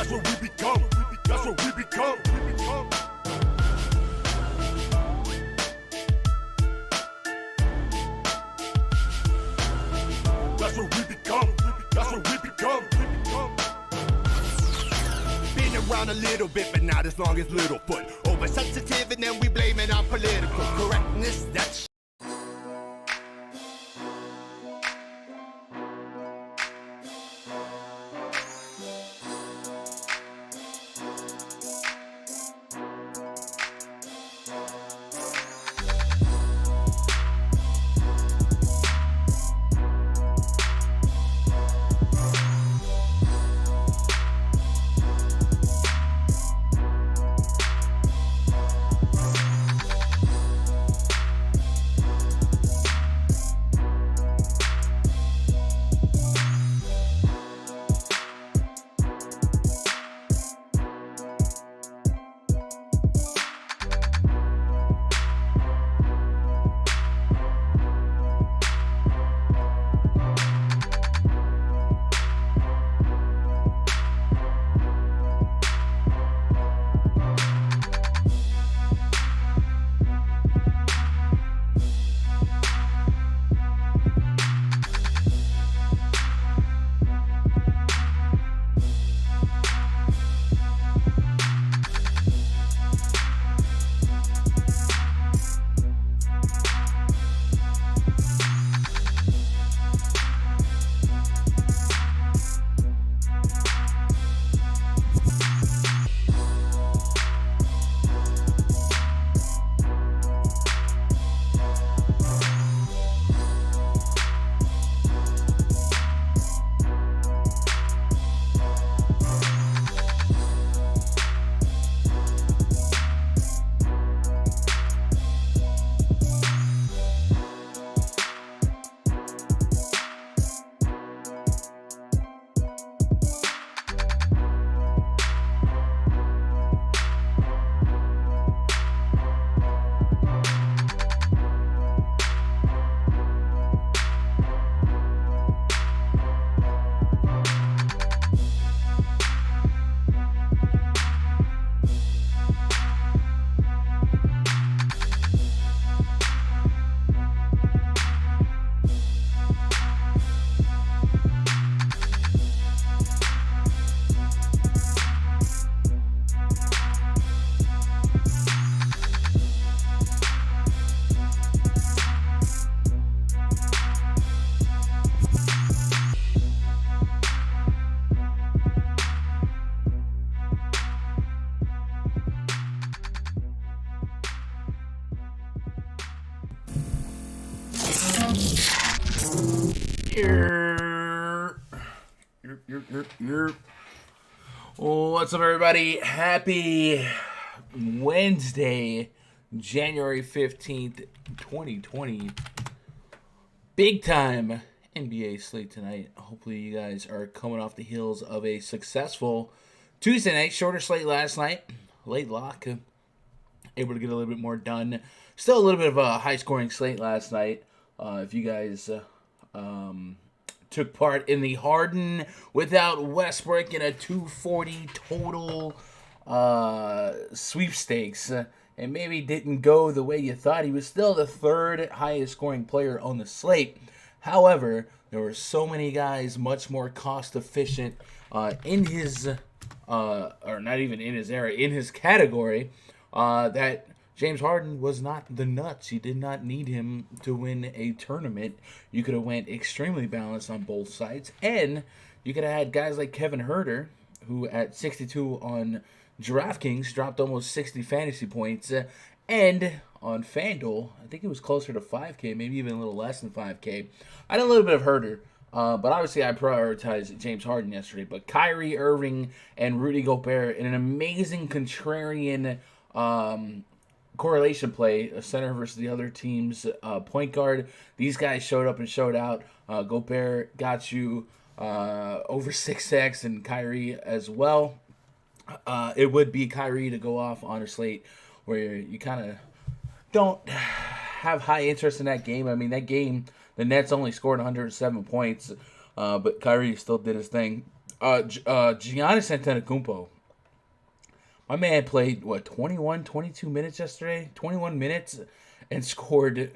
That's what we become. That's what we become. That's what we become. That's what we become. Been around a little bit, but not as long as Littlefoot. Oversensitive, and then we blame it on political correctness. That's What's up, everybody? Happy Wednesday, January 15th, 2020. Big time NBA slate tonight. Hopefully you guys are coming off the heels of a successful Tuesday night. Shorter slate last night. Late lock. Able to get a little bit more done. Still a little bit of a high-scoring slate last night. If you guys took part in the Harden without Westbrook in a 240 total sweepstakes, and maybe didn't go the way you thought, he was still the third highest scoring player on the slate. However, there were so many guys much more cost efficient in his, or not even in his area, in his category, that James Harden was not the nuts. You did not need him to win a tournament. You could have went extremely balanced on both sides. And you could have had guys like Kevin Huerter, who at 62 on DraftKings dropped almost 60 fantasy points. And on FanDuel, I think it was closer to 5K, maybe even a little less than 5K. I had a little bit of Huerter, but obviously I prioritized James Harden yesterday. But Kyrie Irving and Rudy Gobert in an amazing contrarian correlation play, a center versus the other team's point guard. These guys showed up and showed out. Gobert got you over 6x and Kyrie as well. It would be Kyrie to go off on a slate where you kind of don't have high interest in that game. I mean, that game, the Nets only scored 107 points, but Kyrie still did his thing. Giannis Antetokounmpo. My man played, 21, 22 minutes yesterday? 21 minutes and scored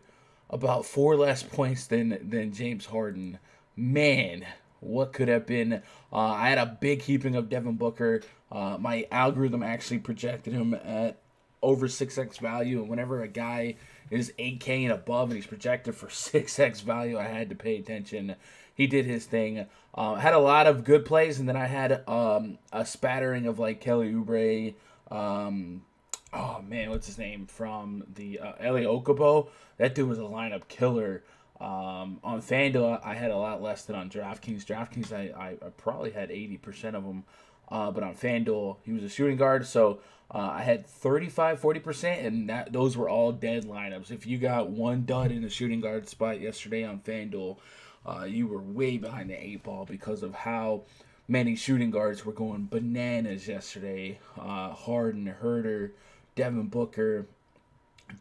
about 4 less points than James Harden. Man, what could have been? I had a big heaping of Devin Booker. My algorithm actually projected him at over 6x value, and whenever a guy is 8K and above and he's projected for 6x value, I had to pay attention. He did his thing. Had a lot of good plays, and then I had a spattering of like Kelly Oubre. Oh man, what's his name from the LA Okapo? That dude was a lineup killer. On FanDuel, I had a lot less than on DraftKings. DraftKings, I probably had 80% of them. But on FanDuel, he was a shooting guard, so I had 40%, and those were all dead lineups. If you got one dud in the shooting guard spot yesterday on FanDuel, you were way behind the 8 ball because of how many shooting guards were going bananas yesterday. Harden, Herter, Devin Booker,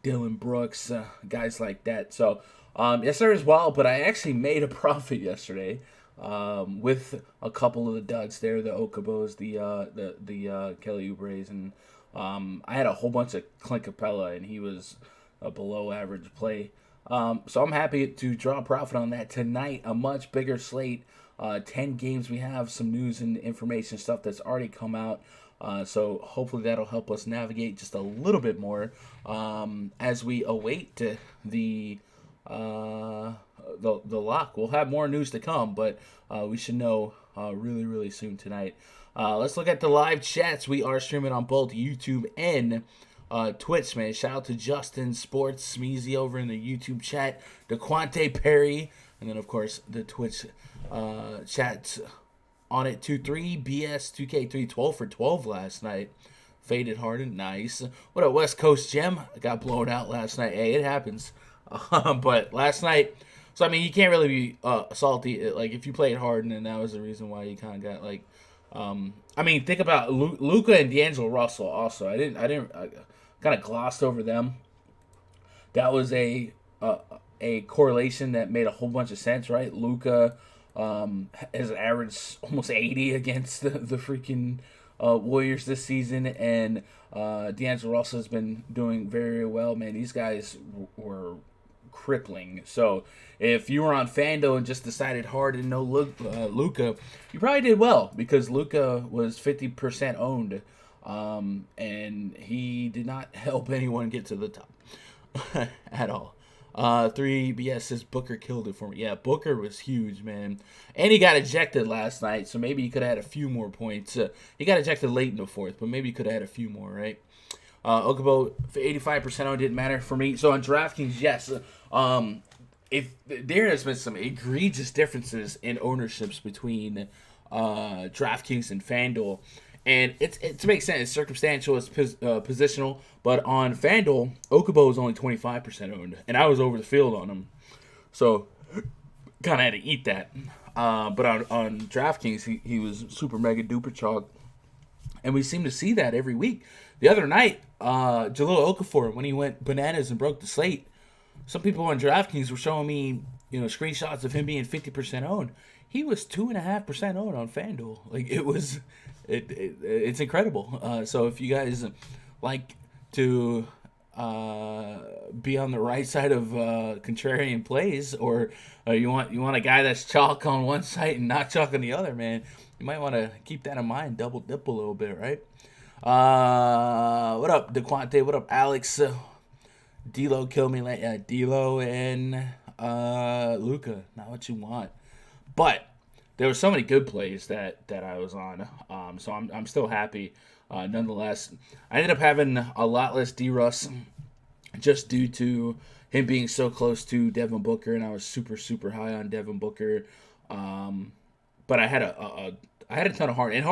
Dylan Brooks, guys like that. So yesterday as well, but I actually made a profit yesterday with a couple of the duds there, the Okabos, the Kelly Oubres, and I had a whole bunch of Clint Capella, and he was a below average play. So I'm happy to draw a profit on that tonight. A much bigger slate, 10 games. We have some news and information stuff that's already come out. So hopefully that'll help us navigate just a little bit more as we await the lock. We'll have more news to come, but we should know really, really soon tonight. Let's look at the live chats. We are streaming on both YouTube and Twitch, man. Shout out to Justin Sports Smeezy over in the YouTube chat, DeQuante Perry, and then of course the Twitch chats on it. 2-3 BS 2K3 12 for 12 last night. Faded Harden, nice. What a West Coast gem. Got blown out last night. Hey, it happens. But last night, so I mean, you can't really be salty. Like if you played Harden, and that was the reason why you kind of got like. I mean, think about Luka and D'Angelo Russell. Also, I kind of glossed over them. That was a correlation that made a whole bunch of sense, right? Luka has averaged almost 80 against the freaking Warriors this season, and D'Angelo Russell has been doing very, very well. Man, these guys were crippling. So if you were on FanDuel and just decided Harden, no Luka, you probably did well because Luka was 50% owned, and he did not help anyone get to the top at all. 3BS says Booker killed it for me. Yeah, Booker was huge, man. And he got ejected last night, so maybe he could have had a few more points. He got ejected late in the fourth, but maybe he could have had a few more, right? Okabo, 85% owned, didn't matter for me. So on DraftKings, yes. If there has been some egregious differences in ownerships between DraftKings and FanDuel, and it makes sense. It's circumstantial, it's positional. But on FanDuel, Okabo was only 25% owned, and I was over the field on him, so kind of had to eat that. But on DraftKings, he was super mega duper chalk, and we seem to see that every week. The other night, Jahlil Okafor, when he went bananas and broke the slate, some people on DraftKings were showing me, screenshots of him being 50% owned. He was 2.5% owned on FanDuel. Like it's incredible. So if you guys like to be on the right side of contrarian plays, or you want a guy that's chalk on one side and not chalk on the other, man, you might want to keep that in mind. Double dip a little bit, right? What up, DeQuante? What up, Alex? D'Lo killed me late. Yeah, D'Lo and Luka. Not what you want. But there were so many good plays that I was on. So I'm still happy. Nonetheless, I ended up having a lot less D-Russ just due to him being so close to Devin Booker, and I was super, super high on Devin Booker. But I had a ton of Harden. And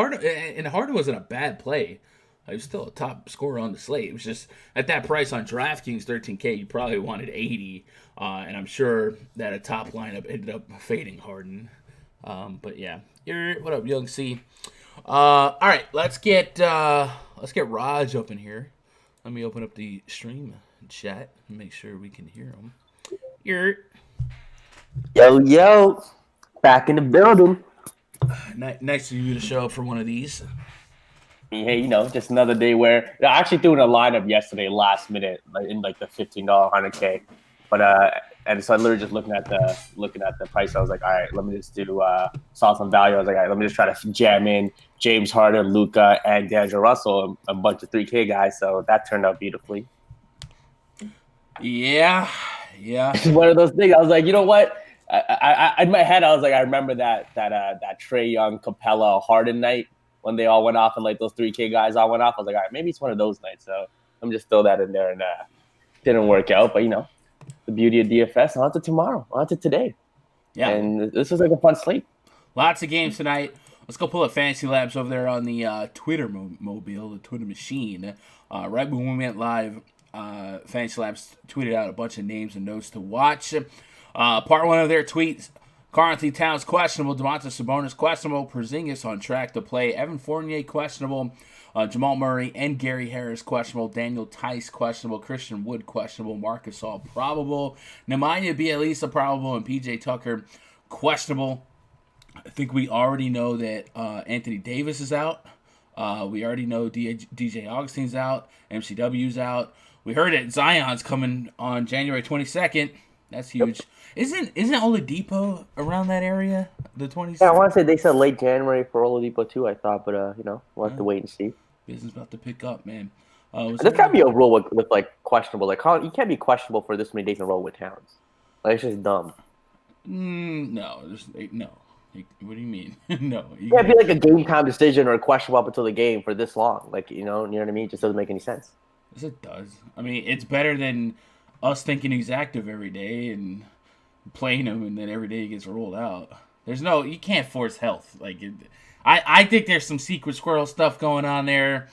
Harden wasn't a bad play. He was still a top scorer on the slate. It was just at that price on DraftKings, 13K, you probably wanted 80. And I'm sure that a top lineup ended up fading Harden. But yeah, what up, Young C? All right, let's get Raj up in here. Let me open up the stream chat and make sure we can hear him. Yo, back in the building. Nice of you to show up for one of these. Hey, just another day where I actually threw in a lineup yesterday, last minute, like in like the $15 100K, but and so I literally just looking at the price. I was like, all right, let me just do saw some value. I was like, all right, let me just try to jam in James Harden, Luka, and D'Angelo Russell, a bunch of 3K guys. So that turned out beautifully. Yeah. It's one of those things. I was like, you know what? I in my head, I was like, I remember that Trae Young, Capella, Harden night when they all went off and like those 3K guys all went off. I was like, all right, maybe it's one of those nights. So let me just throw that in there, and didn't work out. But the beauty of DFS. On to tomorrow. On to today. Yeah. And this was like a fun slate. Lots of games tonight. Let's go pull up Fantasy Labs over there on the Twitter mobile, the Twitter machine. Right when we went live, Fantasy Labs tweeted out a bunch of names and notes to watch. Part one of their tweets: Karl-Anthony Towns questionable, Domantas Sabonis questionable, Porzingis on track to play, Evan Fournier questionable, Jamal Murray and Gary Harris questionable, Daniel Tice questionable, Christian Wood questionable, Marc Gasol probable, Nemanja Bjelica probable, and PJ Tucker questionable. I think we already know that Anthony Davis is out. We already know DJ Augustine's out. MCW's out. We heard that Zion's coming on January 22nd. That's huge. Yep. Isn't Oladipo around that area? The 22nd? Yeah, I want to say they said late January for Oladipo too, I thought, but we'll have to wait and see. Business about to pick up, man. There's got to be a rule with like questionable. Like, you can't be questionable for this many days in a row with Towns. Like, it's just dumb. No. What do you mean? No. Yeah, it'd be like a game time decision or a questionable up until the game for this long. Like, you know what I mean? It just doesn't make any sense. Yes, it does. I mean, it's better than us thinking he's active every day and playing him, and then every day he gets rolled out. You can't force health. Like, I think there's some secret squirrel stuff going on there.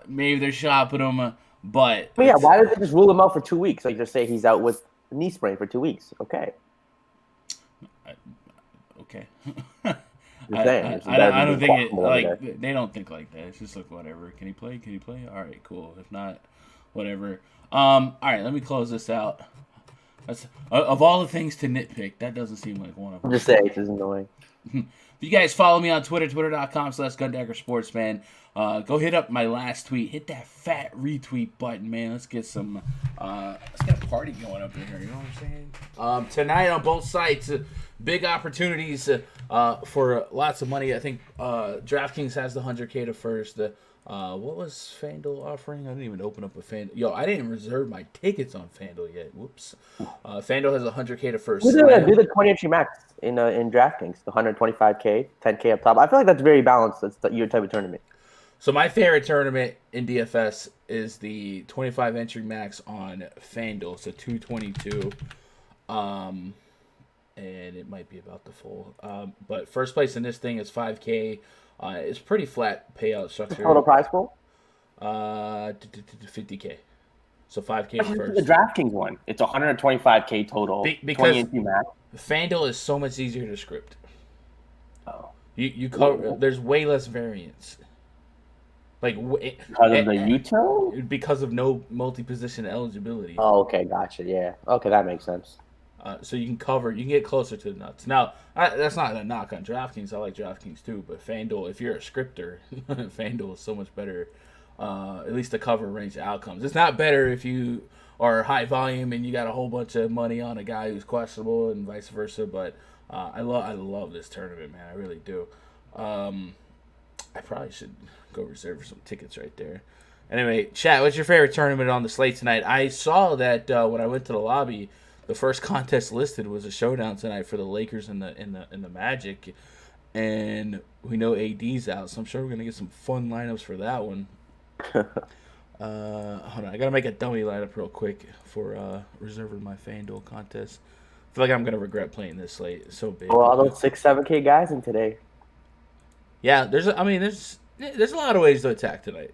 Maybe they're shopping him, but yeah, why did they just rule him out for 2 weeks? Like, just say he's out with a knee sprain for 2 weeks. Okay. Okay. I don't think it like they don't think like that. It's just like whatever. Can he play? All right, cool. If not, whatever. All right, let me close this out. Of all the things to nitpick, that doesn't seem like one of them. I'm just saying, it's annoying. If you guys follow me on Twitter, twitter.com/GundaggerSports, man, go hit up my last tweet. Hit that fat retweet button, man. Let's get a party going up in here. You know what I'm saying? Tonight on both sites, big opportunities for lots of money. I think DraftKings has the 100K to first. What was FanDuel offering? I didn't even open up a FanDuel. I didn't reserve my tickets on FanDuel yet. Whoops. FanDuel has 100K to first. Do the 20-entry max in DraftKings, the 125K, 10K up top. I feel like that's very balanced. That's your type of tournament. So my favorite tournament in DFS is the 25 entry max on FanDuel. So 222. And it might be about the full. But first place in this thing is 5K. It's pretty flat payout structure. Total prize pool? 50K. So 5K first. The DraftKings one. It's 125K total. Because FanDuel is so much easier to script. Oh. You cover. There's way less variance. Like because of the util? Because of no multi-position eligibility. Oh, okay, gotcha. Yeah. Okay, that makes sense. So you can get closer to the nuts. Now, that's not a knock on DraftKings. I like DraftKings too, but FanDuel, if you're a scripter, FanDuel is so much better, at least to cover a range of outcomes. It's not better if you are high volume and you got a whole bunch of money on a guy who's questionable and vice versa, but I love this tournament, man. I really do. I probably should go reserve some tickets right there. Anyway, chat, what's your favorite tournament on the slate tonight? I saw that when I went to the lobby, the first contest listed was a showdown tonight for the Lakers and the Magic, and we know AD's out, so I'm sure we're gonna get some fun lineups for that one. Hold on, I gotta make a dummy lineup real quick for reserving my FanDuel contest. I feel like I'm gonna regret playing this slate. It's so big. Well, all those 6-7K guys in today. Yeah, there's a lot of ways to attack tonight.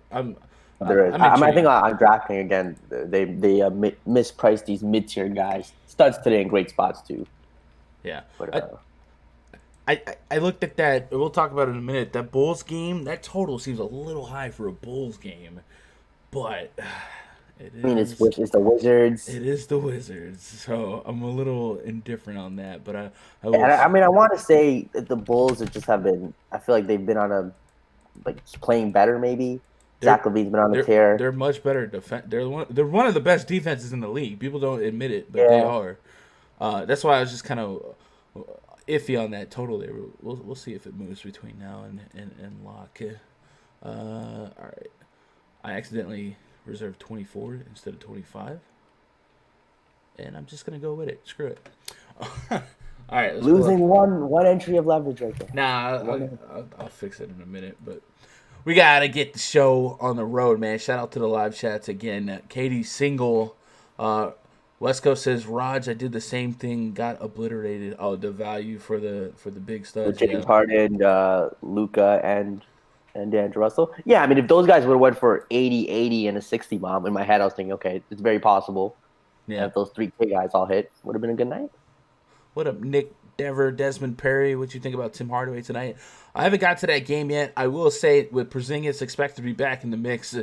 There is. I think on DraftKings again, they mispriced these mid-tier guys. Studs today in great spots too. Yeah. But, I looked at that. We'll talk about it in a minute. That Bulls game, that total seems a little high for a Bulls game, but It I mean, is. it's the Wizards. It is the Wizards, so I'm a little indifferent on that. But I will. And I mean, I want to say that the Bulls have just have been. I feel like they've been on a like playing better. Maybe They're Zach LaVine's been on a they're tear. they're much better defense. They're one of the best defenses in the league. People don't admit it, but they Yeah. are. That's why I was just kind of iffy on that total there. We'll see if it moves between now and lock. All right. I accidentally reserved 24 instead of 25, and I'm just gonna go with it. Screw it. All right. Losing one entry of leverage right there. Nah, I'll fix it in a minute, but we gotta get the show on the road, man. Shout out to the live chats again. Katie Single, Wesco says, Raj, I did the same thing, got obliterated. Oh, the value for the big studs. James Harden, Luca, and D'Angelo Russell. Yeah, I mean, if those guys would have went for 80, and a 60 bomb, in my head I was thinking, okay, it's very possible. Yeah. And if those 3K guys all hit, would have been a good night. What up, Nick Dever, Desmond Perry? What you think about Tim Hardaway tonight? I haven't got to that game yet. I will say, with Porzingis expected to be back in the mix,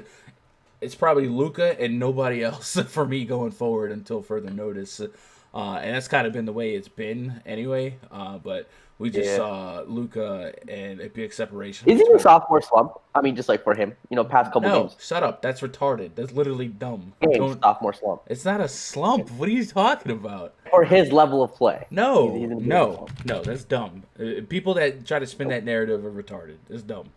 it's probably Luka and nobody else for me going forward until further notice. And that's kind of been the way it's been anyway. But we just saw Luka and a big separation. Is he in a sophomore slump? I mean, just like for him, past couple No, games. shut up. That's retarded. That's literally dumb. Sophomore slump. It's not a slump. What are you talking about? For his level of play. No, He's in a no, that's dumb. People that try to spin that narrative are retarded. It's dumb.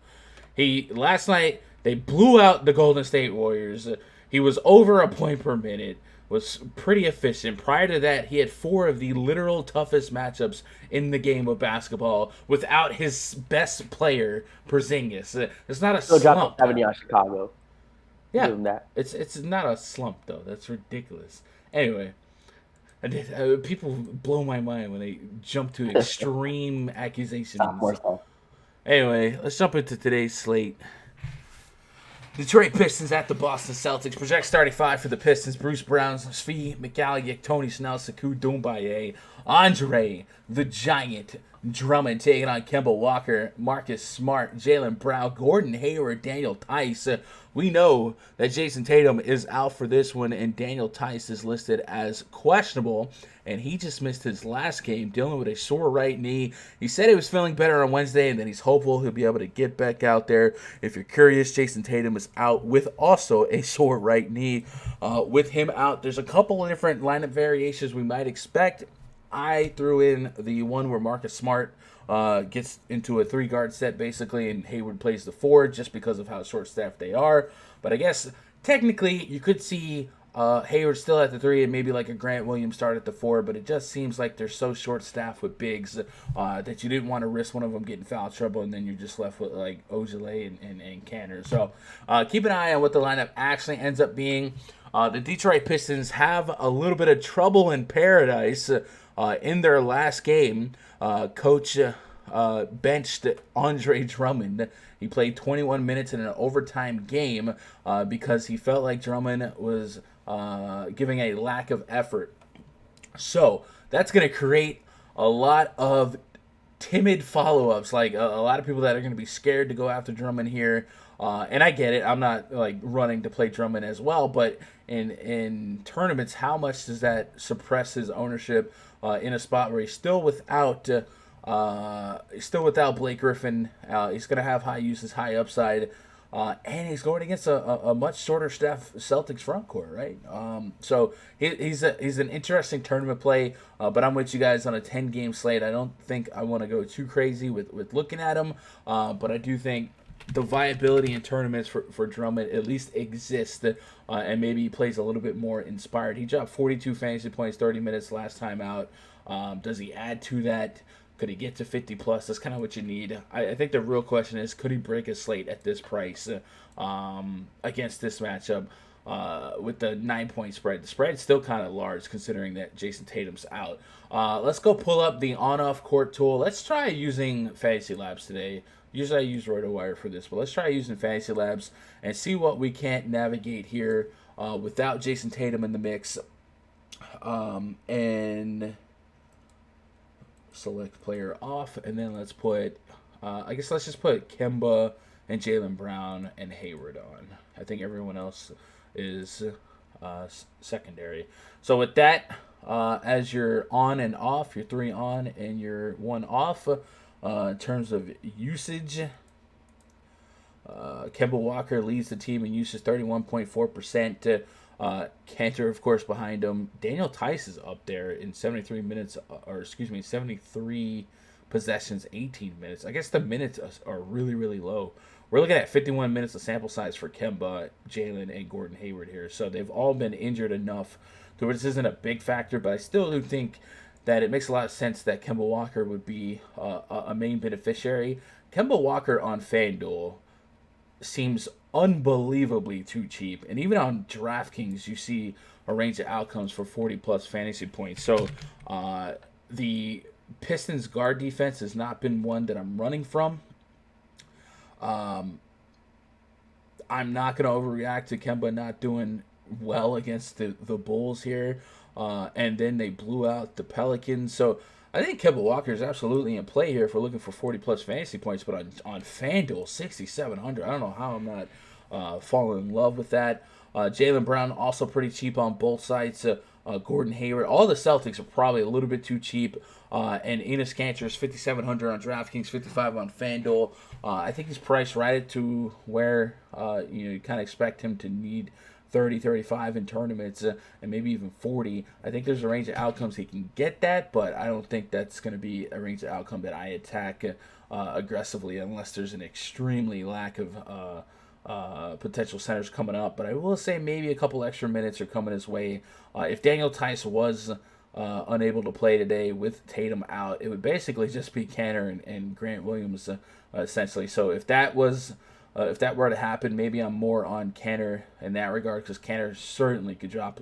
Last night they blew out the Golden State Warriors. He was over a point per minute. Was pretty efficient. Prior to that, he had 4 of the literal toughest matchups in the game of basketball without his best player, Porzingis. It's not a Still slump. dropped 70 on Chicago. Yeah, Give him that. it's not a slump though. That's ridiculous. Anyway, people blow my mind when they jump to extreme accusations. Sophomore slump. Anyway, let's jump into today's slate. Detroit Pistons at the Boston Celtics. Project starting 5 for the Pistons. Bruce Brown, Svi Mikhailiuk, Tony Snell, Sekou Doumbouya, Andre the Giant Drummond taking on Kemba Walker, Marcus Smart, Jaylen Brown, Gordon Hayward, Daniel Tice. We know that Jason Tatum is out for this one, and Daniel Tice is listed as questionable, and he just missed his last game dealing with a sore right knee. He said he was feeling better on Wednesday, and then he's hopeful he'll be able to get back out there. If you're curious, Jason Tatum is out with also a sore right knee. With him out, there's a couple of different lineup variations we might expect. I threw in the one where Marcus Smart gets into a 3-guard set basically, and Hayward plays the 4 just because of how short-staffed they are. But I guess technically you could see Hayward still at the 3 and maybe like a Grant Williams start at the 4, but it just seems like they're so short-staffed with bigs that you didn't want to risk one of them getting foul trouble, and then you're just left with like Ojale and Canner. So keep an eye on what the lineup actually ends up being. The Detroit Pistons have a little bit of trouble in paradise. In their last game, Coach benched Andre Drummond. He played 21 minutes in an overtime game because he felt like Drummond was giving a lack of effort. So that's going to create a lot of timid follow-ups, like a lot of people that are going to be scared to go after Drummond here. And I get it. I'm not like running to play Drummond as well, but in tournaments, how much does that suppress his ownership in a spot where he's still without Blake Griffin? He's going to have high usage, high upside, and he's going against a much shorter staff Celtics front court, right? So he's an interesting tournament play, but I'm with you guys on a 10-game slate. I don't think I want to go too crazy with looking at him, but I do think the viability in tournaments for Drummond at least exists, and maybe he plays a little bit more inspired. He dropped 42 fantasy points, 30 minutes last time out. Does he add to that? Could he get to 50 plus? That's kind of what you need. I think the real question is, could he break a slate at this price against this matchup with the 9-point spread? The spread's still kind of large considering that Jason Tatum's out. Let's go pull up the on-off court tool. Let's try using Fantasy Labs today. Usually I use RotoWire for this, but let's try using Fantasy Labs and see what we can't navigate here without Jason Tatum in the mix. And select player off, and then let's put, I guess let's just put Kemba and Jaylen Brown and Hayward on. I think everyone else is secondary. So with that, as your on and off, your 3 on and your 1 off, in terms of usage, Kemba Walker leads the team in usage 31.4%. Cantor, of course, behind him. Daniel Tice is up there in 73 possessions, 18 minutes. I guess the minutes are really, really low. We're looking at 51 minutes of sample size for Kemba, Jalen, and Gordon Hayward here. So they've all been injured enough to where this isn't a big factor, but I still do think that it makes a lot of sense that Kemba Walker would be a main beneficiary. Kemba Walker on FanDuel seems unbelievably too cheap. And even on DraftKings, you see a range of outcomes for 40-plus fantasy points. So the Pistons guard defense has not been one that I'm running from. I'm not going to overreact to Kemba not doing well against the Bulls here. And then they blew out the Pelicans. So I think Kemba Walker is absolutely in play here if we're looking for 40-plus fantasy points. But on FanDuel, 6,700. I don't know how I'm not falling in love with that. Jaylen Brown also pretty cheap on both sides. Gordon Hayward. All the Celtics are probably a little bit too cheap. And Enes Kanter is 5,700 on DraftKings, 55 on FanDuel. I think he's priced right to where you kind of expect him to need 30, 35 in tournaments, and maybe even 40. I think there's a range of outcomes he can get that, but I don't think that's going to be a range of outcome that I attack aggressively unless there's an extremely lack of potential centers coming up. But I will say maybe a couple extra minutes are coming his way. If Daniel Tice was unable to play today with Tatum out, it would basically just be Kanter and Grant Williams essentially. So if that were to happen, maybe I'm more on Kanter in that regard because Kanter certainly could drop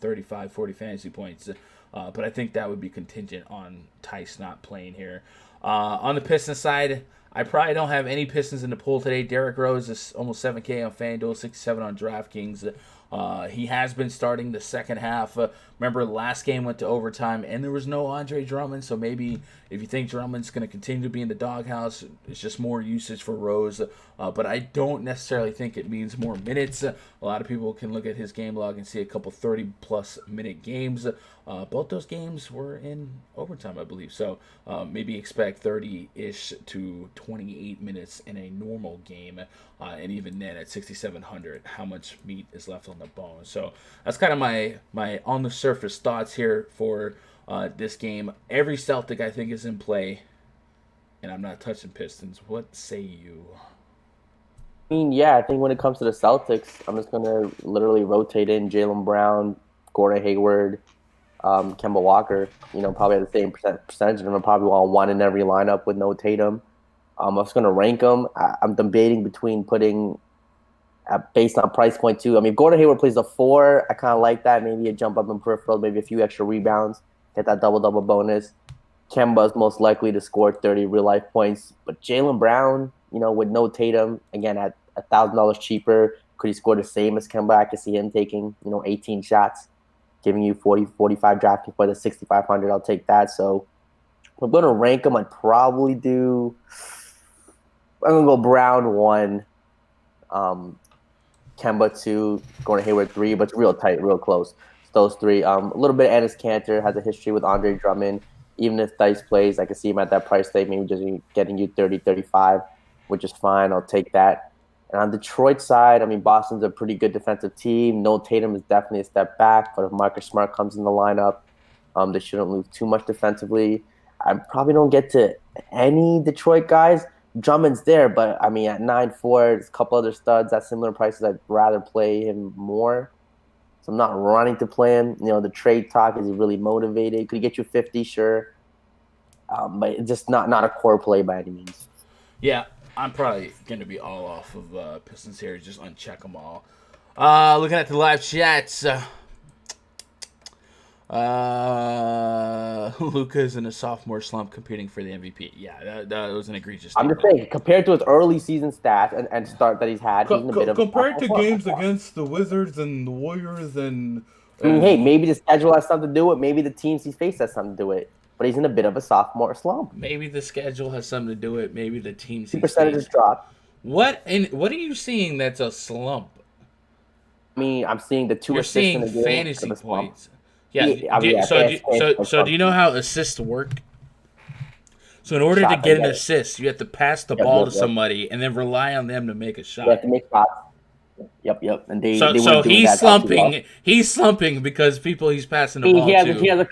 35, 40 fantasy points. But I think that would be contingent on Tice not playing here. On the Pistons side, I probably don't have any Pistons in the pool today. Derrick Rose is almost 7K on FanDuel, 67 on DraftKings. He has been starting the second half. Remember, last game went to overtime, and there was no Andre Drummond, so maybe if you think Drummond's going to continue to be in the doghouse, it's just more usage for Rose. But I don't necessarily think it means more minutes. A lot of people can look at his game log and see a couple 30-plus minute games. Both those games were in overtime, I believe. So maybe expect 30-ish to 28 minutes in a normal game. And even then, at 6,700, how much meat is left on the bone? So that's kind of my on-the-surface thoughts here for this game. Every Celtic, I think, is in play. And I'm not touching Pistons. What say you? I mean, yeah, I think when it comes to the Celtics, I'm just going to literally rotate in Jaylen Brown, Gordon Hayward, Kemba Walker, probably at the same percentage of them. Probably on one in every lineup with no Tatum. I'm just going to rank them. I'm debating between putting based on price point too. I mean, Gordon Hayward plays a 4. I kind of like that. Maybe a jump up in peripheral, maybe a few extra rebounds, get that double-double bonus. Kemba's most likely to score 30 real-life points. But Jaylen Brown, with no Tatum, again, at $1,000 cheaper, could he score the same as Kemba? I could see him taking, 18 shots, giving you 40, 45 drafting points at 6,500. I'll take that. So I'm going to rank them. I'm going to go Brown 1, Kemba 2, Gordon Hayward 3, but it's real tight, real close. It's those 3. A little bit of Enes Kanter has a history with Andre Drummond. Even if Dice plays, I can see him at that price tag, maybe just getting you 30, 35, which is fine. I'll take that. And on Detroit side, I mean, Boston's a pretty good defensive team. No Tatum is definitely a step back, but if Marcus Smart comes in the lineup, they shouldn't lose too much defensively. I probably don't get to any Detroit guys. Drummond's there, but I mean, at 9.4, there's a couple other studs at similar prices. I'd rather play him more. So I'm not running to play him. The trade talk is really motivated. Could he get you 50? Sure. But it's just not a core play by any means. Yeah, I'm probably going to be all off of Pistons here. Just uncheck them all. Looking at the live chats. Luka is in a sophomore slump competing for the MVP. Yeah, that was an egregious I'm just saying, compared to his early season stats and start that he's had, he's in a bit of compared to games against the Wizards and the Warriors and I mean, hey, maybe the schedule has something to do with it. Maybe the teams he's faced has something to do with it. But he's in a bit of a sophomore slump. Maybe the schedule has something to do with it. Maybe the teams he's percentages faced. drop. What are you seeing that's a slump? me, I'm seeing the 2 You're assists in seeing the game. fantasy points. Yeah. I mean, So do you know how assists work? So in order to Shots, I get an get it. assist, you have to pass the Yep, ball yep, to yep. somebody and then rely on them to make a You shot. have to make shots. Yep. And they So weren't doing he's that all too well. slumping. He's slumping because people he's passing the ball He to. has a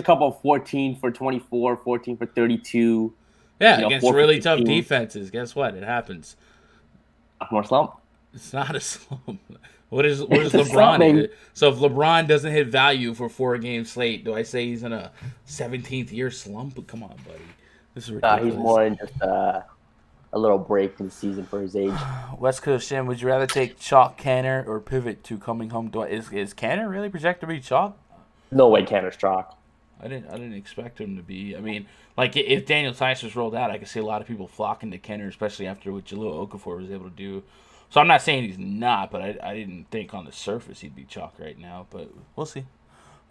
couple of 14 for 24, 14 for 32. Yeah, you know, against 4 for really tough 15. defenses. Guess what? It happens. More slump. It's not a slump. What is It's a LeBron? slump, baby. So if LeBron doesn't hit value for 4-game slate, do I say he's in a 17th year slump? Come on, buddy. This is ridiculous. He's more in just a little break in the season for his age. West Coast Jim, would you rather take chalk Canner or pivot to coming home? Is Canner really projected to be chalk? No way, Canner's chalk. I didn't expect him to be. I mean, like if Daniel Tice was rolled out, I could see a lot of people flocking to Kenner, especially after what Jahlil Okafor was able to do. So I'm not saying he's not, but I didn't think on the surface he'd be chalk right now. But we'll see.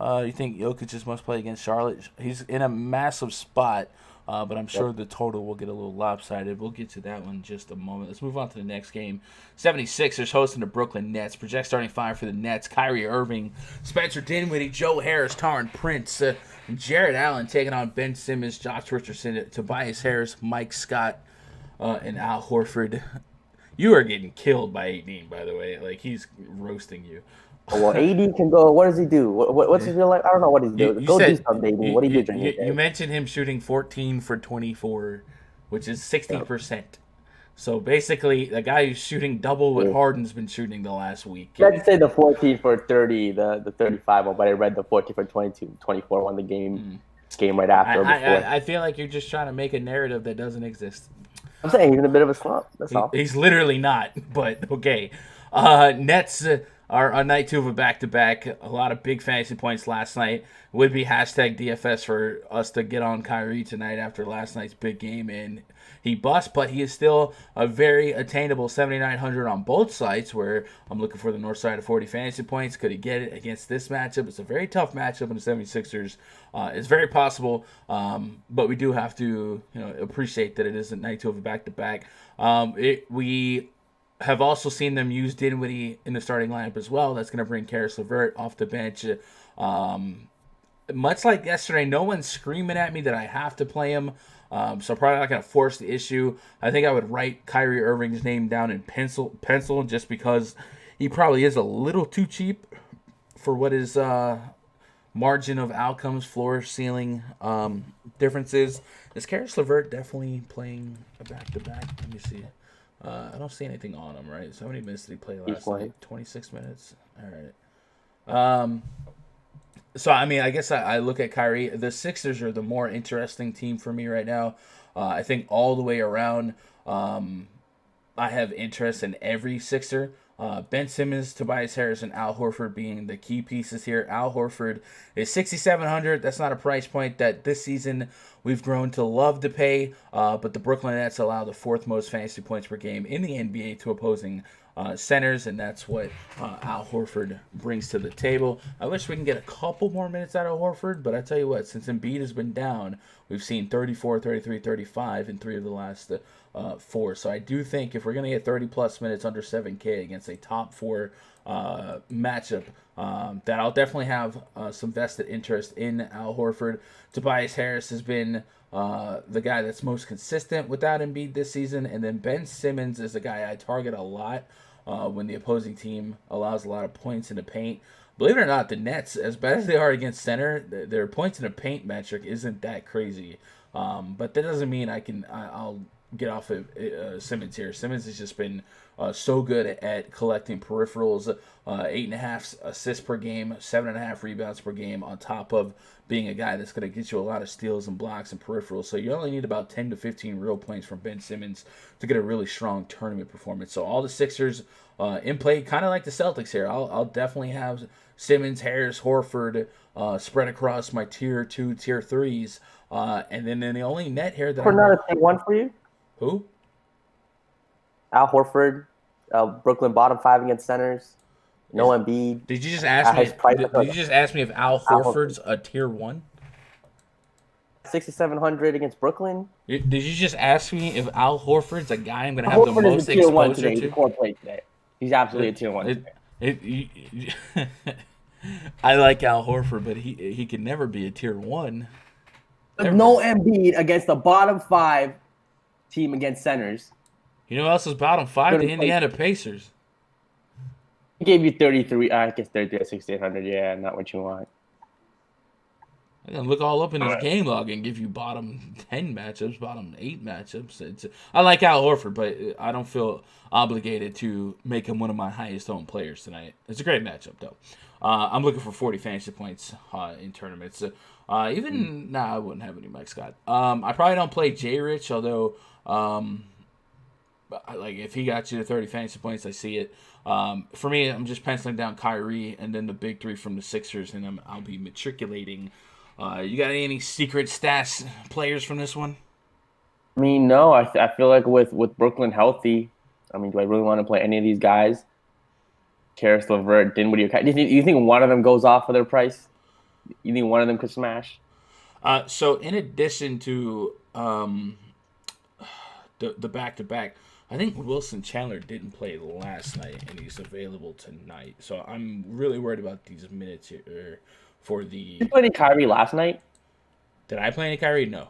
You think Jokic just must play against Charlotte? He's in a massive spot, but I'm sure the total will get a little lopsided. We'll get to that one in just a moment. Let's move on to the next game. 76ers hosting the Brooklyn Nets. Project starting 5 for the Nets. Kyrie Irving, Spencer Dinwiddie, Joe Harris, Taron Prince, Jared Allen taking on Ben Simmons, Josh Richardson, Tobias Harris, Mike Scott, and Al Horford. You are getting killed by 18, by the way. Like, he's roasting you. Well, AD can go. What does he do? What's his real life? I don't know what he's doing. Go do something, AD. What do you do? You mentioned him shooting 14 for 24, which is 60%. So basically, the guy who's shooting double what Harden's been shooting the last week. Let's say the 14 for 30, the 35 one, but I read the 14 for 22, 24 won the game right after. I feel like you're just trying to make a narrative that doesn't exist. I'm saying he's in a bit of a slump. That's all. He's literally not, but okay. Nets are on night 2 of a back-to-back. A lot of big fantasy points last night. Would be hashtag DFS for us to get on Kyrie tonight after last night's big game. And he bust, but he is still a very attainable 7,900 on both sides, where I'm looking for the north side of 40 fantasy points. Could he get it against this matchup? It's a very tough matchup in the 76ers. It's very possible, but we do have to appreciate that it is a night 2 of a back-to-back. We have also seen them use Dinwiddie in the starting lineup as well. That's going to bring Karis LeVert off the bench. Much like yesterday, no one's screaming at me that I have to play him. So probably not going to force the issue. I think I would write Kyrie Irving's name down in pencil just because he probably is a little too cheap for what his margin of outcomes, floor, ceiling differences. Is Karis LeVert definitely playing a back-to-back? Let me see. I don't see anything on him, right? So how many minutes did he play last night? 26 minutes? All right. So, I mean, I guess I look at Kyrie. The Sixers are the more interesting team for me right now. I think all the way around, I have interest in every Sixer. Ben Simmons, Tobias Harris, and Al Horford being the key pieces here. Al Horford is 6,700. That's not a price point that this season we've grown to love to pay, but the Brooklyn Nets allow the 4th most fantasy points per game in the NBA to opposing centers, and that's what Al Horford brings to the table. I wish we can get a couple more minutes out of Horford, but I tell you what, since Embiid has been down, we've seen 34, 33, 35 in 3 of the last 4. So I do think if we're going to get 30-plus minutes under 7K against a top 4 matchup, that I'll definitely have some vested interest in Al Horford. Tobias Harris has been the guy that's most consistent without Embiid this season, and then Ben Simmons is a guy I target a lot when the opposing team allows a lot of points in the paint. Believe it or not, the Nets, as bad as they are against center, their points in the paint metric isn't that crazy. But that doesn't mean I'll get off of Simmons here. Simmons has just been so good at collecting peripherals, 8.5 assists per game, 7.5 rebounds per game, on top of being a guy that's going to get you a lot of steals and blocks and peripherals. So you only need about 10 to 15 real points from Ben Simmons to get a really strong tournament performance. So all the Sixers in play, kind of like the Celtics here. I'll definitely have Simmons, Harris, Horford spread across my tier 2, tier 3s. And then the only net here that For another tier 1 for you? Who? Al Horford, Brooklyn bottom 5 against centers. No Embiid. Did you just ask me? Did you just ask me if Al Horford's a tier 1? 6,700 against Brooklyn. Did you just ask me if Al Horford's a guy I'm going to have Horford the most is a tier 1 exposure today. to? He's a core play today. He's absolutely a tier 1 today. I like Al Horford, but he can never be a tier 1. Never. No Embiid against the bottom 5 team against centers. You know who else is bottom 5? The Indiana Pacers. He gave you 33. I guess 33 at 6,800. Yeah, not what you want. I can look all up in his game log and give you bottom 10 matchups, bottom 8 matchups. I like Al Horford, but I don't feel obligated to make him one of my highest owned players tonight. It's a great matchup, though. I'm looking for 40 fantasy points in tournaments. I wouldn't have any Mike Scott. I probably don't play J Rich, although if he got you to 30 fantasy points, I see it. For me, I'm just penciling down Kyrie and then the big 3 from the Sixers, and I'll be matriculating. You got any secret stats players from this one? I mean, no. I feel like with Brooklyn healthy, I mean, do I really want to play any of these guys? Karis LeVert, Dinwiddie. Do you think one of them goes off of their price? You think one of them could smash? So in addition to the back-to-back, I think Wilson Chandler didn't play last night, and he's available tonight. So I'm really worried about these minutes here for the... You played any Kyrie last night? Did I play any Kyrie? No.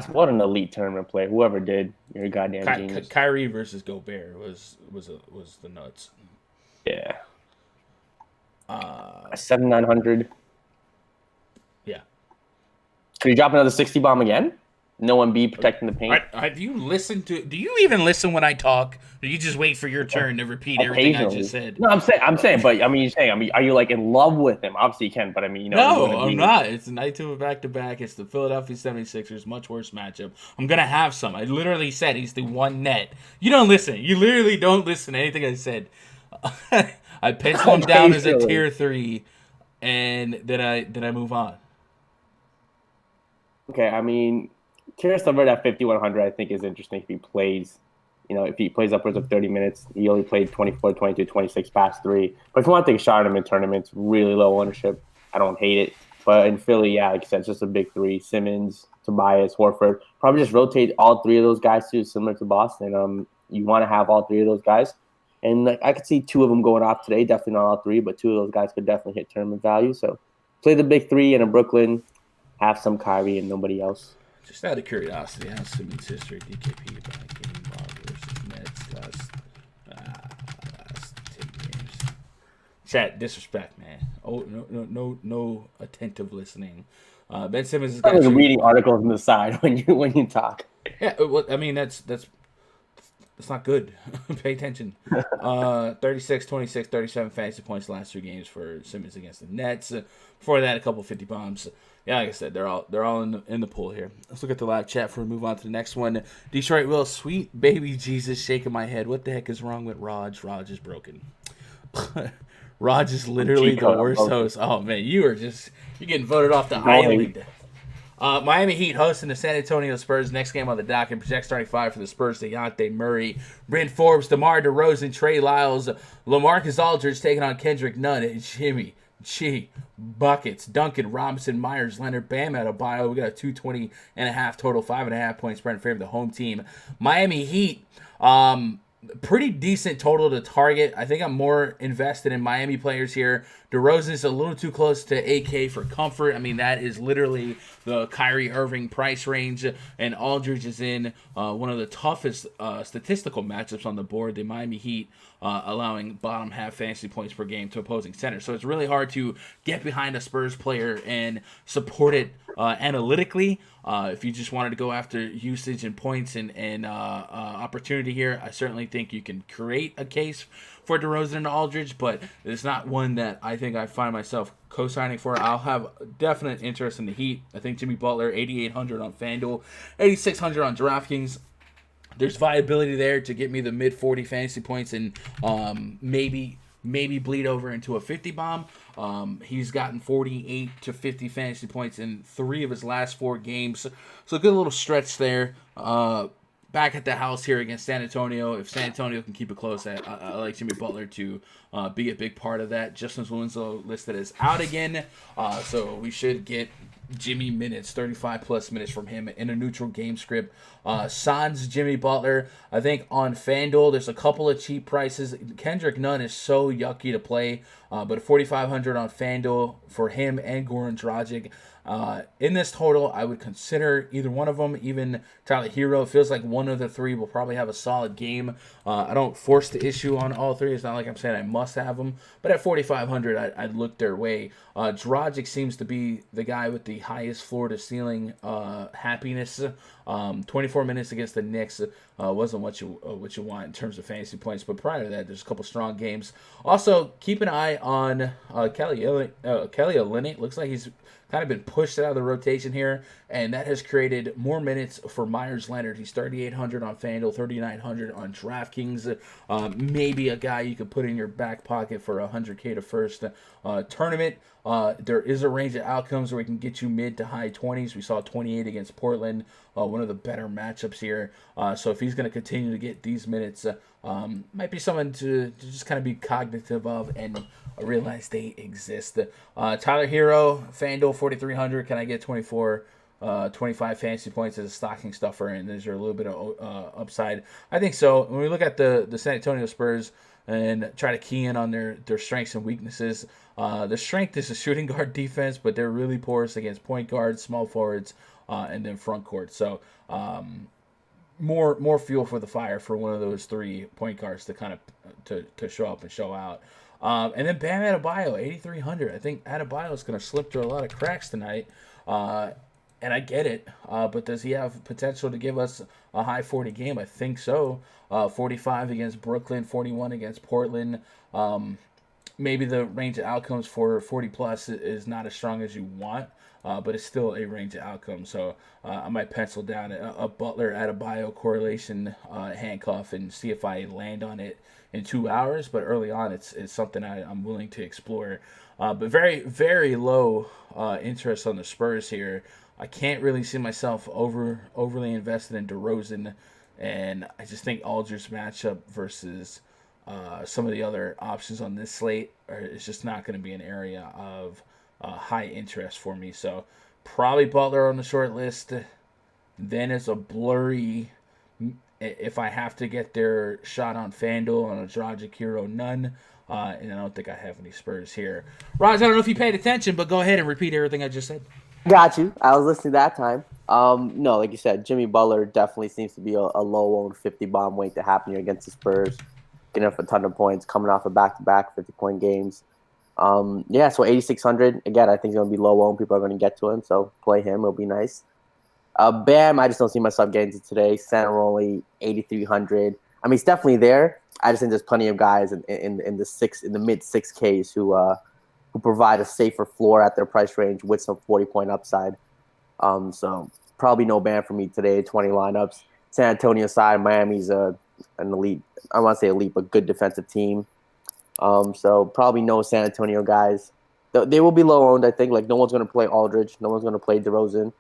What an elite tournament play. Whoever did, you're a goddamn genius. Kyrie versus Gobert was the nuts. Yeah. 7,900. Yeah. Could you drop another 60 bomb again? No one be protecting the paint. Do you even listen when I talk? Or do you just wait for your turn to repeat everything I just said? No, I'm saying, but I mean, are you like in love with him? Obviously you can, but I mean, No, I'm not. It's a night 2 of back-to-back. It's the Philadelphia 76ers, much worse matchup. I'm going to have some. I literally said he's the one net. You don't listen. You literally don't listen to anything I said. I penciled him down as a tier 3, and then I move on. Okay, I mean, Karis LeVert at 5,100 I think is interesting if he plays. If he plays upwards of 30 minutes. He only played 24, 22, 26 past 3. But if you want to take a shot at him in tournaments, really low ownership, I don't hate it. But in Philly, yeah, like I said, it's just a big 3. Simmons, Tobias, Horford. Probably just rotate all 3 of those guys too, similar to Boston. You want to have all 3 of those guys. And I could see 2 of them going off today. Definitely not all 3, but 2 of those guys could definitely hit tournament value. So play the big 3 in a Brooklyn. Have some Kyrie and nobody else. Just out of curiosity, how's Simmons' history? DKP by game log versus Nets last 10 games. Chat, disrespect, man. Oh, no attentive listening. Ben Simmons is like reading articles on the side when you talk. Yeah, well, I mean that's not good. Pay attention. 36, 26, 37 fantasy points the last 2 games for Simmons against the Nets. Before that, a couple 50 bombs. Yeah, like I said, they're all in the pool here. Let's look at the live chat before we move on to the next one. Detroit Will, sweet baby Jesus, shaking my head. What the heck is wrong with Raj? Raj is broken. Raj is literally the worst host. Oh man, you're getting voted off the island. Miami Heat hosting the San Antonio Spurs. Next game on the docket. Project starting 5 for the Spurs: Dejounte Murray, Bryn Forbes, DeMar DeRozan, Trey Lyles, LaMarcus Aldridge taking on Kendrick Nunn, and Jimmy G buckets. Duncan Robinson, Myers, Leonard, Bam Adebayo. We got a 220.5 total, 5.5 points spread in favor of the home team. Miami Heat. Pretty decent total to target. I think I'm more invested in Miami players here. DeRozan's a little too close to AK for comfort. I mean, that is literally the Kyrie Irving price range. And Aldridge is in one of the toughest statistical matchups on the board. The Miami Heat allowing bottom half fantasy points per game to opposing centers. So it's really hard to get behind a Spurs player and support it analytically. If you just wanted to go after usage and points and opportunity here, I certainly think you can create a case for DeRozan and Aldridge, but it's not one that I think I find myself co-signing for. I'll have definite interest in the Heat. I think Jimmy Butler, 8,800 on FanDuel, 8,600 on DraftKings. There's viability there to get me the mid-40 fantasy points and maybe bleed over into a 50 bomb. He's gotten 48 to 50 fantasy points in 3 of his last 4 games. So a good little stretch there. Back at the house here against San Antonio. If San Antonio can keep it close, I like Jimmy Butler to be a big part of that. Justin Winslow listed as out again. So we should get Jimmy minutes, 35-plus minutes from him in a neutral game script. Sans Jimmy Butler, I think on FanDuel, there's a couple of cheap prices. Kendrick Nunn is so yucky to play, but 4,500 on FanDuel for him and Goran Dragic. In this total, I would consider either one of them, even Tyler Hero. It feels like one of the three will probably have a solid game. I don't force the issue on all three. It's not like I'm saying I must have them, but at 4,500, I'd look their way. Dragic seems to be the guy with the highest floor to ceiling happiness. 24 minutes against the Knicks wasn't what you want in terms of fantasy points, but prior to that, there's a couple strong games. Also, keep an eye on Kelly Olynyk. Looks like he's kind of been pushed out of the rotation here, and that has created more minutes for Myers Leonard. He's 3,800 on FanDuel, 3,900 on DraftKings. Maybe a guy you could put in your back pocket for a 100K to first tournament. There is a range of outcomes where we can get you mid to high 20s. We saw 28 against Portland, one of the better matchups here. So if he's going to continue to get these minutes, might be someone to just kind of be cognitive of and realize they exist. Tyler Hero, FanDuel 4,300. Can I get 25 fantasy points as a stocking stuffer? And is there a little bit of upside? I think so. When we look at the San Antonio Spurs and try to key in on their strengths and weaknesses, the strength is a shooting guard defense, but they're really porous against point guards, small forwards, and then front court. So more fuel for the fire for one of those 3 point guards to kind of to show up and show out. And then Bam Adebayo, 8,300. I think Adebayo is going to slip through a lot of cracks tonight. And I get it, but does he have potential to give us a high 40 game? I think so. 45 against Brooklyn, 41 against Portland. Maybe the range of outcomes for 40-plus is not as strong as you want, but it's still a range of outcomes. So I might pencil down a Butler Adebayo correlation handcuff and see if I land on it in 2 hours. But early on, it's something I'm willing to explore. But very, very low interest on the Spurs here. I can't really see myself overly invested in DeRozan, and I just think Aldridge's matchup versus some of the other options on this slate is just not going to be an area of high interest for me. So probably Butler on the short list. Then it's a blurry, if I have to get their shot on FanDuel on a Dragic Hero, none. And I don't think I have any Spurs here. Raj, I don't know if you paid attention, but go ahead and repeat everything I just said. Got you. I was listening that time. No, like you said, Jimmy Butler definitely seems to be a low-owned 50-bomb weight to happen here against the Spurs. Getting up a ton of points, coming off a back-to-back 50-point games. So 8,600. Again, I think he's going to be low-owned. People are going to get to him, so play him. It'll be nice. Bam, I just don't see myself getting to today. Center only 8,300. I mean, it's definitely there. I just think there's plenty of guys in the mid 6Ks who provide a safer floor at their price range with some 40-point upside. So probably no Bam for me today. 20 lineups. San Antonio side, Miami's an elite. I want to say elite, but good defensive team. So probably no San Antonio guys. They will be low owned. I think no one's going to play Aldridge. No one's going to play DeRozan.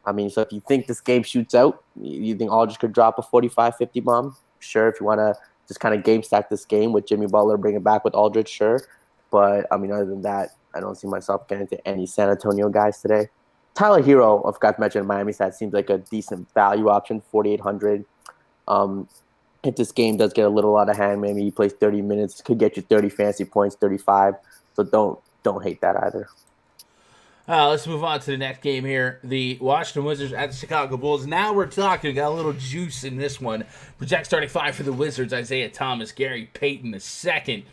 I mean, so if you think this game shoots out, you think Aldridge could drop a 45, 50 bomb? Sure. If you want to just kind of game stack this game with Jimmy Butler, bring it back with Aldridge, sure. But, I mean, other than that, I don't see myself getting to any San Antonio guys today. Tyler Hero, I forgot to mention, Miami side seems like a decent value option, 4,800. If this game does get a little out of hand, maybe he plays 30 minutes, could get you 30 fantasy points, 35. So don't hate that either. Let's move on to the next game here. The Washington Wizards at the Chicago Bulls. Now we're talking. Got a little juice in this one. Project starting 5 for the Wizards. Isaiah Thomas, Gary Payton II.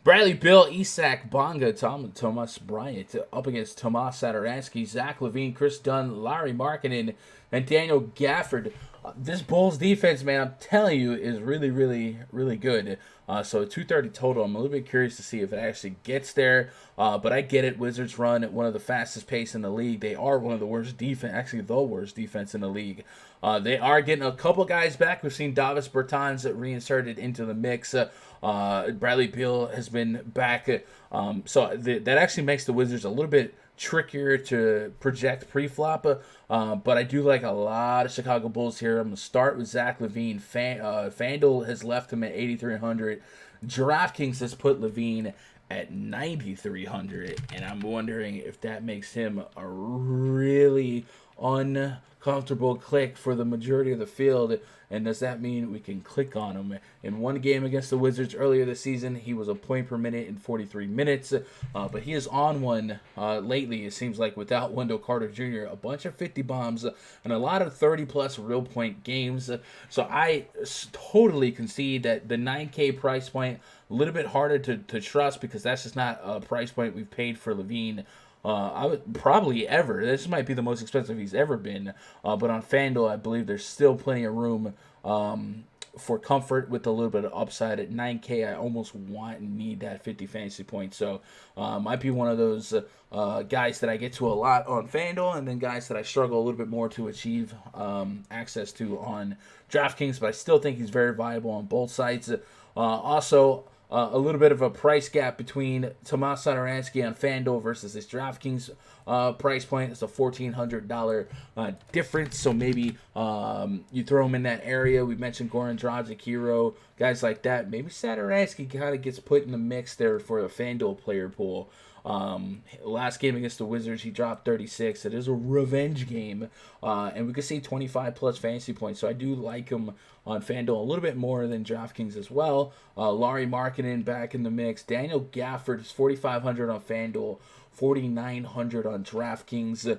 Bradley Beal, Isak Bonga, Thomas Bryant up against Tomas Satoransky, Zach LaVine, Chris Dunn, Larry Markkinen, and Daniel Gafford. This Bulls defense, man, I'm telling you, is really, really, really good. So 230 total. I'm a little bit curious to see if it actually gets there. But I get it. Wizards run at one of the fastest pace in the league. They are one of the worst defense, actually the worst defense in the league. They are getting a couple guys back. We've seen Davis Bertans reinserted into the mix. Bradley Beal has been back. So that actually makes the Wizards a little bit trickier to project pre-flop. But I do like a lot of Chicago Bulls here. I'm going to start with Zach LaVine. FanDuel has left him at 8,300. DraftKings has put LaVine at 9,300, and I'm wondering if that makes him a really uncomfortable click for the majority of the field. And does that mean we can click on him? In one game against the Wizards earlier this season, he was a point per minute in 43 minutes. But he is on one lately, it seems like, without Wendell Carter Jr. A bunch of 50 bombs and a lot of 30-plus real point games. So I totally concede that the 9K price point, a little bit harder to trust because that's just not a price point we've paid for LaVine. I would probably ever. This might be the most expensive he's ever been. But on FanDuel, I believe there's still plenty of room for comfort with a little bit of upside. At 9K, I almost want and need that 50 fantasy points. So might be one of those guys that I get to a lot on FanDuel, and then guys that I struggle a little bit more to achieve access to on DraftKings. But I still think he's very viable on both sides. Also, a little bit of a price gap between Tomas Satoransky on FanDuel versus his DraftKings price point. It's a $1,400 difference, so maybe you throw him in that area. We mentioned Goran Dragic, Hero, guys like that. Maybe Satoransky kind of gets put in the mix there for a FanDuel player pool. Last game against the Wizards, he dropped 36. It is a revenge game, and we could see 25-plus fantasy points, so I do like him on FanDuel a little bit more than DraftKings as well. Lauri Markkanen back in the mix. Daniel Gafford is 4,500 on FanDuel, 4,900 on DraftKings.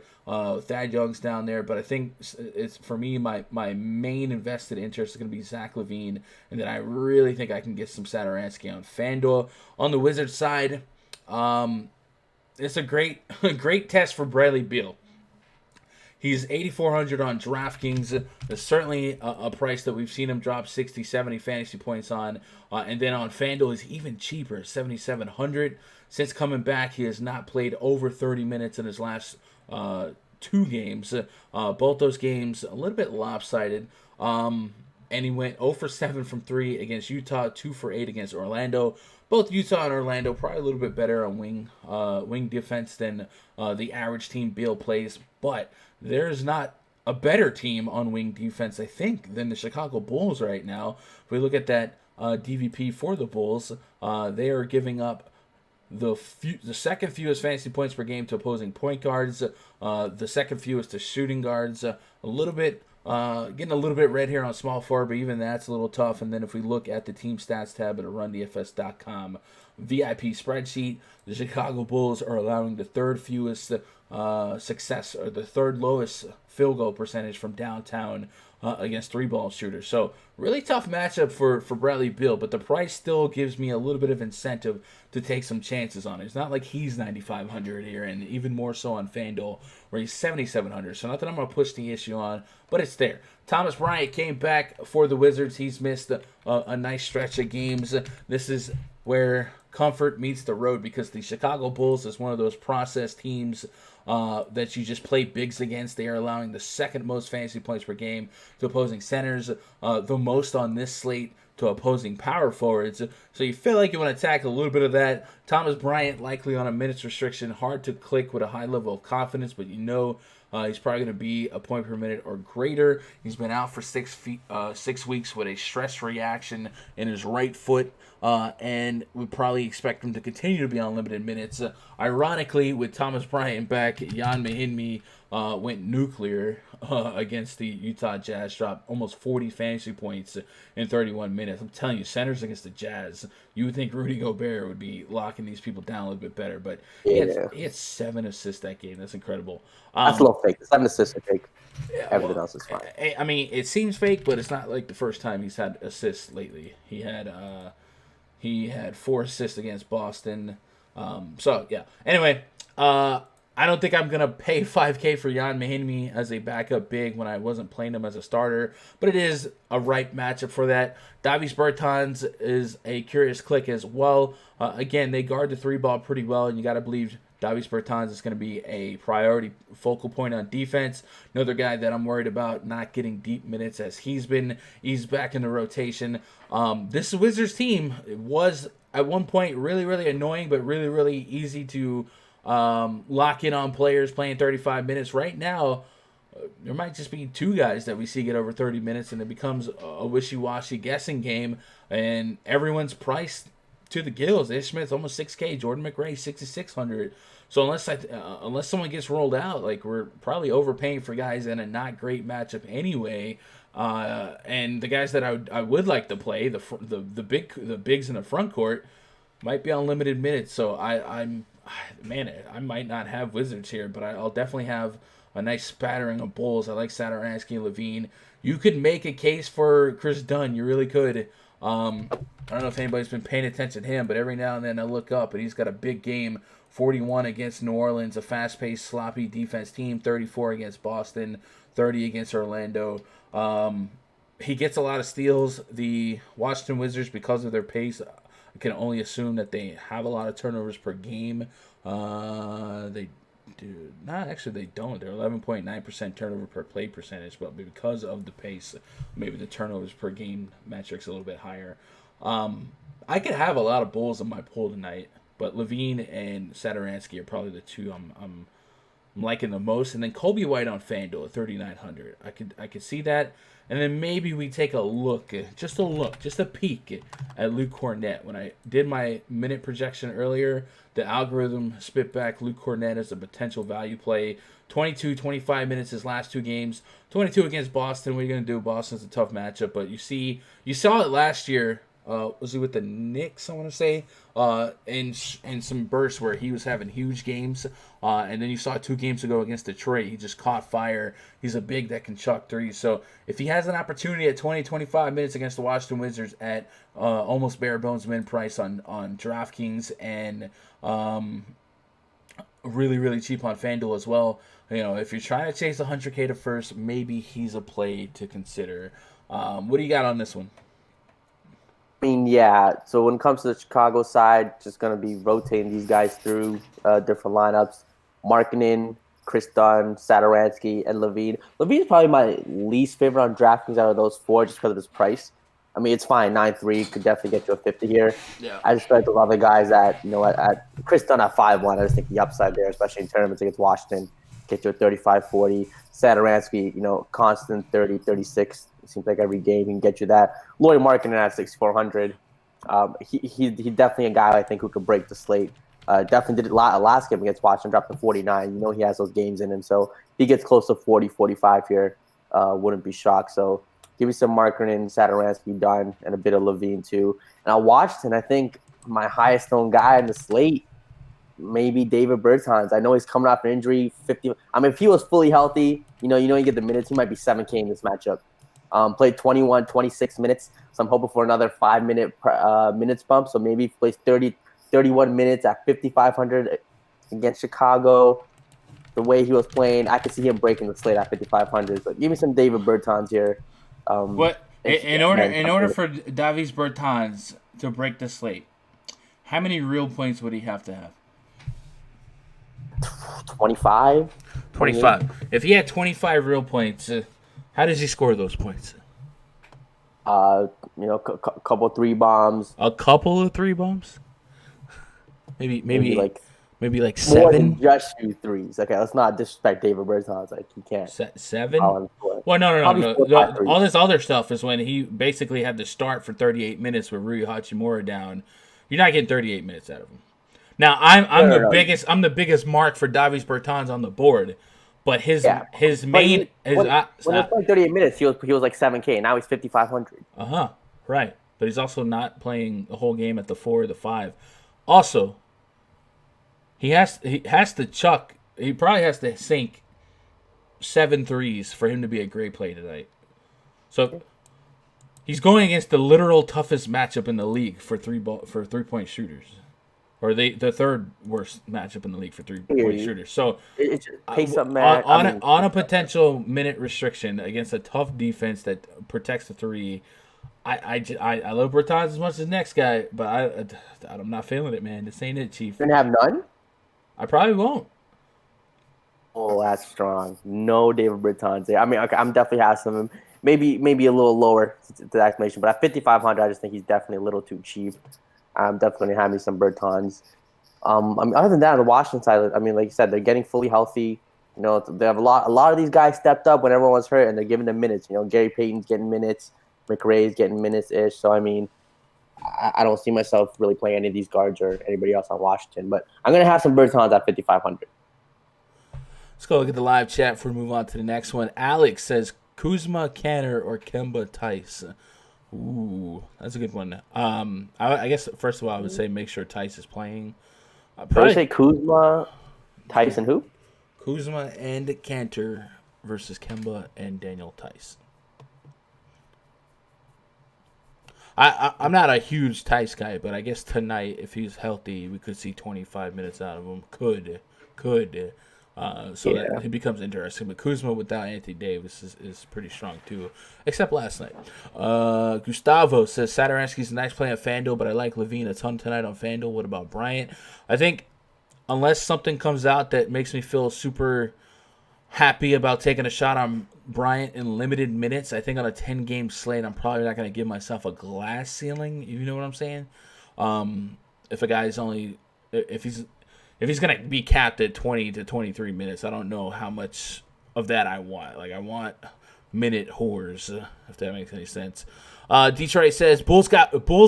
Thad Young's down there, but I think it's for me, my main invested interest is going to be Zach LaVine, and then I really think I can get some Satoransky on FanDuel. On the Wizards side, it's a great test for Bradley Beal. He's 8,400 on DraftKings. There's certainly a price that we've seen him drop 60, 70 fantasy points on. And then on FanDuel, he's even cheaper, 7,700. Since coming back, he has not played over 30 minutes in his last two games. Both those games a little bit lopsided. And he went 0 for 7 from 3 against Utah, 2 for 8 against Orlando. Both Utah and Orlando probably a little bit better on wing defense than the average team Beal plays. But there's not a better team on wing defense, I think, than the Chicago Bulls right now. If we look at that DVP for the Bulls, they are giving up the second fewest fantasy points per game to opposing point guards, the second fewest to shooting guards, a little bit getting a little bit red here on small forward, but even that's a little tough. And then if we look at the team stats tab at RunDFS.com VIP spreadsheet, the Chicago Bulls are allowing the third fewest success, or the third lowest field goal percentage from downtown against three-ball shooters. So really tough matchup for Bradley Beal, but the price still gives me a little bit of incentive to take some chances on it. It's not like he's 9,500 here, and even more so on FanDuel, where he's 7,700. So not that I'm going to push the issue on, but it's there. Thomas Bryant came back for the Wizards. He's missed a nice stretch of games. This is where comfort meets the road, because the Chicago Bulls is one of those process teams that you just play bigs against. They are allowing the second most fantasy points per game to opposing centers, the most on this slate to opposing power forwards. So you feel like you want to tackle a little bit of that. Thomas Bryant likely on a minutes restriction, hard to click with a high level of confidence, but you know he's probably going to be a point per minute or greater. He's been out for 6 weeks with a stress reaction in his right foot, and we probably expect him to continue to be on limited minutes. Ironically, with Thomas Bryant back, Jan Mahinmi went nuclear against the Utah Jazz, dropped almost 40 fantasy points in 31 minutes. I'm telling you, centers against the Jazz, you would think Rudy Gobert would be locking these people down a little bit better, but he had 7 assists that game. That's incredible. That's a little fake. 7 assists are fake. Everything else is fine. I mean, it seems fake, but it's not like the first time he's had assists lately. He had 4 assists against Boston. So yeah. Anyway, I don't think I'm going to pay $5K for Jan Mahinmi as a backup big when I wasn't playing him as a starter, but it is a ripe matchup for that. Davis Bertans is a curious click as well. Again, they guard the 3-ball pretty well, and you got to believe Davis Bertans is going to be a priority focal point on defense. Another guy that I'm worried about not getting deep minutes as he's back in the rotation. This Wizards team was at one point really, really annoying, but really, really easy to lock in on players playing 35 minutes. Right now, there might just be 2 guys that we see get over 30 minutes, and it becomes a wishy-washy guessing game, and everyone's priced to the gills. Ish Smith's almost 6K. Jordan McRae 6,600. So unless someone gets rolled out, like we're probably overpaying for guys in a not great matchup anyway. And the guys that I would like to play, the bigs in the front court, might be on limited minutes. So I might not have Wizards here, but I'll definitely have a nice spattering of Bulls. I like Satoransky and Levine. You could make a case for Chris Dunn. You really could. I don't know if anybody's been paying attention to him, but every now and then I look up and he's got a big game. 41 against New Orleans, a fast-paced, sloppy defense team. 34 against Boston. 30 against Orlando. He gets a lot of steals. The Washington Wizards, because of their pace, I can only assume that they have a lot of turnovers per game. They do not. Actually, they don't. They're 11.9% turnover per play percentage, but because of the pace, maybe the turnovers per game metric's a little bit higher. I could have a lot of Bulls in my pool tonight, but Levine and Satoransky are probably the two I'm liking the most. And then Kobe White on FanDuel at 3,900. I could see that. And then maybe we take just a peek at Luke Cornett. When I did my minute projection earlier, the algorithm spit back Luke Cornett as a potential value play. 22, 25 minutes his last two games. 22 against Boston. What are you going to do? Boston's a tough matchup. But you saw it last year. Was he with the Knicks, I want to say, in some bursts where he was having huge games, and then you saw 2 games ago against Detroit, he just caught fire. He's a big that can chuck threes. So if he has an opportunity at 20, 25 minutes against the Washington Wizards at almost bare bones min price on DraftKings and really, really cheap on FanDuel as well, if you're trying to chase 100K to first, maybe he's a play to consider. What do you got on this one? I mean, yeah. So when it comes to the Chicago side, just going to be rotating these guys through different lineups. Markkanen, Chris Dunn, Satoransky, and Levine. Levine's probably my least favorite on DraftKings out of those 4 just because of his price. I mean, it's fine. 9.3 could definitely get you a 50 here. Yeah. I just like a lot of the guys at Chris Dunn at 5-1. I just think the upside there, especially in tournaments against Washington, get you a 35-40. Satoransky, constant 30, 36. It seems like every game he can get you that. Lauri Markkanen at 6,400. He definitely a guy I think who could break the slate. Definitely did it last game against Washington, dropped to 49. He has those games in him. So if he gets close to 40, 45 here, wouldn't be shocked. So give me some Markkanen, Satoransky, Dunn, and a bit of Levine too. And I watched, and I think my highest known guy in the slate, maybe David Bertans. I know he's coming off an injury. 50. I mean, if he was fully healthy, you get the minutes. He might be 7K in this matchup. Played 21, 26 minutes. So I'm hoping for another 5-minute minutes bump. So maybe he plays 30, 31 minutes at 5,500 against Chicago. The way he was playing, I could see him breaking the slate at 5,500. So give me some David Bertans here. In order for Davis Bertans to break the slate, how many real points would he have to have? 25. 25. If he had 25 real points, how does he score those points? Couple 3 bombs. A couple of 3 bombs? Maybe like more 7. Than just shoot threes. Okay, let's not disrespect David Bertans. Like he can't. 7. Well, no. All this other stuff is when he basically had to start for 38 minutes with Rui Hachimura down. You're not getting 38 minutes out of him. Now I'm the biggest mark for Davis Bertans on the board. But his main when he played 38 minutes, he was like 7K. Now he's 5,500. Right. But he's also not playing the whole game at the 4 or the 5. Also, he has to chuck. He probably has to sink 7 threes for him to be a great play tonight. So he's going against the literal toughest matchup in the league for 3-point shooters. Or the third worst matchup in the league for 3-point shooters. So on a potential minute restriction against a tough defense that protects the 3, I love Bertans as much as the next guy, but I'm not feeling it, man. This ain't it, Chief. You're gonna have none? I probably won't. Oh, that's strong. No David Bertans there. I mean, okay, I'm definitely asking him. Maybe a little lower to the estimation, but at 5,500, I just think he's definitely a little too cheap. I'm definitely having some Bertans. Other than that, on the Washington side, I mean, like you said, they're getting fully healthy. They have a lot of these guys stepped up when everyone's hurt, and they're giving them minutes. Gary Payton's getting minutes, McRae's getting minutes-ish. So I mean, I don't see myself really playing any of these guards or anybody else on Washington. But I'm going to have some Bertans at 5,500. Let's go look at the live chat before we move on to the next one. Alex says Kuzma, Canner, or Kemba Tice. Ooh, that's a good one. I guess first of all, I would say make sure Tice is playing. Probably say Kuzma, Tice, and who? Kuzma and Cantor versus Kemba and Daniel Tice. I'm not a huge Tice guy, but I guess tonight, if he's healthy, we could see 25 minutes out of him. Could. That it becomes interesting. But Kuzma without Anthony Davis is pretty strong, too. Except last night. Gustavo says, Satoransky's a nice play on FanDuel, but I like Levine a ton tonight on FanDuel. What about Bryant? I think unless something comes out that makes me feel super happy about taking a shot on Bryant in limited minutes, I think on a 10-game slate, I'm probably not going to give myself a glass ceiling. You know what I'm saying? If a guy's only – if he's going to be capped at 20 to 23 minutes, I don't know how much of that I want. Like, I want minute whores, if that makes any sense. Detroit says, Bulls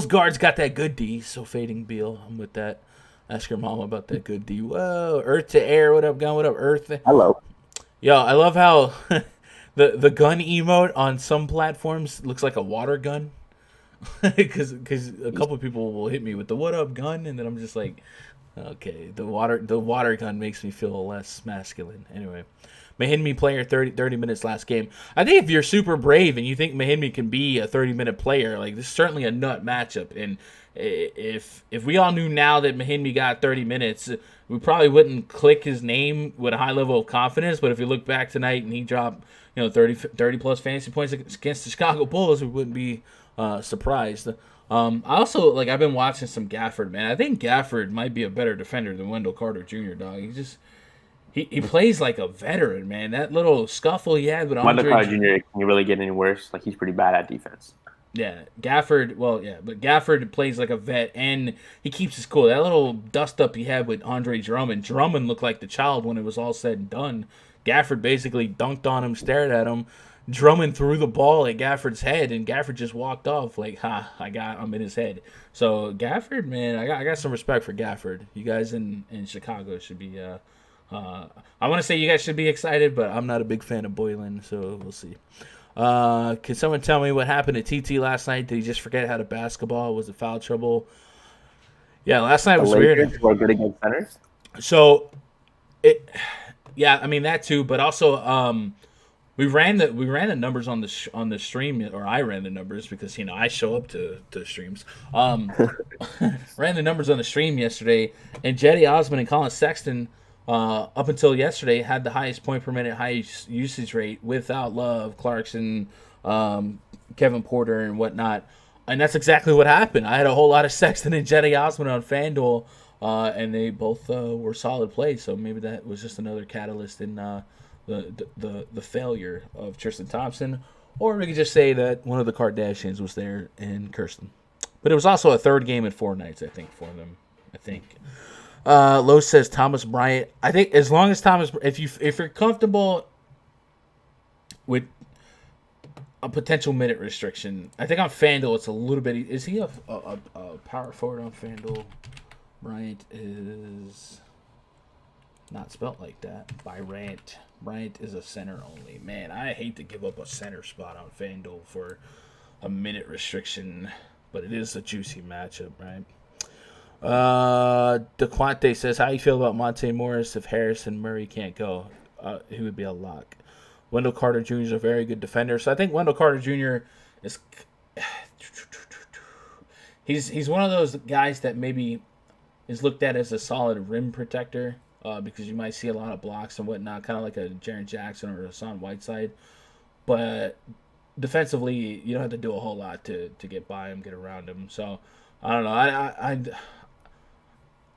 guards got that good D, so fading Beal. I'm with that. Ask your mom about that good D. Whoa, Earth to Air. What up, gun? What up, Earth? Hello. Yo, I love how the gun emote on some platforms looks like a water gun. Because a couple of people will hit me with the what up gun, and then I'm just like, okay, the water gun makes me feel less masculine. Anyway, Mahinmi player 30 minutes last game. I think if you're super brave and you think Mahinmi can be a 30-minute player, like this is certainly a nut matchup. And if we all knew now that Mahinmi got 30 minutes, we probably wouldn't click his name with a high level of confidence. But if you look back tonight and he dropped 30 plus fantasy points against the Chicago Bulls, we wouldn't be surprised. I also I've been watching some Gafford, man. I think Gafford might be a better defender than Wendell Carter Jr. Dog. He plays like a veteran, man. That little scuffle he had with Wendell Carter Jr. Can you really get any worse? Like he's pretty bad at defense. Yeah, Gafford. Well, yeah, but Gafford plays like a vet and he keeps his cool. That little dust up he had with Andre Drummond. Drummond looked like the child when it was all said and done. Gafford basically dunked on him, stared at him. Drummond threw the ball at Gafford's head, and Gafford just walked off like, I'm in his head. So Gafford, man, I got some respect for Gafford. You guys in Chicago should be I want to say you guys should be excited, but I'm not a big fan of Boylan, so we'll see. Can someone tell me what happened to TT last night? Did he just forget how to basketball? Was it foul trouble? Yeah, last night was weird. Were good against centers. So I mean that too, but also we ran the numbers on the stream, or I ran the numbers because I show up to streams. Ran the numbers on the stream yesterday, and Jetty Osman and Colin Sexton up until yesterday had the highest point per minute, highest usage rate without Love, Clarkson, Kevin Porter, and whatnot. And that's exactly what happened. I had a whole lot of Sexton and Jetty Osman on FanDuel, and they both were solid plays. So maybe that was just another catalyst in the failure of Tristan Thompson, or we could just say that one of the Kardashians was there in Kirsten. But it was also a third game in 4 nights, I think, for them. I think. Lowe says Thomas Bryant. I think as long as if you're comfortable with a potential minute restriction, I think on FanDuel it's a little bit. Is he a power forward on FanDuel? Bryant is not spelt like that. Bryant. Bryant is a center only. Man, I hate to give up a center spot on FanDuel for a minute restriction, but it is a juicy matchup, right? DeQuante says, how do you feel about Monte Morris if Harris and Murray can't go? He would be a lock. Wendell Carter Jr. is a very good defender. So I think Wendell Carter Jr. is he's one of those guys that maybe is looked at as a solid rim protector because you might see a lot of blocks and whatnot, kind of like a Jaren Jackson or a Hassan Whiteside. But defensively, you don't have to do a whole lot to get by him, get around him. So I don't know.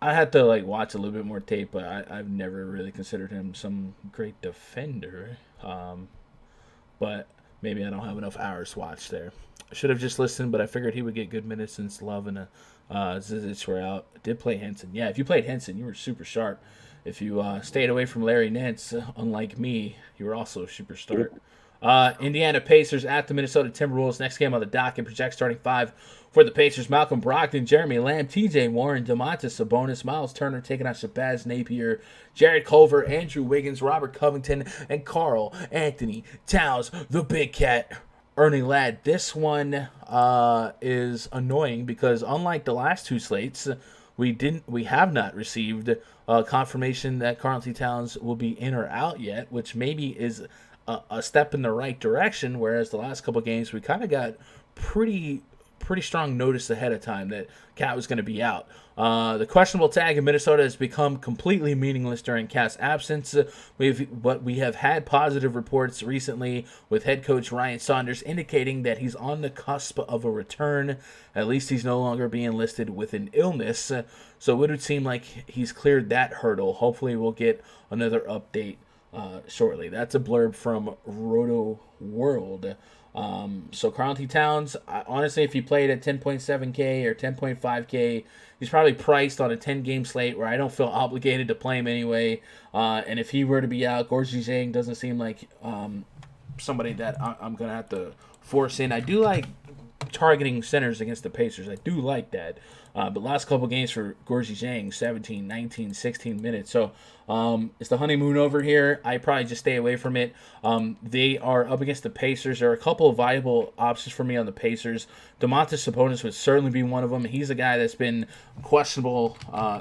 I had to watch a little bit more tape, but I've never really considered him some great defender. But maybe I don't have enough hours watched there. I should have just listened, but I figured he would get good minutes since Love and Zizic were out. I did play Henson. Yeah, if you played Henson, you were super sharp. If you stayed away from Larry Nance, unlike me, you were also a super start. Indiana Pacers at the Minnesota Timberwolves. Next game on the docket. Project starting five for the Pacers: Malcolm Brogdon, Jeremy Lamb, T.J. Warren, Domantas Sabonis, Miles Turner taking on Shabazz Napier, Jared Culver, Andrew Wiggins, Robert Covington, and Karl Anthony Towns, the Big Cat. Ernie Ladd. This one is annoying because unlike the last two slates, we have not received confirmation that Karl Anthony Towns will be in or out yet, which maybe is a step in the right direction, whereas the last couple games we kind of got pretty strong notice ahead of time that Cat was going to be out. The questionable tag in Minnesota has become completely meaningless during Cat's absence. But we have had positive reports recently with head coach Ryan Saunders indicating that he's on the cusp of a return. At least he's no longer being listed with an illness. So it would seem like he's cleared that hurdle. Hopefully we'll get another update shortly. That's a blurb from Roto World. So Karl Anthony Towns, honestly, if he played at 10.7K or 10.5K, he's probably priced on a 10-game slate where I don't feel obligated to play him anyway. And if he were to be out, Gorgui Dieng doesn't seem like somebody that I'm going to have to force in. I do like targeting centers against the Pacers. I do like that. But last couple games for Gorgui Dieng, 17, 19, 16 minutes. So it's the honeymoon over here. I probably just stay away from it. They are up against the Pacers. There are a couple of viable options for me on the Pacers. Domantas Sabonis would certainly be one of them. He's a guy that's been questionable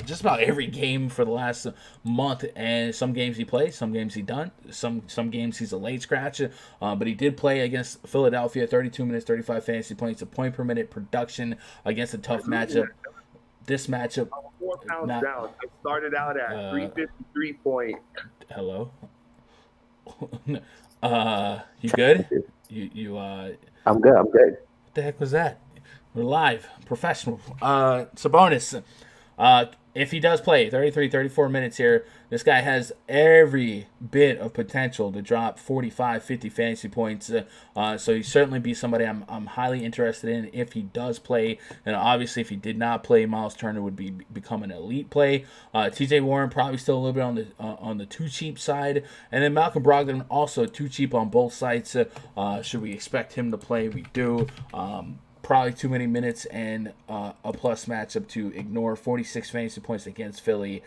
just about every game for the last month. And some games he plays, some games he doesn't. Some games he's a late scratch. But he did play against Philadelphia, 32 minutes, 35 fantasy points, a point per minute production against a tough matchup. This matchup. I'm 4 pounds down. I started out at 353 point. Hello. You good? You I'm good. What the heck was that? We're live, professional. Sabonis. If he does play 33, 34 minutes here, this guy has every bit of potential to drop 45, 50 fantasy points. So he'd certainly be somebody I'm highly interested in if he does play. And obviously, if he did not play, Miles Turner would become an elite play. T.J. Warren probably still a little bit on the too cheap side. And then Malcolm Brogdon also too cheap on both sides. Should we expect him to play? We do. Probably too many minutes and a plus matchup to ignore. 46 fantasy points against Philly.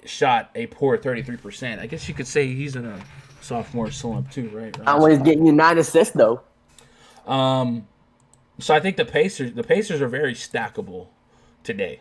Shot a poor 33%. I guess you could say he's in a sophomore slump too, right? I'm always getting you 9 assists though. So I think the Pacers are very stackable today.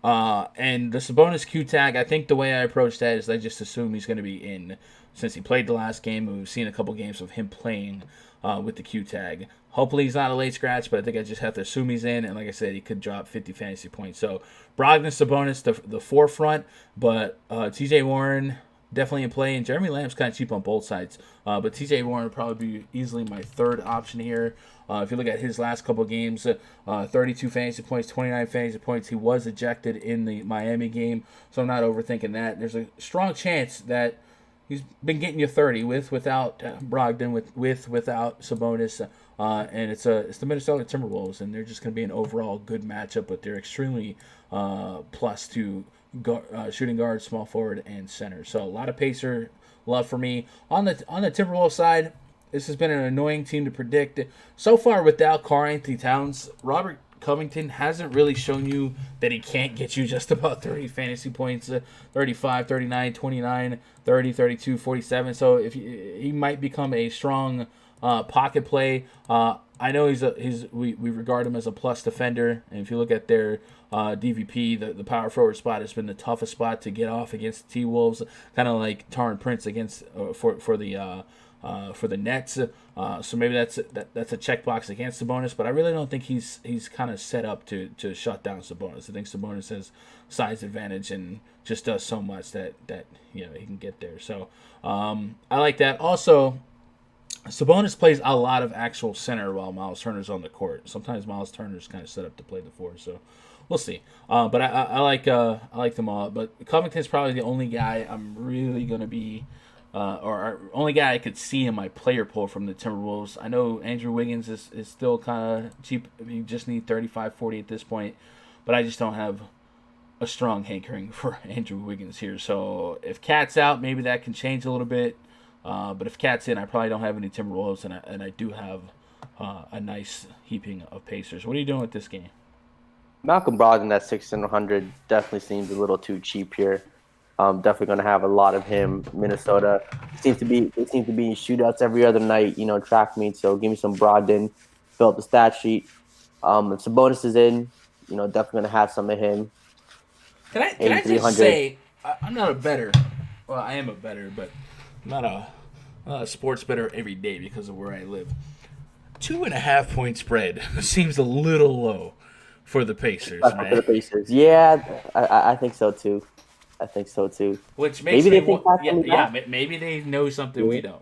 And the Sabonis Q tag, I think the way I approach that is I just assume he's going to be in since he played the last game. We've seen a couple games of him playing with the Q tag. Hopefully he's not a late scratch, but I think I just have to assume he's in. And like I said, he could drop 50 fantasy points. So Brogdon, Sabonis, the forefront, but T.J. Warren definitely in play. And Jeremy Lamb's kind of cheap on both sides. But T.J. Warren would probably be easily my third option here. If you look at his last couple games, 32 fantasy points, 29 fantasy points. He was ejected in the Miami game, so I'm not overthinking that. There's a strong chance that he's been getting you 30 without Brogdon, without Sabonis. And it's the Minnesota Timberwolves, and they're just going to be an overall good matchup, but they're extremely plus to shooting guard, small forward, and center. So a lot of Pacer love for me. On the Timberwolves side, this has been an annoying team to predict. So far without Karl Anthony Towns, Robert Covington hasn't really shown you that he can't get you just about 30 fantasy points, 35, 39, 29, 30, 32, 47. So if he might become a strong pocket play. I know we regard him as a plus defender, and if you look at their DVP, the power forward spot has been the toughest spot to get off against the T-Wolves, kind of like Taron Prince against for the Nets. So maybe that's a checkbox against Sabonis, but I really don't think he's kind of set up to shut down Sabonis. I think Sabonis has size advantage and just does so much that he can get there. So I like that. Also, Sabonis plays a lot of actual center while Miles Turner's on the court. Sometimes Miles Turner's kind of set up to play the four, so we'll see. But I like them all. But Covington's probably the only guy I'm really going to be or only guy I could see in my player pool from the Timberwolves. I know Andrew Wiggins is still kind of cheap. You just need 35, 40 at this point. But I just don't have a strong hankering for Andrew Wiggins here. So if Cat's out, maybe that can change a little bit. But if Cat's in, I probably don't have any Timberwolves, and I do have a nice heaping of Pacers. What are you doing with this game? Malcolm Brogdon at 6,100 definitely seems a little too cheap here. Definitely going to have a lot of him. Minnesota they seem to be in shootouts every other night. Track meets. So give me some Brogdon. Fill up the stat sheet. If Sabonis is in, definitely going to have some of him. Can I just say I'm not a bettor. Well, I am a bettor, but I'm not a sports bettor every day because of where I live. 2.5 point spread seems a little low for the Pacers, man. For the Pacers, yeah, I think so too. Which makes maybe they know something we don't.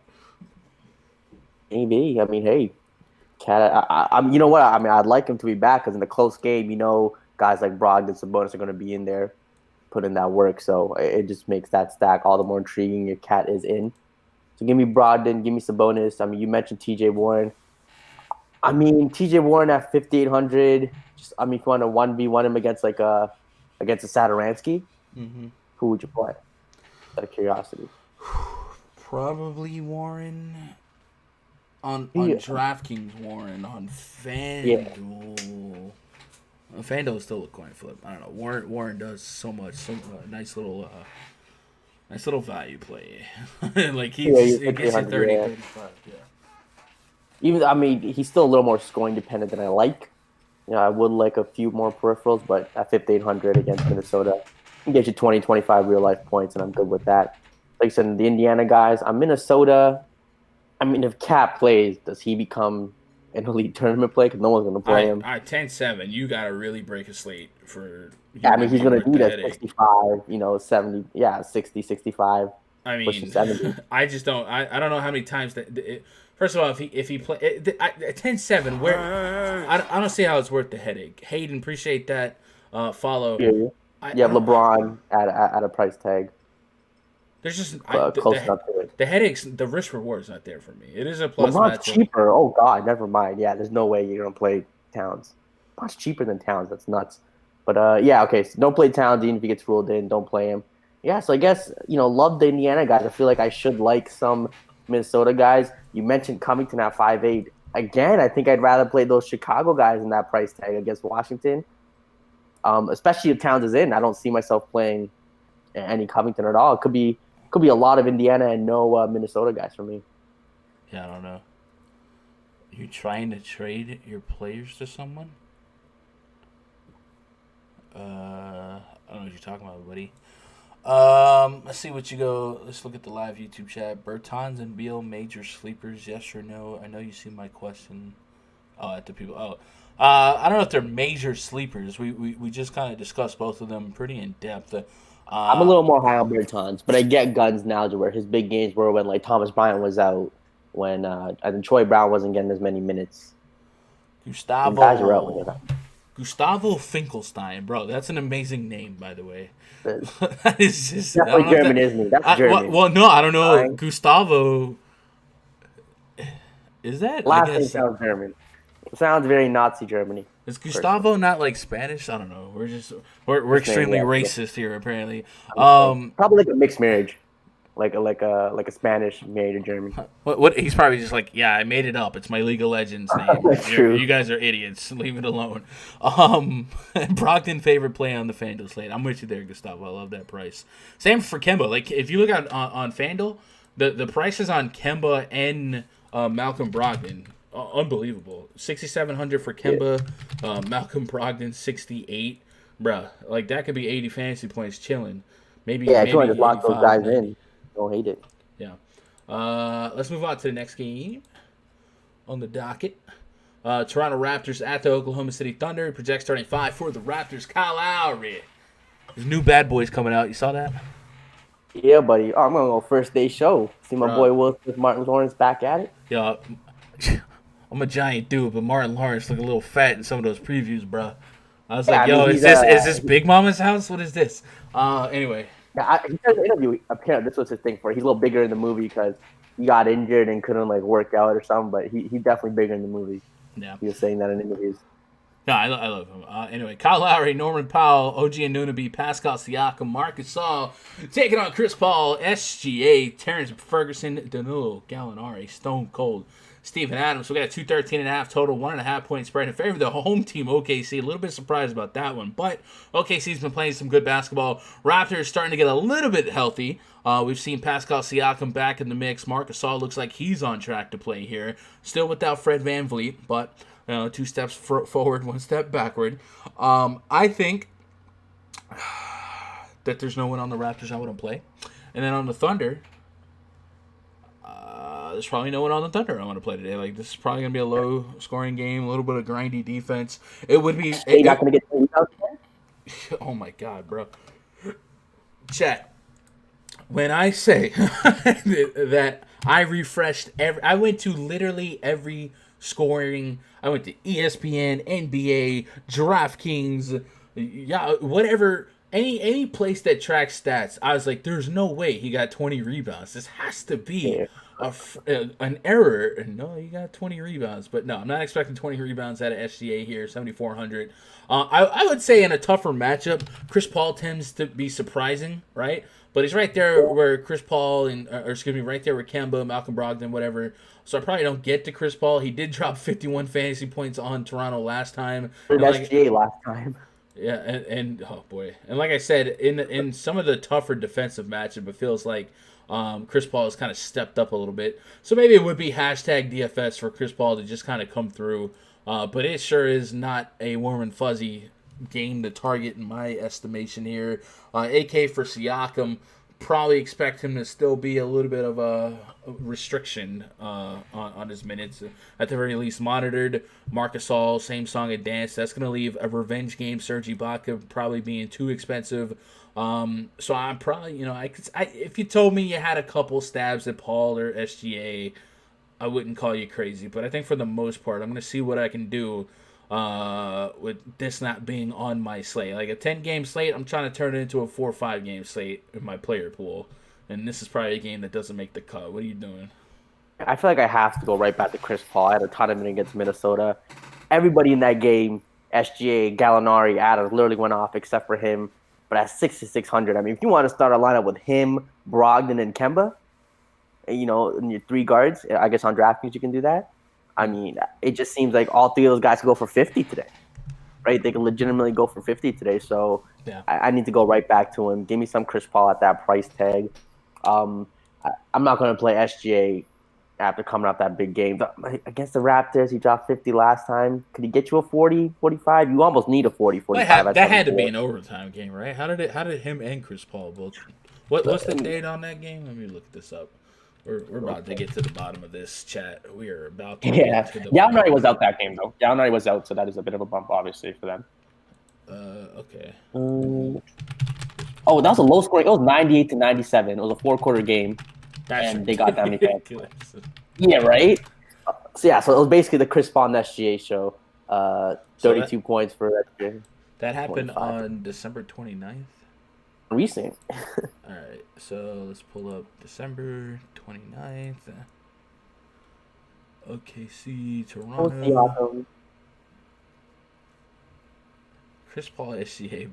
Maybe. I mean, hey, Cat. You know what? I mean, I'd like him to be back because in a close game, guys like Brogdon and Sabonis are going to be in there, put in that work. So it just makes that stack all the more intriguing if Cat is in. So give me Brogdon, give me Sabonis. I mean, you mentioned T.J. Warren. I mean, T.J. Warren at 5,800. If you want to 1v1 him against a Satoransky, who would you play? Out of curiosity. Probably Warren. On DraftKings, Warren. On FanDuel. Yeah. FanDuel is still a coin flip. I don't know. Warren does so much. Nice little value play. Like he gets you 30, 35. Yeah. He's still a little more scoring dependent than I like. I would like a few more peripherals, but at 5,800 against Minnesota, can get you 20, 25 real life points, and I'm good with that. Like I said, the Indiana guys, I'm Minnesota. I mean, if Cat plays, does he become an elite tournament play? Because no one's going to play him. All right, 10-7. You got to really break a slate for. Yeah, he's going to do that 65, 70, 60, 65. I mean, 70. I just don't. I don't know how many times that. First of all, if he play at 10-7, where I don't see how it's worth the headache. Hayden, appreciate that follow. You have LeBron at a price tag. There's just close enough to it. The headaches, the risk reward is not there for me. It is a plus. LeBron's cheaper. Oh God, never mind. Yeah, there's no way you're gonna play Towns. LeBron's cheaper than Towns. That's nuts. But okay. So don't play Towns even if he gets ruled in. Don't play him. Yeah. So I guess love the Indiana guys. I feel like I should like some Minnesota guys. You mentioned Covington at 5'8". Again, I think I'd rather play those Chicago guys in that price tag against Washington. Especially if Towns is in. I don't see myself playing any Covington at all. It could be a lot of Indiana and no Minnesota guys for me. Yeah, I don't know. You trying to trade your players to someone? I don't know what you're talking about, buddy. Let's see what you go. Let's look at the live YouTube chat. Bertans and Beal, major sleepers, yes or no? I know you see my question. At the people. I don't know if they're major sleepers. We just kind of discussed both of them pretty in depth. I'm a little more high on Bertans, but I get Guns now to where his big games were when Thomas Bryant was out, when I think Troy Brown wasn't getting as many minutes. Gustavo Finkelstein, bro. That's an amazing name, by the way. That is just definitely German, isn't he? That's German. Well, no, I don't know. Gustavo. Is that? Last name sounds German. It sounds very Nazi Germany. Is Gustavo not like Spanish? I don't know. We're extremely racist here, apparently. Probably like a mixed marriage, like a Spanish married a German. What? He's probably just like, yeah, I made it up. It's my League of Legends name. That's true. You guys are idiots. Leave it alone. Brogdon favorite play on the FanDuel slate. I'm with you there, Gustavo. I love that price. Same for Kemba. Like if you look at on FanDuel, the prices on Kemba and Malcolm Brogdon. Unbelievable. 6,700 for Kemba. Malcolm Brogdon 68. Bruh, like that could be 80 fantasy points chilling. Maybe if you want to just lock those guys in, don't hate it. Yeah. Let's move on to the next game on the docket. Toronto Raptors at the Oklahoma City Thunder. Project starting 5 for the Raptors. Kyle Lowry. There's new bad boys coming out. You saw that? Yeah, buddy. I'm gonna go first day show. See my boy Will Smith, Martin Lawrence back at it. Yeah. I'm a giant dude, but Martin Lawrence look a little fat in some of those previews, bro. I was is this Big Mama's house? What is this? Anyway. Yeah, he does an interview. Apparently, this was his thing for. He's a little bigger in the movie because he got injured and couldn't work out or something. But he's definitely bigger in the movie. Yeah, he was saying that in interviews. No, I love him. Anyway, Kyle Lowry, Norman Powell, OG Anunoby, Pascal Siakam, Marcus Gasol taking on Chris Paul, SGA, Terrence Ferguson, Danilo Gallinari, Stone Cold, Steven Adams. We got a 213.5 total, 1.5 point spread in favor of the home team, OKC. A little bit surprised about that one, but OKC's been playing some good basketball. Raptors starting to get a little bit healthy. We've seen Pascal Siakam back in the mix. Marcus Gasol looks like he's on track to play here. Still without Fred VanVleet, but 2 steps forward, 1 step backward. I think that there's no one on the Raptors I wouldn't play. And then on the Thunder, there's probably no one on the Thunder I want to play today. Like, this is probably going to be a low-scoring game, a little bit of grindy defense. It would be... You're not going to get the Oh, my God, bro. Chat, when I say that I refreshed I went to literally every scoring... I went to ESPN, NBA, DraftKings, whatever... Any place that tracks stats, I was like, there's no way he got 20 rebounds. This has to be an error. No, he got 20 rebounds. But no, I'm not expecting 20 rebounds out of SGA here, 7,400. I would say in a tougher matchup, Chris Paul tends to be surprising, right? But he's right there where Chris Paul, right there with Kemba, Malcolm Brogdon, whatever. So I probably don't get to Chris Paul. He did drop 51 fantasy points on Toronto last time. SGA last time. Yeah, and oh boy, and like I said, in some of the tougher defensive matchup, it feels like Chris Paul has kind of stepped up a little bit. So maybe it would be hashtag DFS for Chris Paul to just kind of come through. But it sure is not a warm and fuzzy game to target in my estimation here. AK for Siakam. Probably expect him to still be a little bit of a restriction on his minutes. At the very least, monitored. Marcus Gasol, same song and dance. That's going to leave a revenge game. Serge Ibaka probably being too expensive. So I'm probably, if you told me you had a couple stabs at Paul or SGA, I wouldn't call you crazy. But I think for the most part, I'm going to see what I can do with this not being on my slate. Like a 10-game slate, I'm trying to turn it into a 4 or 5-game slate in my player pool. And this is probably a game that doesn't make the cut. What are you doing? I feel like I have to go right back to Chris Paul. I had a ton of it against Minnesota. Everybody in that game, SGA, Gallinari, Adams, literally went off except for him. But at 6,600, I mean, if you want to start a lineup with him, Brogdon, and Kemba, in your 3 guards, I guess on DraftKings you can do that. I mean, it just seems like all 3 of those guys could go for 50 today, right? They can legitimately go for 50 today. So yeah. I need to go right back to him. Give me some Chris Paul at that price tag. I'm not going to play SGA after coming off that big game. But against the Raptors, he dropped 50 last time. Could he get you a 40, 45? You almost need a 40, 45. That had to be an overtime game, right? How did him and Chris Paul both? What's the date on that game? Let me look this up. We're about to get to the bottom of this chat. We are about to get to the Gallinari was out that game, though. Gallinari was out, so that is a bit of a bump, obviously, for them. Okay. That was a low scoring. It was 98-97. It was a 4-quarter game, and they got that many fans. Yeah, right? So it was basically the Chris Paul and SGA show. 32 points for SGA. That happened on December 29th? Recent. All right, so let's pull up December 29th. OKC, Toronto. Chris Paul, SGA.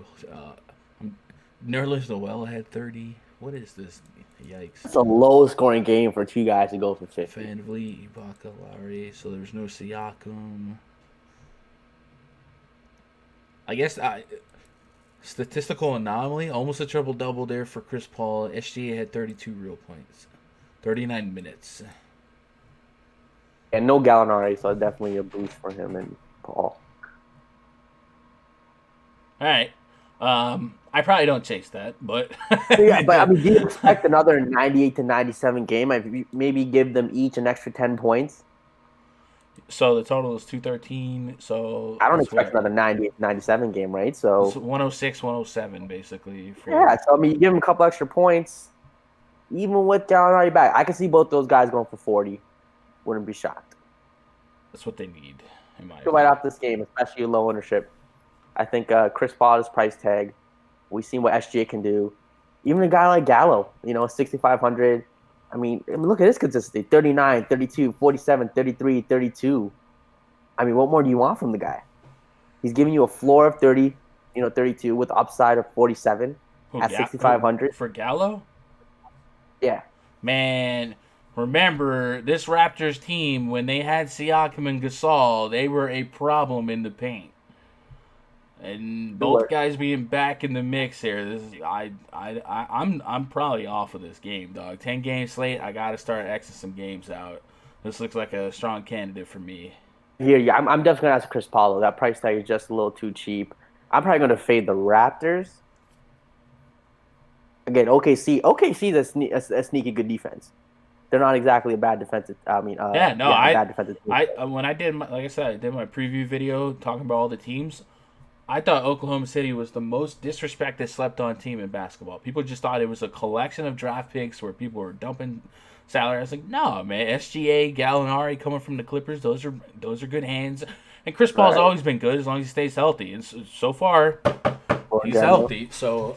Nerlens Noel had 30. What is this? Yikes. It's a low-scoring game for 2 guys to go for 50. VanVleet, Ibaka, Lowry. So there's no Siakam. I guess statistical anomaly. Almost a triple-double there for Chris Paul. SGA had 32 real points. 39 minutes. And no Gallinari, so definitely a boost for him and Paul. All right. I probably don't chase that, but yeah. But I mean, do you expect another 98-97 game? Maybe give them each an extra 10 points. So the total is 213. So I don't expect another 98-97 game, right? So 106, 107, basically. Yeah. So I mean, you give them a couple extra points, even with Gallinari back. I can see both those guys going for 40. Wouldn't be shocked. That's what they need, in my opinion. Right off this game, especially low ownership. I think Chris Paul is price tag. We've seen what SGA can do. Even a guy like Gallo, 6,500. I mean, look at his consistency. 39, 32, 47, 33, 32. I mean, what more do you want from the guy? He's giving you a floor of 30, 32 with upside of 47 at 6,500. For Gallo? Yeah. Man, remember this Raptors team when they had Siakam and Gasol, they were a problem in the paint. And both guys being back in the mix here, this is I'm probably off of this game, dog. 10-game slate, I gotta start Xing some games out. This looks like a strong candidate for me. Yeah, I'm definitely gonna ask Chris Paul. That price tag is just a little too cheap. I'm probably gonna fade the Raptors. Again, OKC is a sneaky good defense. They're not exactly a bad defensive. Bad defensive team. When I did like I said, I did my preview video talking about all the teams. I thought Oklahoma City was the most disrespected, slept-on team in basketball. People just thought it was a collection of draft picks where people were dumping salary. I was like, no, man. SGA, Gallinari coming from the Clippers, those are good hands. And Chris Paul's always been good as long as he stays healthy. And so far, he's healthy. So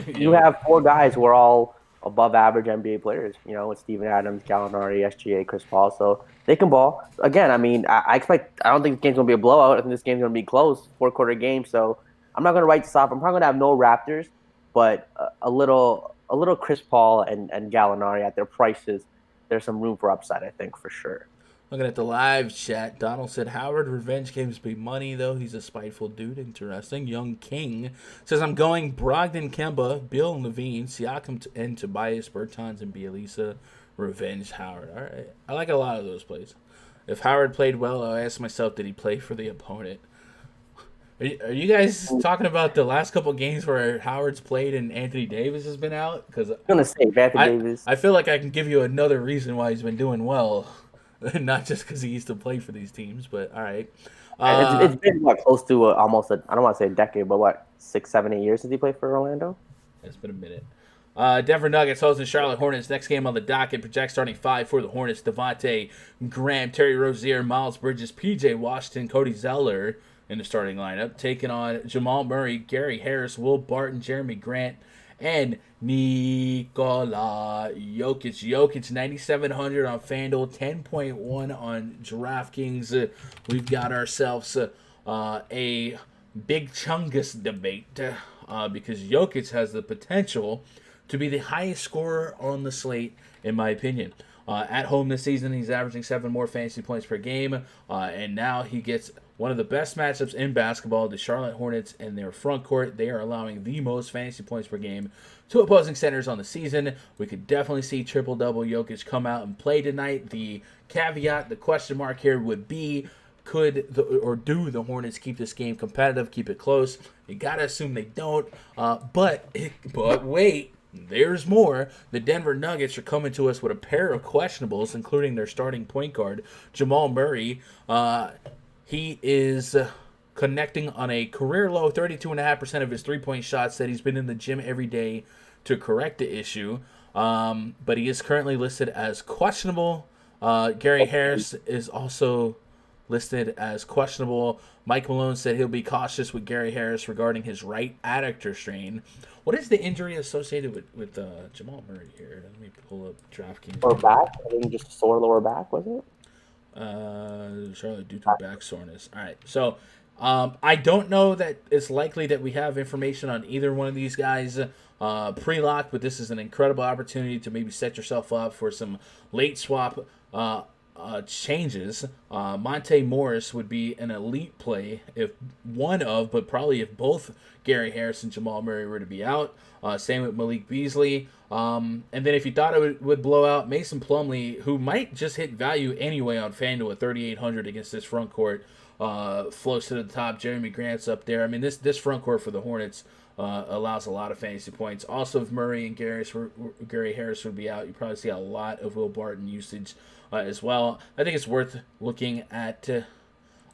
you have 4 guys who are all above average NBA players. With Steven Adams, Gallinari, SGA, Chris Paul. So they can ball. Again, I mean, I don't think this game's going to be a blowout. I think this game's going to be close, 4-quarter game. So I'm not going to write this off. I'm probably going to have no Raptors, but a little Chris Paul and Gallinari at their prices. There's some room for upside, I think, for sure. Looking at the live chat, Donald said, Howard, revenge games be money, though. He's a spiteful dude. Interesting. Young King says, I'm going Brogdon, Kemba, Bill Levine, Siakam, and Tobias, Bertans, and Bielisa. Revenge Howard. All right. I like a lot of those plays. If Howard played well, I asked myself, did he play for the opponent? Are you guys talking about the last couple games where Howard's played and Anthony Davis has been out? Because I'm going to say Anthony Davis. I feel like I can give you another reason why he's been doing well. Not just because he used to play for these teams, but all right. It's been close to almost I don't want to say a decade, but 6, 7, 8 years since he played for Orlando? It's been a minute. Denver Nuggets hosting Charlotte Hornets. Next game on the docket. Project starting 5 for the Hornets. Devontae Graham, Terry Rozier, Miles Bridges, P.J. Washington, Cody Zeller in the starting lineup. Taking on Jamal Murray, Gary Harris, Will Barton, Jeremy Grant, and Nikola Jokic. Jokic 9,700 on FanDuel, 10.1 on DraftKings. We've got ourselves a big Chungus debate because Jokic has the potential to be the highest scorer on the slate, in my opinion. At home this season, he's averaging 7 more fantasy points per game, and now he gets one of the best matchups in basketball, the Charlotte Hornets and their front court. They are allowing the most fantasy points per game to opposing centers on the season. We could definitely see triple-double Jokic come out and play tonight. The caveat, the question mark here would be, do the Hornets keep this game competitive, keep it close? You got to assume they don't, but wait. There's more. The Denver Nuggets are coming to us with a pair of questionables, including their starting point guard, Jamal Murray. He is connecting on a career low 32.5% of his three-point shots. Said he's been in the gym every day to correct the issue. But he is currently listed as questionable. Gary Harris is also listed as questionable. Mike Malone said he'll be cautious with Gary Harris regarding his right adductor strain. What is the injury associated with Jamal Murray here? Let me pull up DraftKings. Lower back? I think just sore lower back, was it? Charlotte due to back soreness. All right. So I don't know that it's likely that we have information on either one of these guys pre-lock, but this is an incredible opportunity to maybe set yourself up for some late swap changes. Monte Morris would be an elite play if both Gary Harris and Jamal Murray were to be out. Same with Malik Beasley. And then if you thought it would blow out, Mason Plumlee, who might just hit value anyway on FanDuel at 3,800 against this front court, floats to the top. Jeremy Grant's up there. I mean, this front court for the Hornets allows a lot of fantasy points. Also, if Murray and Gary Harris would be out, you probably see a lot of Will Barton usage as well. I think it's worth looking at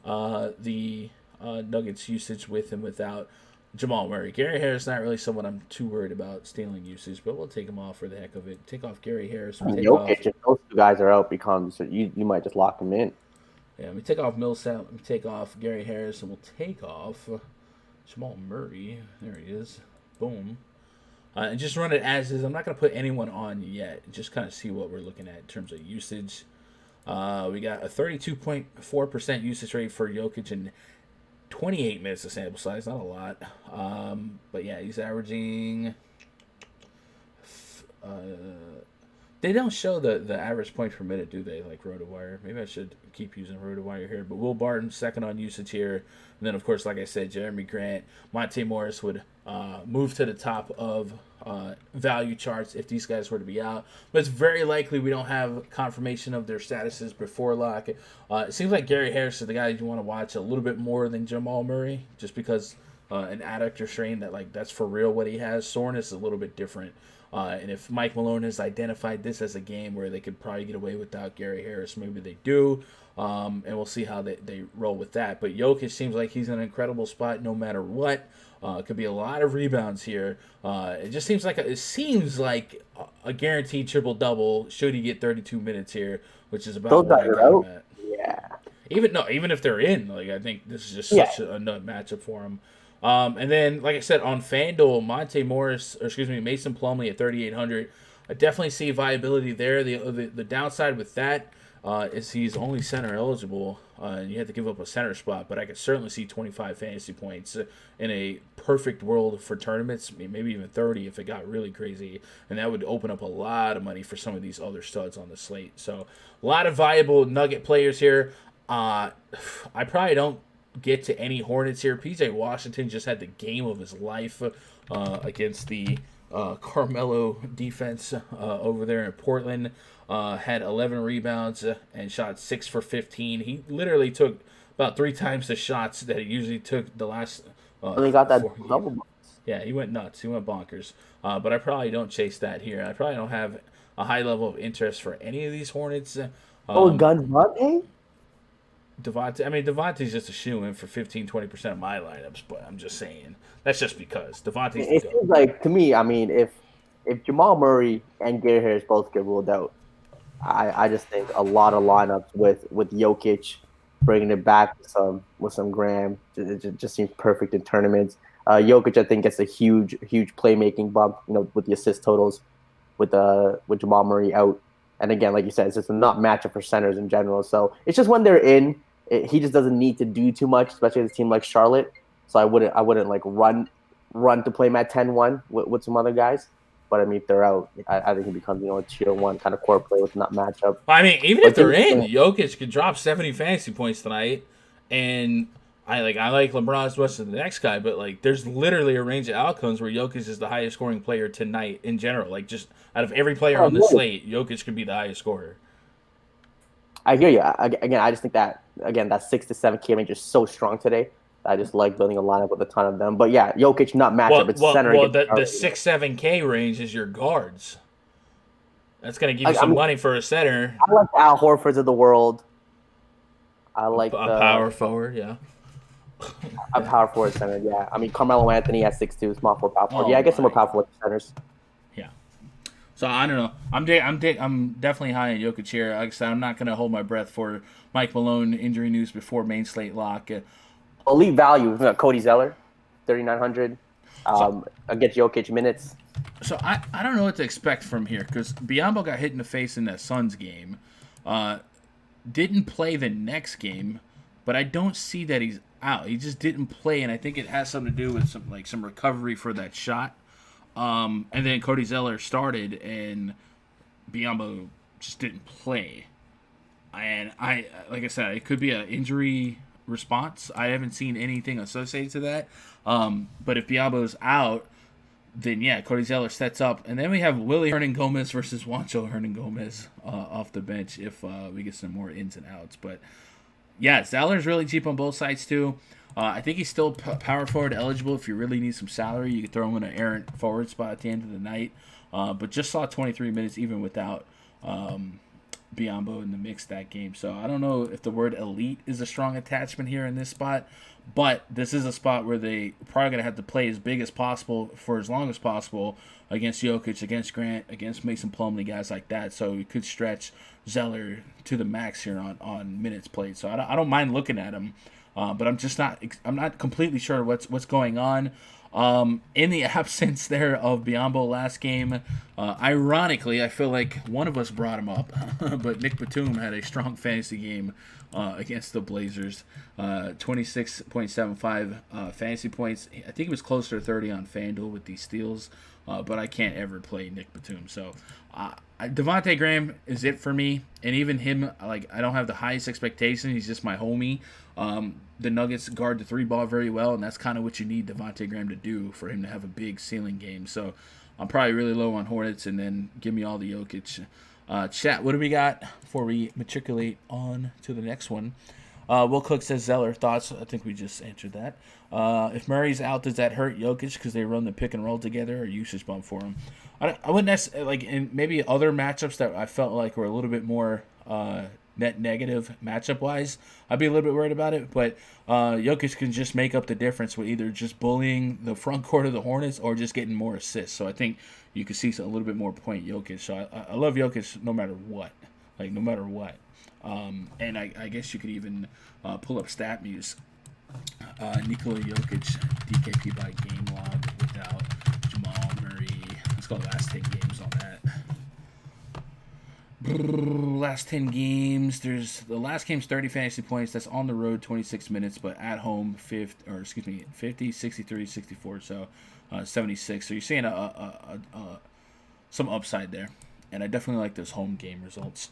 the Nuggets usage with and without Jamal Murray. Gary Harris not really someone I'm too worried about stealing usage, but we'll take him off for the heck of it. Take off Gary Harris. Jokic, if those two guys are out, you might just lock them in. Yeah, we take off Millsap, we take off Gary Harris, and we'll take off Jamal Murray. There he is. Boom. And just run it as is. I'm not going to put anyone on yet. Just kind of see what we're looking at in terms of usage. We got a 32.4% usage rate for Jokic and 28 minutes of sample size, not a lot. But yeah, he's averaging. They don't show the average points per minute, do they? Like RotoWire. Maybe I should keep using RotoWire here. But Will Barton second on usage here, and then of course, like I said, Jeremy Grant, Monte Morris would move to the top of value charts if these guys were to be out. But it's very likely we don't have confirmation of their statuses before lock. It seems like Gary Harris is the guy you want to watch a little bit more than Jamal Murray, just because an adductor strain that's for real what he has. Soreness is a little bit different. And if Mike Malone has identified this as a game where they could probably get away without Gary Harris, maybe they do. And we'll see how they roll with that. But Jokic seems like he's in an incredible spot no matter what. Could be a lot of rebounds here. It seems like a guaranteed triple-double should he get 32 minutes here, which is about what I got him at. Yeah. Even if they're in, I think this is just such a nut matchup for him. And then, like I said, on FanDuel, Mason Plumlee at 3,800. I definitely see viability there. The downside with that is he's only center eligible, and you have to give up a center spot. But I could certainly see 25 fantasy points in a perfect world for tournaments, maybe even 30 if it got really crazy. And that would open up a lot of money for some of these other studs on the slate. So a lot of viable Nugget players here. I probably don't get to any Hornets here. PJ Washington just had the game of his life against the Carmelo defense over there in Portland. Had 11 rebounds and shot 6 for 15. He literally took about 3 times the shots that he usually took the last. And he got that double bonus. Yeah, he went nuts. He went bonkers. But I probably don't chase that here. I probably don't have a high level of interest for any of these Hornets. Gunvante? Devontae's just a shoo-in for 15-20% of my lineups, but I'm just saying. That's just because. Devontae's It seems like, to me, if Jamal Murray and Gary Harris both get ruled out, I just think a lot of lineups with Jokic, bringing it back with some Graham, it just seems perfect in tournaments. Jokic, I think, gets a huge playmaking bump, with the assist totals with Jamal Murray out. And again, like you said, it's just a not matchup for centers in general. So it's just when they're in, he just doesn't need to do too much, especially with a team like Charlotte. So I wouldn't like run to play him at 10-1 with some other guys. But if they're out, I think he becomes a tier 1 kind of core play with not matchup. Even if they're in, Jokic could drop 70 fantasy points tonight, and I like LeBron as much as the next guy, but there's literally a range of outcomes where Jokic is the highest scoring player tonight in general. Just out of every player on the slate, Jokic could be the highest scorer. I hear you. Again, I just think that 6 to 7K range is so strong today. I just like building a lineup with a ton of them. But yeah, Jokic not matchup. It's center. Well, the 6-7K range is your guards. That's going to give you some money for a center. I like the Al Horfords of the world. I like a power forward, yeah. A power forward center, yeah. Carmelo Anthony at 6'2", small forward, power forward. I guess some more power forward centers. Yeah. So I don't know. I'm definitely high on Jokic here. Like I said, I'm not going to hold my breath for Mike Malone injury news before main slate lock. Elite value. Cody Zeller, 3,900. Against Jokic minutes. So I don't know what to expect from here because Biyombo got hit in the face in that Suns game. Didn't play the next game, but I don't see that he's out. He just didn't play, and I think it has something to do with some recovery for that shot. And then Cody Zeller started, and Biyombo just didn't play. And like I said, it could be an injury response. I haven't seen anything associated to that. But if Biyombo's out, then yeah, Cody Zeller sets up, and then we have Willie Hernan-Gomez versus Juancho Hernan-Gomez off the bench if we get some more ins and outs. But yeah, Zeller's really cheap on both sides too. I think he's still power forward eligible. If you really need some salary, you could throw him in an errant forward spot at the end of the night. But just saw 23 minutes even without Biyombo in the mix that game. So I don't know if the word elite is a strong attachment here in this spot, but this is a spot where they probably going to have to play as big as possible for as long as possible against Jokic, against Grant, against Mason Plumlee, guys like that. So we could stretch Zeller to the max here on minutes played. So I don't mind looking at him, but I'm not completely sure what's going on. In the absence there of Biyombo last game, Ironically, I feel like one of us brought him up, but Nick Batum had a strong fantasy game against the Blazers. 26.75 fantasy points. I think it was closer to 30 on FanDuel with these steals, but I can't ever play Nick Batum. So Devontae Graham is it for me, and even him, like, I don't have the highest expectation. He's just my homie. The Nuggets guard the 3 ball very well, and that's kind of what you need Devontae Graham to do for him to have a big ceiling game. So I'm probably really low on Hornets, and then give me all the Jokic. Chat, what do we got before we matriculate on to the next one? Will Cook says Zeller. Thoughts? I think we just answered that. If Murray's out, does that hurt Jokic because they run the pick and roll together, or usage bump for him? I wouldn't necessarily, like, in maybe other matchups that I felt like were a little bit more net negative matchup-wise, I'd be a little bit worried about it. But Jokic can just make up the difference with either just bullying the front court of the Hornets or just getting more assists. So I think you could see a little bit more point Jokic. So I love Jokic no matter what. Like, no matter what. And I guess you could even pull up StatMuse. Nikola Jokic, DKP by game log without Jamal Murray. Let's go last 10 games on that. Last 10 games. There's the last game's 30 fantasy points. That's on the road 26 minutes, but at home 50, 63, 64. So 76. So you're seeing some upside there, and I definitely like those home game results.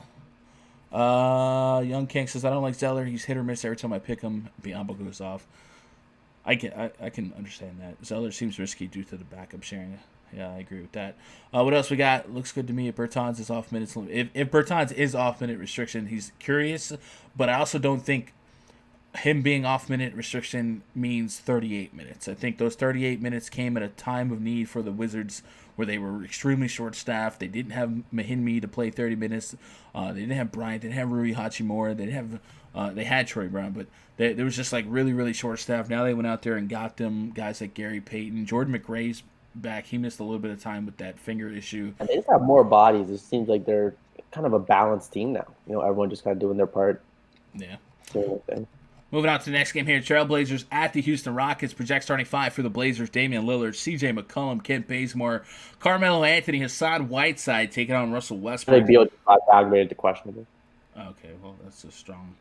Young King says I don't like Zeller. He's hit or miss every time I pick him. Biombo goes off. I can understand that. Zeller seems risky due to the backup sharing. Yeah, I agree with that. What else we got? Looks good to me if Bertans is off minutes. If Bertans is off minute restriction, he's curious, but I also don't think him being off minute restriction means 38 minutes. I think those 38 minutes came at a time of need for the Wizards where they were extremely short-staffed. They didn't have Mahinmi to play 30 minutes. They didn't have Bryant. They didn't have Rui Hachimura. They didn't have. They had Troy Brown, but they was just like really, really short-staffed. Now they went out there and got them guys like Gary Payton. Jordan McRae's back. He missed a little bit of time with that finger issue. And they just have more bodies. It seems like they're kind of a balanced team now. You know, everyone just kind of doing their part. Yeah. Doing their thing. Moving on to the next game here. Trailblazers at the Houston Rockets. Project starting 5 for the Blazers. Damian Lillard, C.J. McCollum, Kent Bazemore, Carmelo Anthony, Hassan Whiteside taking on Russell Westbrook. They aggravated to questionable. Okay, well, that's a strong.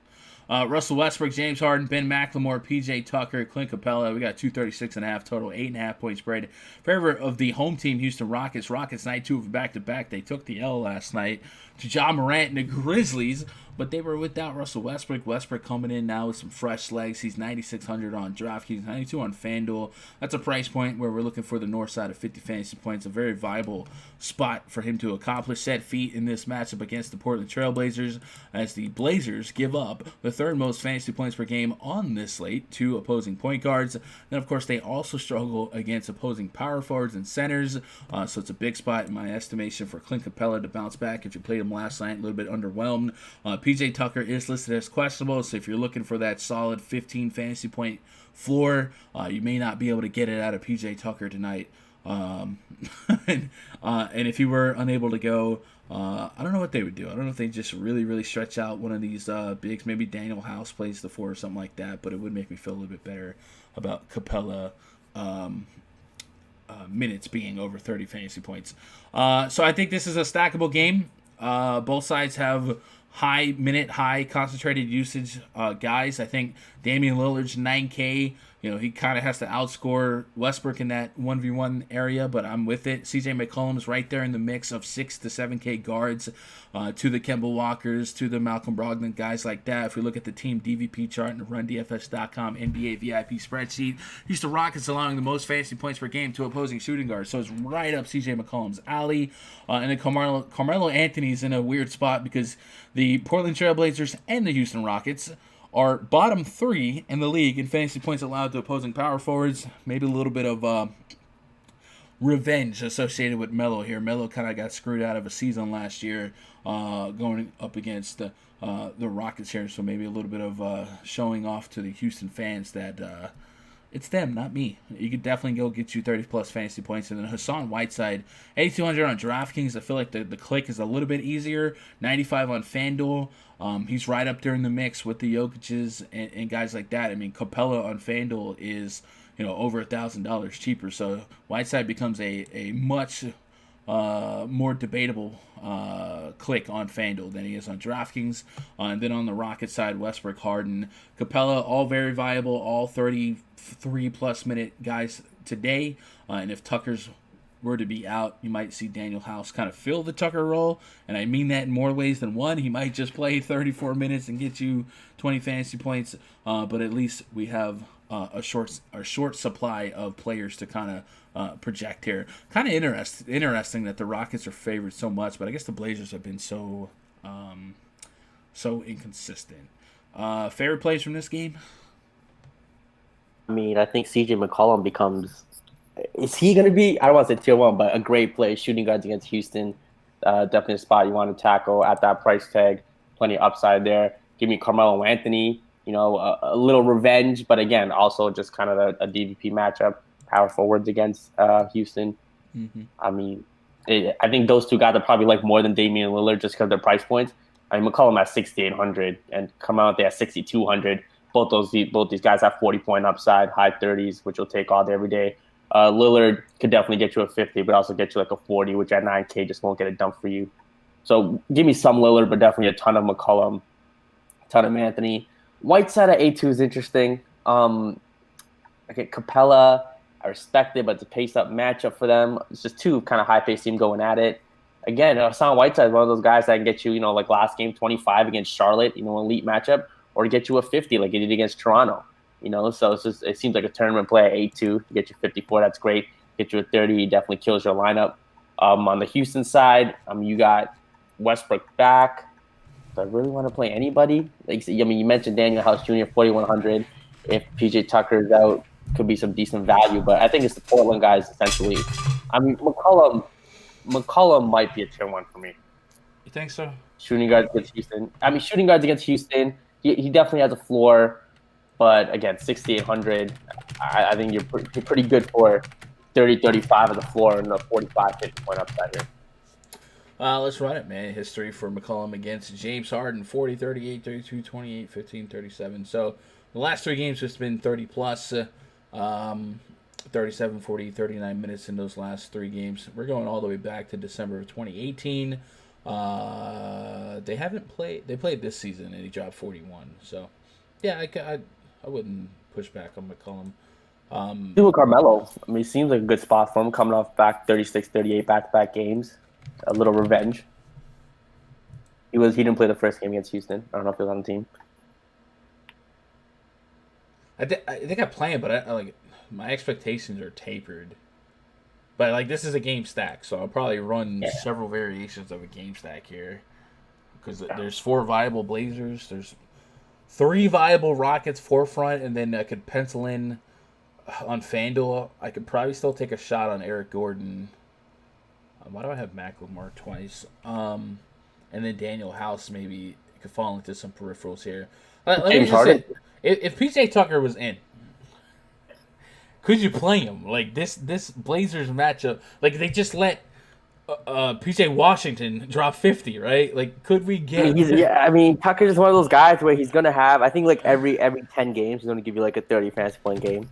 Russell Westbrook, James Harden, Ben McLemore, P.J. Tucker, Clint Capella. We got 236.5 total, 8.5 point spread. Favor of the home team, Houston Rockets. Rockets night 2 of back-to-back. They took the L last night to Ja Morant and the Grizzlies, but they were without Russell Westbrook. Westbrook coming in now with some fresh legs. He's 9,600 on DraftKings, 92 on FanDuel. That's a price point where we're looking for the north side of 50 fantasy points. A very viable spot for him to accomplish that feat in this matchup against the Portland Trailblazers, as the Blazers give up the third most fantasy points per game on this slate to opposing point guards. Then, of course, they also struggle against opposing power forwards and centers, so it's a big spot in my estimation for Clint Capella to bounce back. If you played him last night, a little bit underwhelmed. PJ Tucker is listed as questionable, so if you're looking for that solid 15 fantasy point floor, you may not be able to get it out of PJ Tucker tonight. And if you were unable to go, I don't know what they would do. I don't know if they just really, really stretch out one of these bigs. Maybe Daniel House plays the 4 or something like that, but it would make me feel a little bit better about Capella minutes being over 30 fantasy points. So I think this is a stackable game. Both sides have high concentrated usage guys. I think Damian Lillard's 9K. You know, he kind of has to outscore Westbrook in that 1v1 area, but I'm with it. C.J. McCollum's right there in the mix of 6 to 7K guards, to the Kemba Walkers, to the Malcolm Brogdon, guys like that. If we look at the team DVP chart and the RunDFS.com NBA VIP spreadsheet, Houston Rockets allowing the most fantasy points per game to opposing shooting guards, so it's right up C.J. McCollum's alley. And then Carmelo Anthony's in a weird spot because the Portland Trailblazers and the Houston Rockets are bottom 3 in the league in fantasy points allowed to opposing power forwards. Maybe a little bit of revenge associated with Melo here. Melo kind of got screwed out of a season last year going up against the Rockets here. So maybe a little bit of showing off to the Houston fans that it's them, not me. You could definitely go get you 30-plus fantasy points. And then Hassan Whiteside, 8,200 on DraftKings. I feel like the click is a little bit easier. 95 on FanDuel. He's right up there in the mix with the Jokic's and guys like that. I mean, Capella on FanDuel is, over $1,000 cheaper. So Whiteside becomes a much more debatable click on FanDuel than he is on DraftKings. And then on the Rocket side, Westbrook, Harden, Capella, all very viable, all 33-plus minute guys today. And if Tucker's were to be out, you might see Daniel House kind of fill the Tucker role. And I mean that in more ways than one. He might just play 34 minutes and get you 20 fantasy points. But at least we have a short supply of players to kind of project here. Kind of interesting that the Rockets are favored so much, but I guess the Blazers have been so inconsistent. Favorite plays from this game? I mean, I think CJ McCollum becomes. Is he going to be? I don't want to say tier 1, but a great play. Shooting guards against Houston, definitely a spot you want to tackle at that price tag. Plenty of upside there. Give me Carmelo Anthony. A little revenge, but again, also just kind of a DVP matchup. Power forwards against Houston. Mm-hmm. I mean, I think those two guys are probably like more than Damian Lillard just because of their price points. I mean, McCollum at 6,800 and come out there at 6,200. Both these guys have 40-point upside, high 30s, which will take all day every day. Lillard could definitely get you a 50, but also get you like a 40, which at 9K just won't get it done for you. So give me some Lillard, but definitely a ton of McCollum, a ton of Anthony. Whiteside at A2 is interesting. Okay, Capella, I respect it, but it's a pace-up matchup for them. It's just two kind of high-paced team going at it. Again, Hassan Whiteside is one of those guys that can get you, like last game, 25 against Charlotte, elite matchup, or to get you a 50 like he did against Toronto. So it seems like a tournament play at A2. Get you 54, that's great. Get you a 30, he definitely kills your lineup. On the Houston side, you got Westbrook back. Do I really want to play anybody? You mentioned Daniel House Jr., 4,100. If PJ Tucker is out, could be some decent value. But I think it's the Portland guys, essentially. McCollum might be a tier 1 for me. You think so? Shooting guards against Houston. He definitely has a floor. But again, 6,800, I think you're pretty good for 30, 35 of the floor and a 45, 50-point upside here. Let's run it, man. History for McCollum against James Harden, 40, 38, 32, 28, 15, 37. So the last 3 games has been 30-plus, 37, 40, 39 minutes in those last 3 games. We're going all the way back to December of 2018. They haven't played. They played this season, and he dropped 41. So, yeah, I wouldn't push back on McCollum. With Carmelo, it seems like a good spot for him coming off back 36, 38 back-to-back games. A little revenge. He didn't play the first game against Houston. I don't know if he was on the team. I think I play him, but my expectations are tapered. But this is a game stack, so I'll probably run several variations of a game stack here. Because there's 4 viable Blazers, there's 3 viable Rockets forefront, and then I could pencil in on FanDuel. I could probably still take a shot on Eric Gordon. Why do I have Macklemore twice? And then Daniel House maybe could fall into some peripherals here. Let me just say, if PJ Tucker was in, could you play him? This Blazers matchup, they just let PJ Washington drop 50, right? Could we get? Tucker's just one of those guys where he's gonna have. I think every 10 games he's gonna give you a 30 fantasy point game,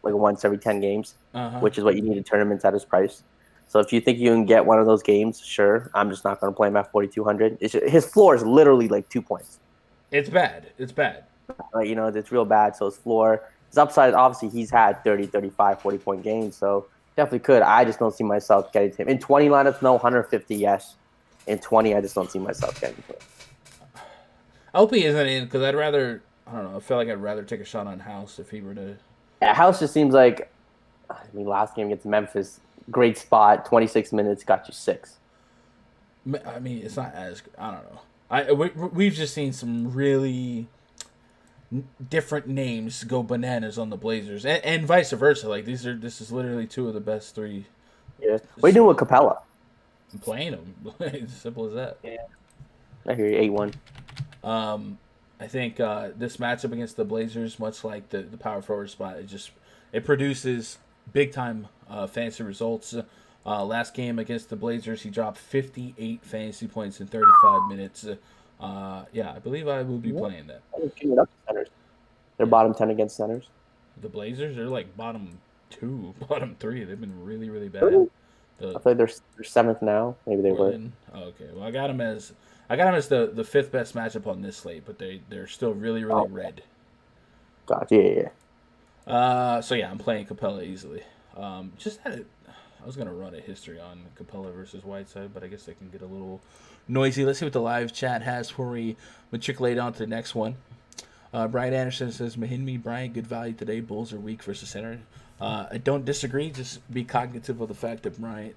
once every 10 games, which is what you need in tournaments at his price. So if you think you can get one of those games, sure. I'm just not gonna play him at 4,200. His floor is literally 2 points. It's bad. It's real bad. So his floor, his upside, obviously he's had 30, 35, 40-point games. So definitely could. I just don't see myself getting to him. In 20 lineups, no. 150, yes. In 20, I just don't see myself getting to him. I hope he isn't in because I feel like I'd rather take a shot on House if he were to. Yeah, House just seems like, last game against Memphis, great spot, 26 minutes, got you 6. It's not as, I don't know. We've just seen some really different names go bananas on the Blazers, and vice versa. This is literally 2 of the best 3. Yeah. What are you doing with Capella? I'm playing him. It's as simple as that. Yeah. I hear you, 8-1. I think this matchup against the Blazers, much like the power forward spot, it produces big time fantasy results. Last game against the Blazers, he dropped 58 fantasy points in 35 minutes. I believe I will be playing that. They're bottom 10 against centers. The Blazers, they're bottom 2, bottom 3. They've been really, really bad. I feel like they're seventh now. Maybe they were. Oh, okay. Well, I got them as the fifth best matchup on this slate, but they're still really red. Gotcha. Yeah. So yeah, I'm playing Capella easily. I was gonna run a history on Capella versus Whiteside, but I guess I can get a little noisy. Let's see what the live chat has before we matriculate on to the next one. Brian Anderson says, Mahinmi, Bryant, good value today. Bulls are weak versus center. I don't disagree. Just be cognitive of the fact that Bryant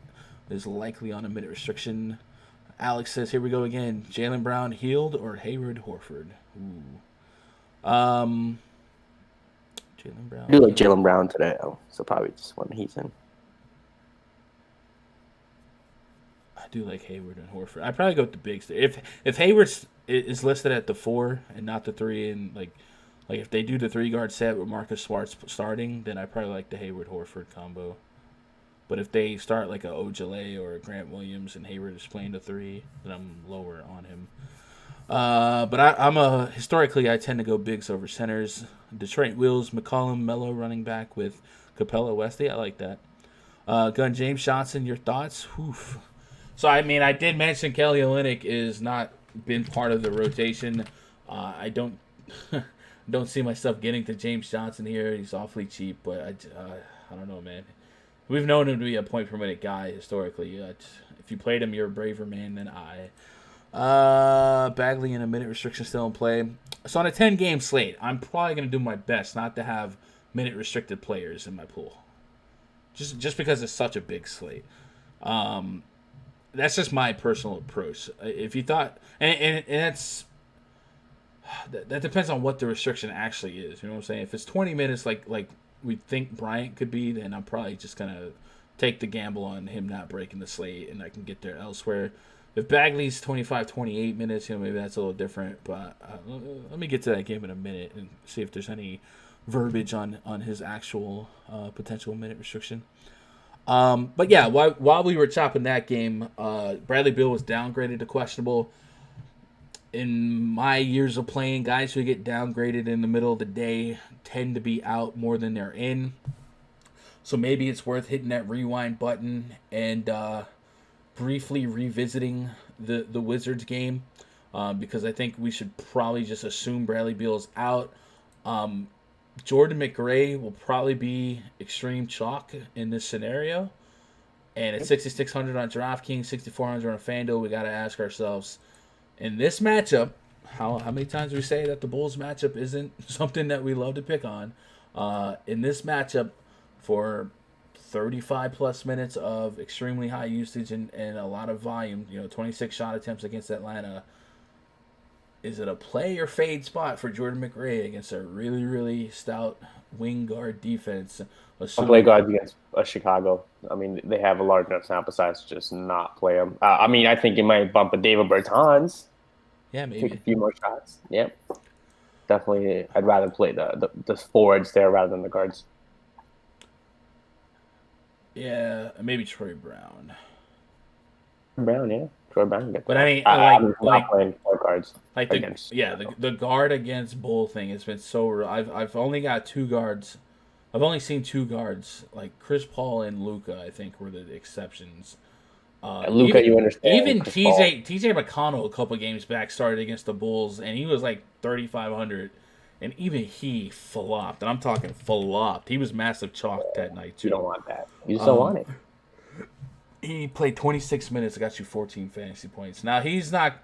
is likely on a minute restriction. Alex says, here we go again. Jaylen Brown healed or Hayward Horford? Ooh. Jaylen Brown. I do like Jaylen Brown today, though, so probably just when he's in. I do like Hayward and Horford. I'd probably go with the bigs. If Hayward is listed at the 4 and not the 3, and like if they do the 3-guard set with Marcus Smart starting, then I probably like the Hayward Horford combo. But if they start like a Ojale or a Grant Williams and Hayward is playing the 3, then I'm lower on him. But historically I tend to go bigs over centers. Detroit Wheels, McCollum, Melo running back with Capella, Westy. I like that. Gun James Johnson, your thoughts? Oof. So I mean, I did mention Kelly Olynyk is not been part of the rotation. I don't see myself getting to James Johnson here. He's awfully cheap, but I don't know, man. We've known him to be a point per minute guy historically. If you played him, you're a braver man than I. Bagley in a minute restriction still in play. So on a 10-game slate, I'm probably going to do my best not to have minute restricted players in my pool. Just because it's such a big slate. That's just my personal approach. If you thought, and that depends on what the restriction actually is. You know what I'm saying? If it's 20 minutes, like we think Bryant could be, then I'm probably just gonna take the gamble on him not breaking the slate, and I can get there elsewhere. If Bagley's 25, 28 minutes, maybe that's a little different. But let me get to that game in a minute and see if there's any verbiage on his actual potential minute restriction. But yeah, while we were chopping that game, Bradley Beal was downgraded to questionable. In my years of playing, guys who get downgraded in the middle of the day tend to be out more than they're in. So maybe it's worth hitting that rewind button and briefly revisiting the Wizards game, because I think we should probably just assume Bradley Beal is out. Jordan McRae will probably be extreme chalk in this scenario. And at 6,600 on DraftKings, 6,400 on FanDuel, we got to ask ourselves, in this matchup, how many times we say that the Bulls matchup isn't something that we love to pick on. In this matchup, for 35-plus minutes of extremely high usage and a lot of volume, 26 shot attempts against Atlanta, is it a play or fade spot for Jordan McRae against a really, really stout wing guard defense? I'll play guards against Chicago. I mean, they have a large enough sample size to just not play them. I mean, I think it might bump a David Bertans. Yeah, maybe. Take a few more shots. Yep. Definitely, I'd rather play the forwards there rather than the guards. Yeah, maybe Troy Brown. Yeah. Troy Brown. But I mean, I'm not playing four guards. The guard against Bull thing has been so. I've only got two guards. I've only seen two guards, like Chris Paul and Luka. I think were the exceptions. Luka, you understand? Even TJ McConnell a couple games back started against the Bulls, and he was like 3,500, and even he flopped. And I'm talking flopped. He was massive chalk that night too. You don't want that. You just don't want it. He played 26 minutes. Got you 14 fantasy points. Now he's not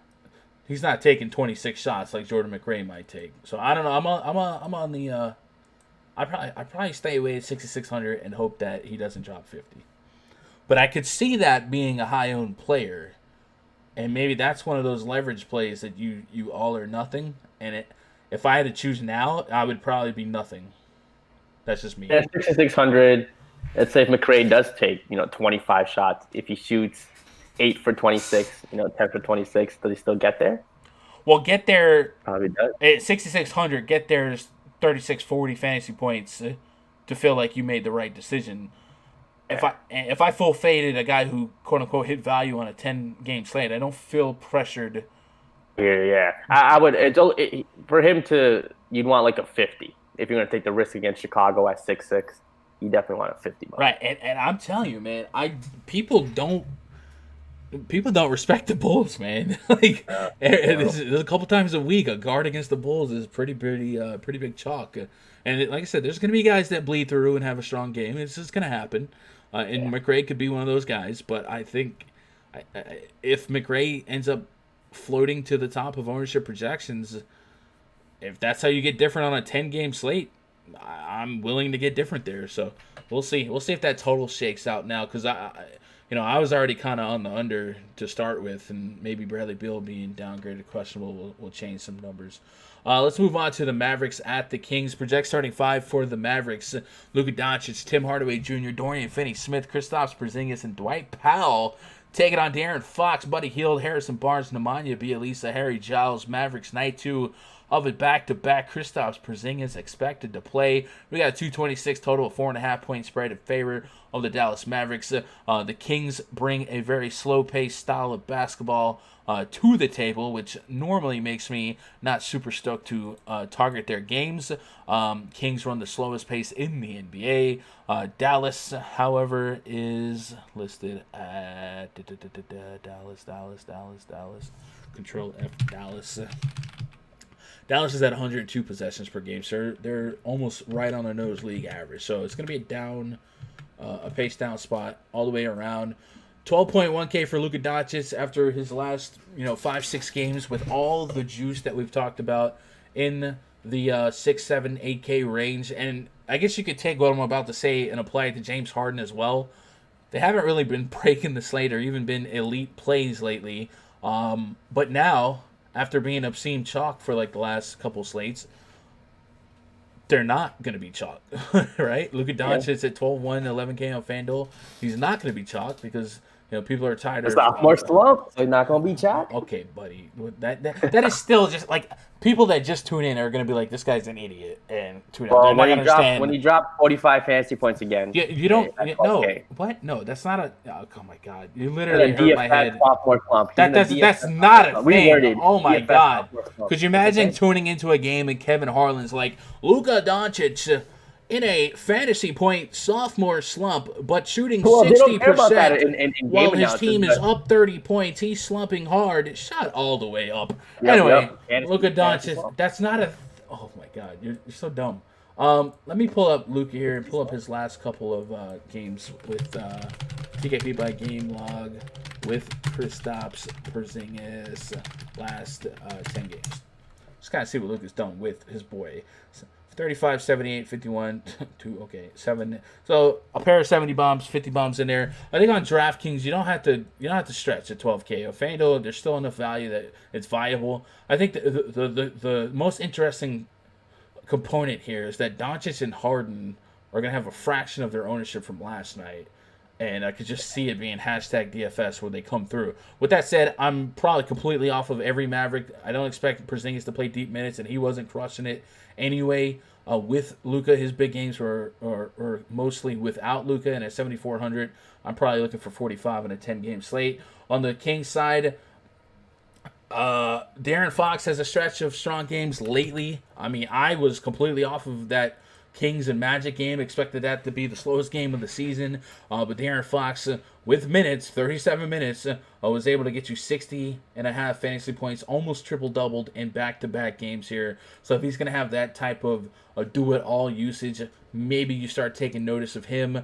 taking 26 shots like Jordan McRae might take. So I don't know. I'm on the. I probably stay away at 6,600 and hope that he doesn't drop 50. But I could see that being a high-owned player, and maybe that's one of those leverage plays that you all or nothing. And if I had to choose now, I would probably be nothing. That's just me. Yeah, 6,600. Let's say if McRae does take 25 shots, if he shoots 8 for 26, 10 for 26, does he still get there? Well, get there. Probably does. At 6,600, get there 36-40 fantasy points to feel like you made the right decision. If I full faded a guy who quote unquote hit value on a 10-game slate, I don't feel pressured. Yeah. I would. For him to, you'd want like a 50 if you're going to take the risk against Chicago at 6-6. you definitely want a 50 bomb. Right, and I'm telling you, man, people don't respect the Bulls, man. Like, there's a couple times a week, a guard against the Bulls is pretty big chalk. And like I said, there's going to be guys that bleed through and have a strong game. It's just going to happen. And McRae could be one of those guys. But I think if McRae ends up floating to the top of ownership projections, if that's how you get different on a 10-game slate, I'm willing to get different there. So we'll see. We'll see if that total shakes out now, because I was already kind of on the under to start with, and maybe Bradley Beal being downgraded questionable will change some numbers. Let's move on to the Mavericks at the Kings. Project starting five for the Mavericks: Luka Doncic, Tim Hardaway Jr., Dorian Finney-Smith, Kristaps Porzingis, and Dwight Powell. Taking on De'Aaron Fox, Buddy Hield, Harrison Barnes, Nemanja Bjelica, Harry Giles. Mavericks night 2 of it back-to-back. Kristaps Porzingis expected to play. We got a 226 total, 4.5-point spread in favor of the Dallas Mavericks. The Kings bring a very slow-paced style of basketball to the table, which normally makes me not super stoked to target their games. Kings run the slowest pace in the NBA. Dallas, however, is listed at Dallas. Control F, Dallas. Dallas is at 102 possessions per game, so they're almost right on the nose league average. So it's going to be a pace down spot all the way around. 12.1K for Luka Doncic after his last 5-6 games, with all the juice that we've talked about in the 6, 7, 8K range. And I guess you could take what I'm about to say and apply it to James Harden as well. They haven't really been breaking the slate or even been elite plays lately. But now, after being obscene chalk for like the last couple slates, they're not going to be chalk, right? Luka Doncic at 12-1, 11K on FanDuel. He's not going to be chalk because people are tired of sophomore slump, so he's not going to be chalk. Okay, buddy, that is still just like people that just tune in are going to be like, this guy's an idiot, and tune Well, in. when you drop 45 fantasy points again, you don't. No, okay. What? No, that's not a. Oh my God, you literally hurt my head. Sophomore slump. That's not a thing. Reworded. Oh my DFS God, slump. could you imagine tuning into a game and Kevin Harlan's like, Luka Doncic in a fantasy point sophomore slump, but shooting 60% while his team is up 30 points. He's slumping hard. Shot all the way up. Anyway, Luka Doncic. That's not a. Oh my God, you're so dumb. Let me pull up Luka here and pull up his last couple of games with TKP by game log with Kristaps Porzingis last 10 games. Just kind of see what Luka's done with his boy. 35, 78, 51, 7. So a pair of 70 bombs, 50 bombs in there. I think on DraftKings you don't have to stretch at 12K. On FanDuel, there's still enough value that it's viable. I think the most interesting component here is that Doncic and Harden are going to have a fraction of their ownership from last night. And I could just see it being hashtag DFS when they come through. With that said, I'm probably completely off of every Maverick. I don't expect Porzingis to play deep minutes, and he wasn't crushing it anyway. With Luka, his big games were mostly without Luka, and at 7,400, I'm probably looking for 45 in a 10-game slate. On the Kings side, De'Aaron Fox has a stretch of strong games lately. I mean, I was completely off of that Kings and Magic game, expected that to be the slowest game of the season, but De'Aaron Fox, with minutes, 37 minutes, was able to get you 60.5 fantasy points, almost triple-doubled in back-to-back games here. So if he's going to have that type of do-it-all usage, maybe you start taking notice of him,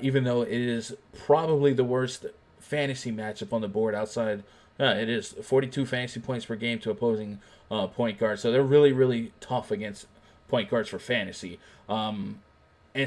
even though it is probably the worst fantasy matchup on the board outside. It is 42 fantasy points per game to opposing point guards, so they're really, really tough against point guards for fantasy. And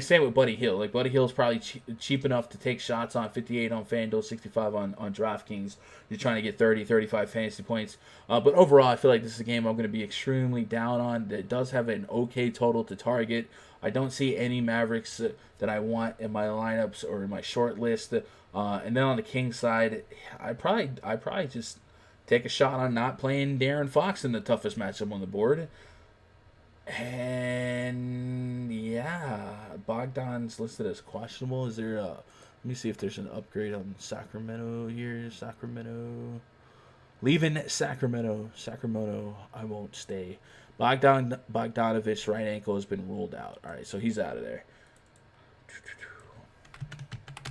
same with Buddy Hield. Like, Buddy Hield's probably cheap enough to take shots on 58 on FanDuel, 65 on DraftKings. You're trying to get 30, 35 fantasy points. But overall, I feel like this is a game I'm going to be extremely down on. It does have an okay total to target. I don't see any Mavericks that I want in my lineups or in my short list. And then on the Kings side, I probably just take a shot on not playing De'Aaron Fox in the toughest matchup on the board. And yeah, Bogdan's listed as questionable. Is there let me see if there's an upgrade on Sacramento here. Leaving Sacramento, I won't stay. Bogdanovich right ankle has been ruled out. All right, so he's out of there.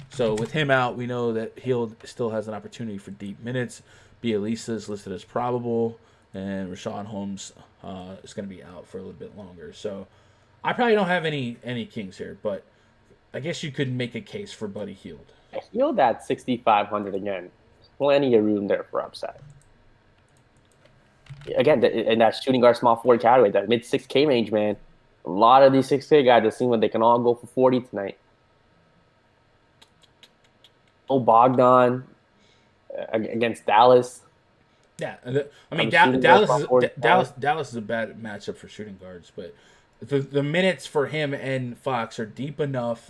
So with him out, we know that Hield still has an opportunity for deep minutes. Bielisa is listed as probable, and Rashawn Holmes is going to be out for a little bit longer. So I probably don't have any Kings here, but I guess you could make a case for Buddy Hield. Hield at 6,500 again. Plenty of room there for upside. Again, in that shooting guard small forward category, that mid 6K range, man. A lot of these 6K guys are seeing when they can all go for 40 tonight. Oh, Bogdan against Dallas. Yeah, I mean Dallas is a bad matchup for shooting guards, but the minutes for him and Fox are deep enough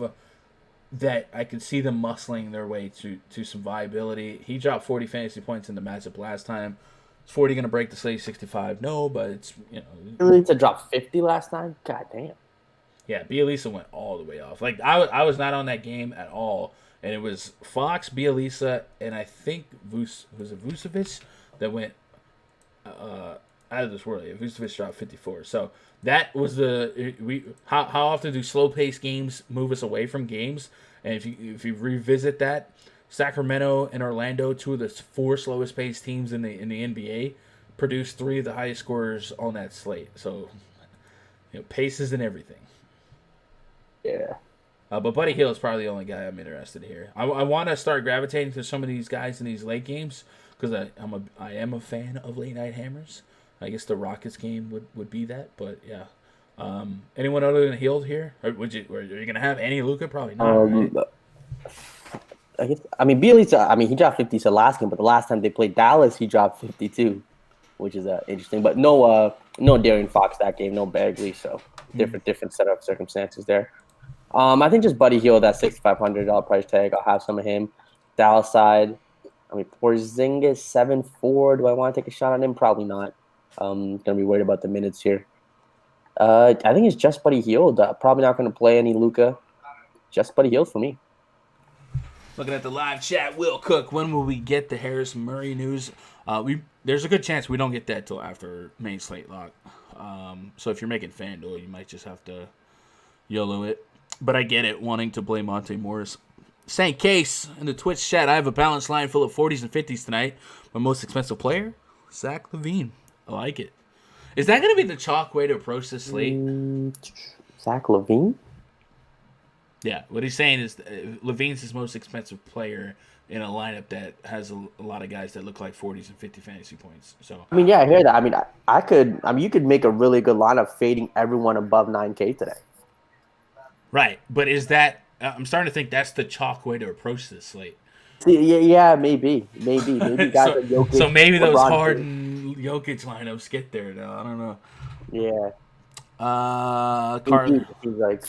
that I could see them muscling their way to some viability. He dropped 40 fantasy points in the matchup last time. Is 40 going to break the Slate 65? No, but it's, Bielisa dropped 50 last time? God damn. Yeah, Bielisa went all the way off. Like, I was not on that game at all. And it was Fox, Bielisa, and I think Vucevic that went out of this world. Vucevic dropped 54. So that was how often do slow paced games move us away from games? And if you revisit that, Sacramento and Orlando, two of the 4 slowest paced teams in the NBA, produced 3 of the highest scorers on that slate. So paces and everything. Yeah. But Buddy Hield is probably the only guy I'm interested in here. I want to start gravitating to some of these guys in these late games because I am a fan of late night hammers. I guess the Rockets game would be that, but yeah. Anyone other than Hield here? Or are you gonna have any Luka? Probably not. Right? I mean, Bielisa. He dropped 50 so last game, but the last time they played Dallas, he dropped 52, which is interesting. But no De'Aaron Fox that game, no Bagley, so different set of circumstances there. I think just Buddy Hield at $6,500 price tag. I'll have some of him. Dallas side. Porzingis 7-4. Do I want to take a shot on him? Probably not. Gonna be worried about the minutes here. I think it's just Buddy Hield. Probably not going to play any Luka. Just Buddy Hield for me. Looking at the live chat, Will Cook. When will we get the Harris Murray news? There's a good chance we don't get that till after main slate lock. So if you're making FanDuel, you might just have to YOLO it. But I get it, wanting to play Monte Morris. St. Case in the Twitch chat. I have a balanced line full of 40s and 50s tonight. My most expensive player, Zach LaVine. I like it. Is that going to be the chalk way to approach this slate? Zach LaVine? Yeah, what he's saying is LaVine's his most expensive player in a lineup that has a lot of guys that look like 40s and 50 fantasy points. So I hear that. You could make a really good lineup fading everyone above 9K today. Right, but is that? I'm starting to think that's the chalk way to approach this slate. Yeah, maybe guys like Jokic. So maybe those LeBron Harden, Jokic lineups get there though. I don't know. Yeah. Carl seems like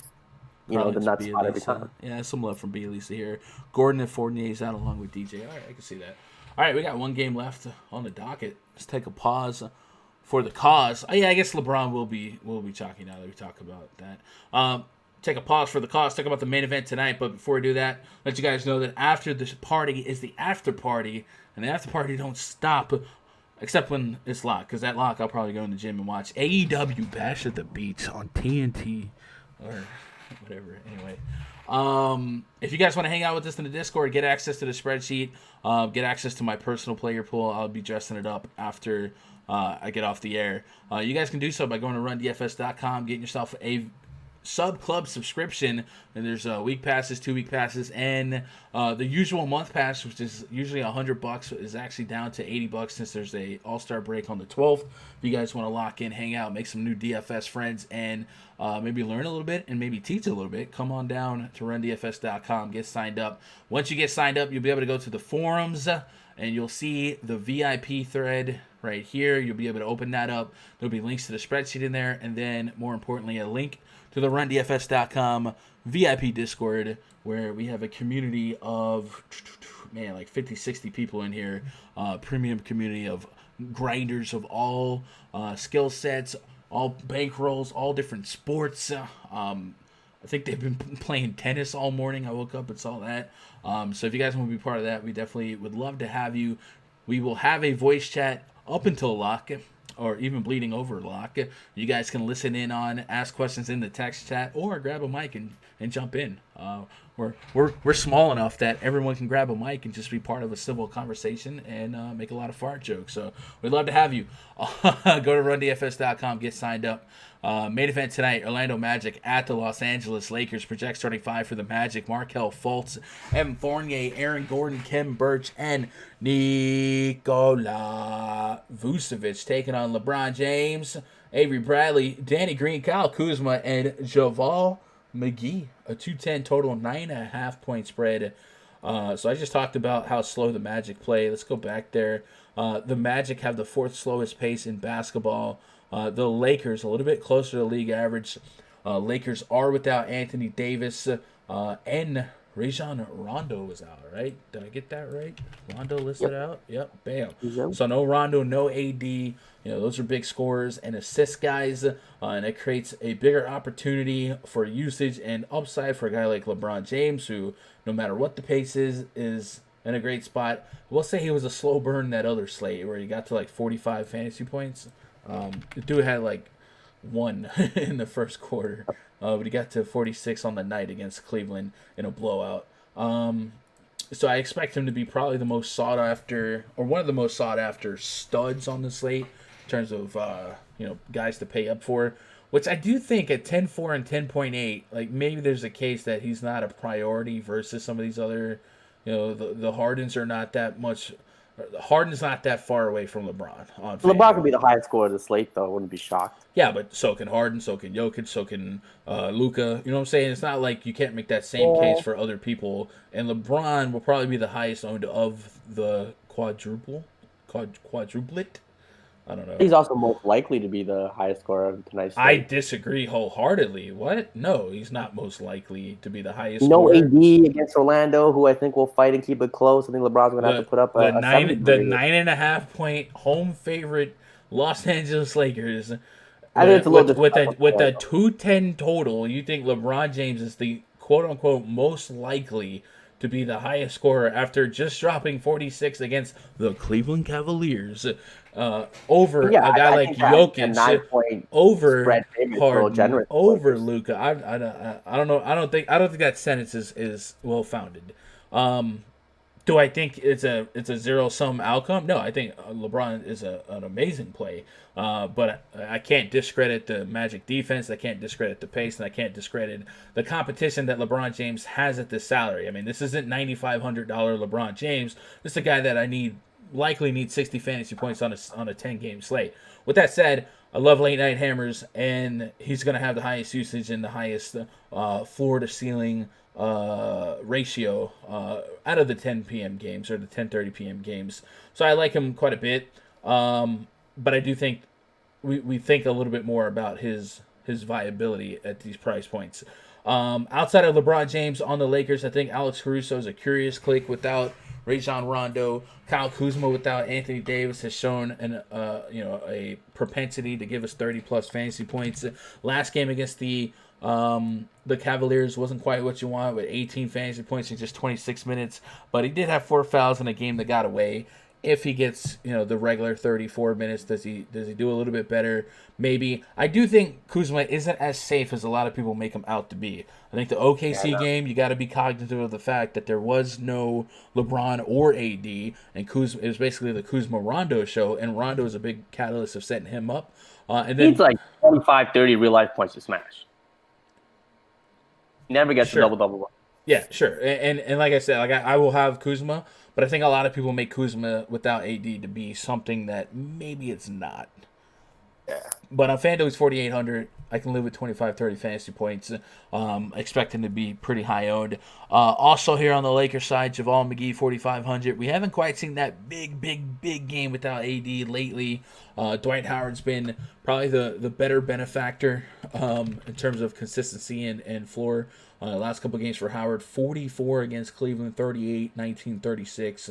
the nuts spot every time. Yeah, some love from Bielisa here. Gordon and Fournier's out along with DJ. All right, I can see that. All right, we got one game left on the docket. Let's take a pause for the cause. Oh, yeah, I guess LeBron will be chalky now that we talk about that. Take a pause for the cause. Talk about the main event tonight. But before we do that, let you guys know that after this party is the after party, and the after party don't stop except when it's locked. Because that lock, I'll probably go in the gym and watch AEW Bash at the Beach on TNT or whatever. Anyway, if you guys want to hang out with us in the Discord, get access to the spreadsheet, get access to my personal player pool. I'll be dressing it up after I get off the air. You guys can do so by going to rundfs.com, getting yourself a sub club subscription, and there's week passes, 2 week passes, and the usual month pass, which is usually $100, is actually down to $80 since there's a all-star break on the 12th. If you guys want to lock in, hang out, make some new DFS friends, and maybe learn a little bit and maybe teach a little bit, come on down to rundfs.com, get signed up. Once you get signed up, you'll be able to go to the forums, and you'll see the VIP thread right here. You'll be able to open that up. There'll be links to the spreadsheet in there, and then more importantly, a link to the rundfs.com VIP Discord, where we have a community of, like 50, 60 people in here, premium community of grinders of all skill sets, all bankrolls, all different sports. I think they've been playing tennis all morning. I woke up and saw that. So if you guys want to be part of that, we definitely would love to have you. We will have a voice chat up until lock, or even bleeding over lock. You guys can listen in on, ask questions in the text chat, or grab a mic and jump in. We're small enough that everyone can grab a mic and just be part of a civil conversation and make a lot of fart jokes. So we'd love to have you. Go to rundfs.com, get signed up. Main event tonight, Orlando Magic at the Los Angeles Lakers. Project starting five for the Magic: Markelle Fultz, Evan Fournier, Aaron Gordon, Khem Birch, and Nikola Vucevic taking on LeBron James, Avery Bradley, Danny Green, Kyle Kuzma, and Javal McGee. A 210 total, 9.5 point spread. So I just talked about how slow the Magic play. Let's go back there. The Magic have the fourth slowest pace in basketball. The Lakers, a little bit closer to league average. Lakers are without Anthony Davis, and Rajon Rondo was out, right? Did I get that right? Rondo listed out? Yep, bam. Yep. So no Rondo, no AD. Those are big scorers and assist guys, and it creates a bigger opportunity for usage and upside for a guy like LeBron James, who, no matter what the pace is in a great spot. We'll say he was a slow burn that other slate where he got to like 45 fantasy points. The dude had like one in the first quarter, but he got to 46 on the night against Cleveland in a blowout. So I expect him to be probably the most sought after, or one of the most sought after studs on the slate in terms of guys to pay up for. Which I do think at 10.4 and 10.8, like maybe there's a case that he's not a priority versus some of these other, the Hardens are not that much. Harden's not that far away from LeBron. LeBron could be the highest scorer of the slate, though. I wouldn't be shocked. Yeah, but so can Harden, so can Jokic, so can Luka. You know what I'm saying? It's not like you can't make that same case for other people. And LeBron will probably be the highest owned of the quadruplet. I don't know. He's also most likely to be the highest scorer of tonight's slate. I disagree wholeheartedly. What? No, he's not most likely to be the highest No scorer. AD against Orlando, who I think will fight and keep it close. I think LeBron's going to have to put up the a 9.5 point home favorite Los Angeles Lakers. I think it's a little with a 210 total. You think LeBron James is the quote unquote most likely to be the highest scorer after just dropping 46 against the Cleveland Cavaliers over a guy like Jokic, over Harden, over Luka. I don't know. I don't think that sentence is well founded. Do I think it's a zero sum outcome? No, I think LeBron is an amazing play. But I can't discredit the Magic defense. I can't discredit the pace, and I can't discredit the competition that LeBron James has at this salary. I mean, this isn't $9,500 LeBron James. This is a guy that I likely need 60 fantasy points on a 10-game slate. With that said, I love late night hammers, and he's going to have the highest usage and the highest floor to ceiling ratio out of the 10 p.m. games or the 10:30 p.m. games. So I like him quite a bit. But I do think we think a little bit more about his viability at these price points. Outside of LeBron James on the Lakers, I think Alex Caruso is a curious click without Rajon Rondo. Kyle Kuzma without Anthony Davis has shown a propensity to give us 30+ fantasy points. Last game against the Cavaliers wasn't quite what you want with 18 fantasy points in just 26 minutes, but he did have 4 fouls in a game that got away. If he gets, the regular 34 minutes, does he do a little bit better? Maybe. I do think Kuzma isn't as safe as a lot of people make him out to be. I think the OKC game, you got to be cognizant of the fact that there was no LeBron or AD, and Kuzma, it was basically the Kuzma-Rondo show, and Rondo is a big catalyst of setting him up. And then he's like 25, 30 real-life points to smash. Never gets a double-double. Yeah, sure. And like I said, I will have Kuzma, but I think a lot of people make Kuzma without AD to be something that maybe it's not. Yeah. But on FanDuel, he's 4,800. I can live with 25, 30 fantasy points. Expect him to be pretty high owned. Also here on the Lakers side, JaVale McGee, 4,500. We haven't quite seen that big game without AD lately. Dwight Howard's been probably the better benefactor in terms of consistency and floor. Last couple games for Howard, 44 against Cleveland, 38, 19, 36.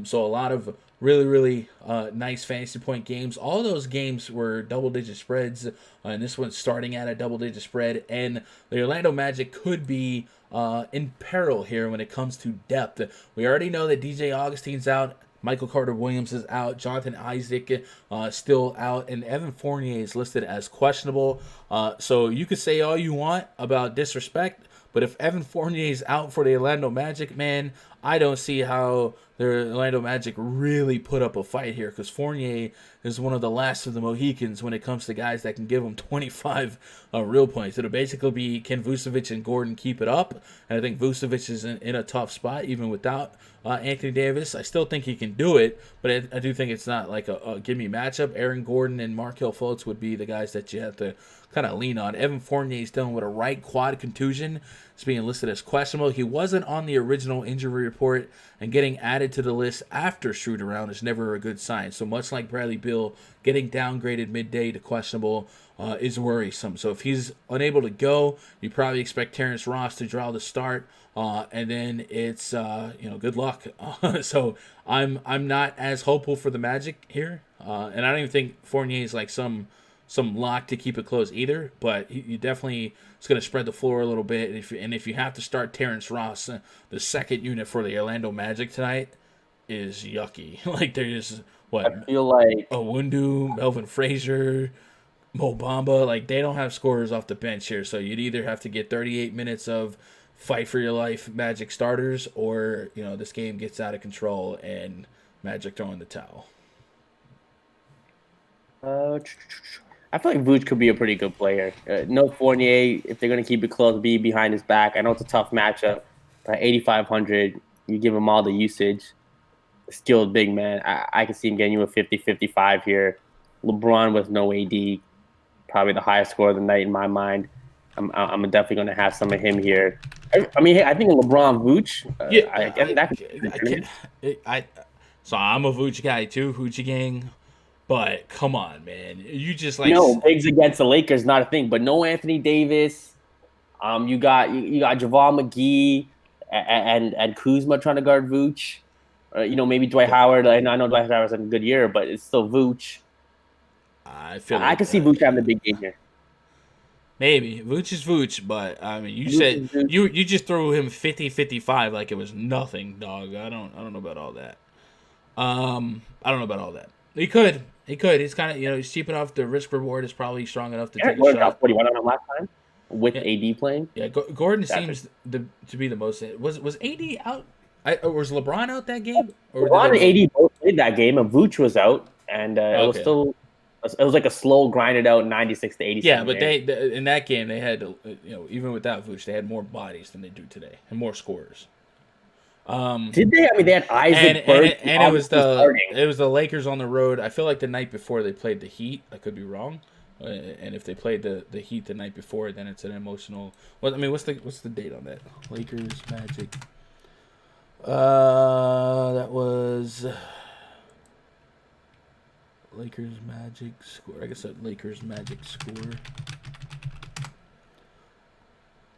So a lot of really nice fantasy point games. All those games were double-digit spreads, and this one's starting at a double-digit spread. And the Orlando Magic could be in peril here when it comes to depth. We already know that DJ Augustine's out. Michael Carter-Williams is out. Jonathan Isaac still out. And Evan Fournier is listed as questionable. So you could say all you want about disrespect, But if Evan Fournier is out for the Orlando Magic, man, I don't see how the Orlando Magic really put up a fight here, because Fournier is one of the last of the Mohicans when it comes to guys that can give them 25 real points. It'll basically be, can Vucevic and Gordon keep it up? And I think Vucevic is in a tough spot even without Anthony Davis. I still think he can do it, but I do think it's not like a gimme matchup. Aaron Gordon and Markelle Fultz would be the guys that you have to kind of lean on. Evan Fournier is dealing with a right quad contusion. It's being listed as questionable. He wasn't on the original injury report, and getting added to the list after shoot around is never a good sign. So much like Bradley Beal, getting downgraded midday to questionable is worrisome. So if he's unable to go, you probably expect Terrence Ross to draw the start, and then it's good luck. So I'm not as hopeful for the Magic here, and I don't even think Fournier is like some lock to keep it close either, but you definitely is going to spread the floor a little bit. And if you have to start Terrence Ross, the second unit for the Orlando Magic tonight is yucky. Like there's I feel like Owundu, Melvin Frazier, Mo Bamba, like they don't have scorers off the bench here. So you'd either have to get 38 minutes of fight for your life Magic starters, or this game gets out of control and Magic throwing the towel. I feel like Vooch could be a pretty good player. No Fournier, if they're going to keep it close, be behind his back. I know it's a tough matchup, but 8,500, you give him all the usage. Skilled big man. I can see him getting you a 50-55 here. LeBron with no AD, probably the highest score of the night in my mind. I'm definitely going to have some of him here. I mean, hey, I think LeBron Vooch. So I'm a Vooch guy too, Hoochie Gang. But come on, man, you just like bigs against the Lakers, not a thing. But no Anthony Davis. You got JaVale McGee and Kuzma trying to guard Vooch. Maybe Dwight Howard. I know Dwight Howard's had a good year, but it's still Vooch. I can see Vooch having a big game here. Maybe Vooch is Vooch, but I mean, you said you just threw him 50-55 like it was nothing, dog. I don't know about all that. He could. He's kind of he's cheap enough. The risk reward is probably strong enough to take a shot. 41 on him last time with AD playing. Yeah, Gordon seems to be the most. Was AD out? Or was LeBron out that game? Or LeBron and AD both played that game, and Vooch was out, and it was still. It was like a slow, grinded out 96 to 87. Yeah, but they in that game they had even without Vooch they had more bodies than they do today and more scorers. Did they? I mean, they had Isaac Burke, and it was the Lakers on the road. I feel like the night before they played the Heat. I could be wrong. And if they played the Heat the night before, then it's an emotional. Well, I mean, what's the date on that? Lakers Magic. That was Lakers Magic score. I guess that Lakers Magic score.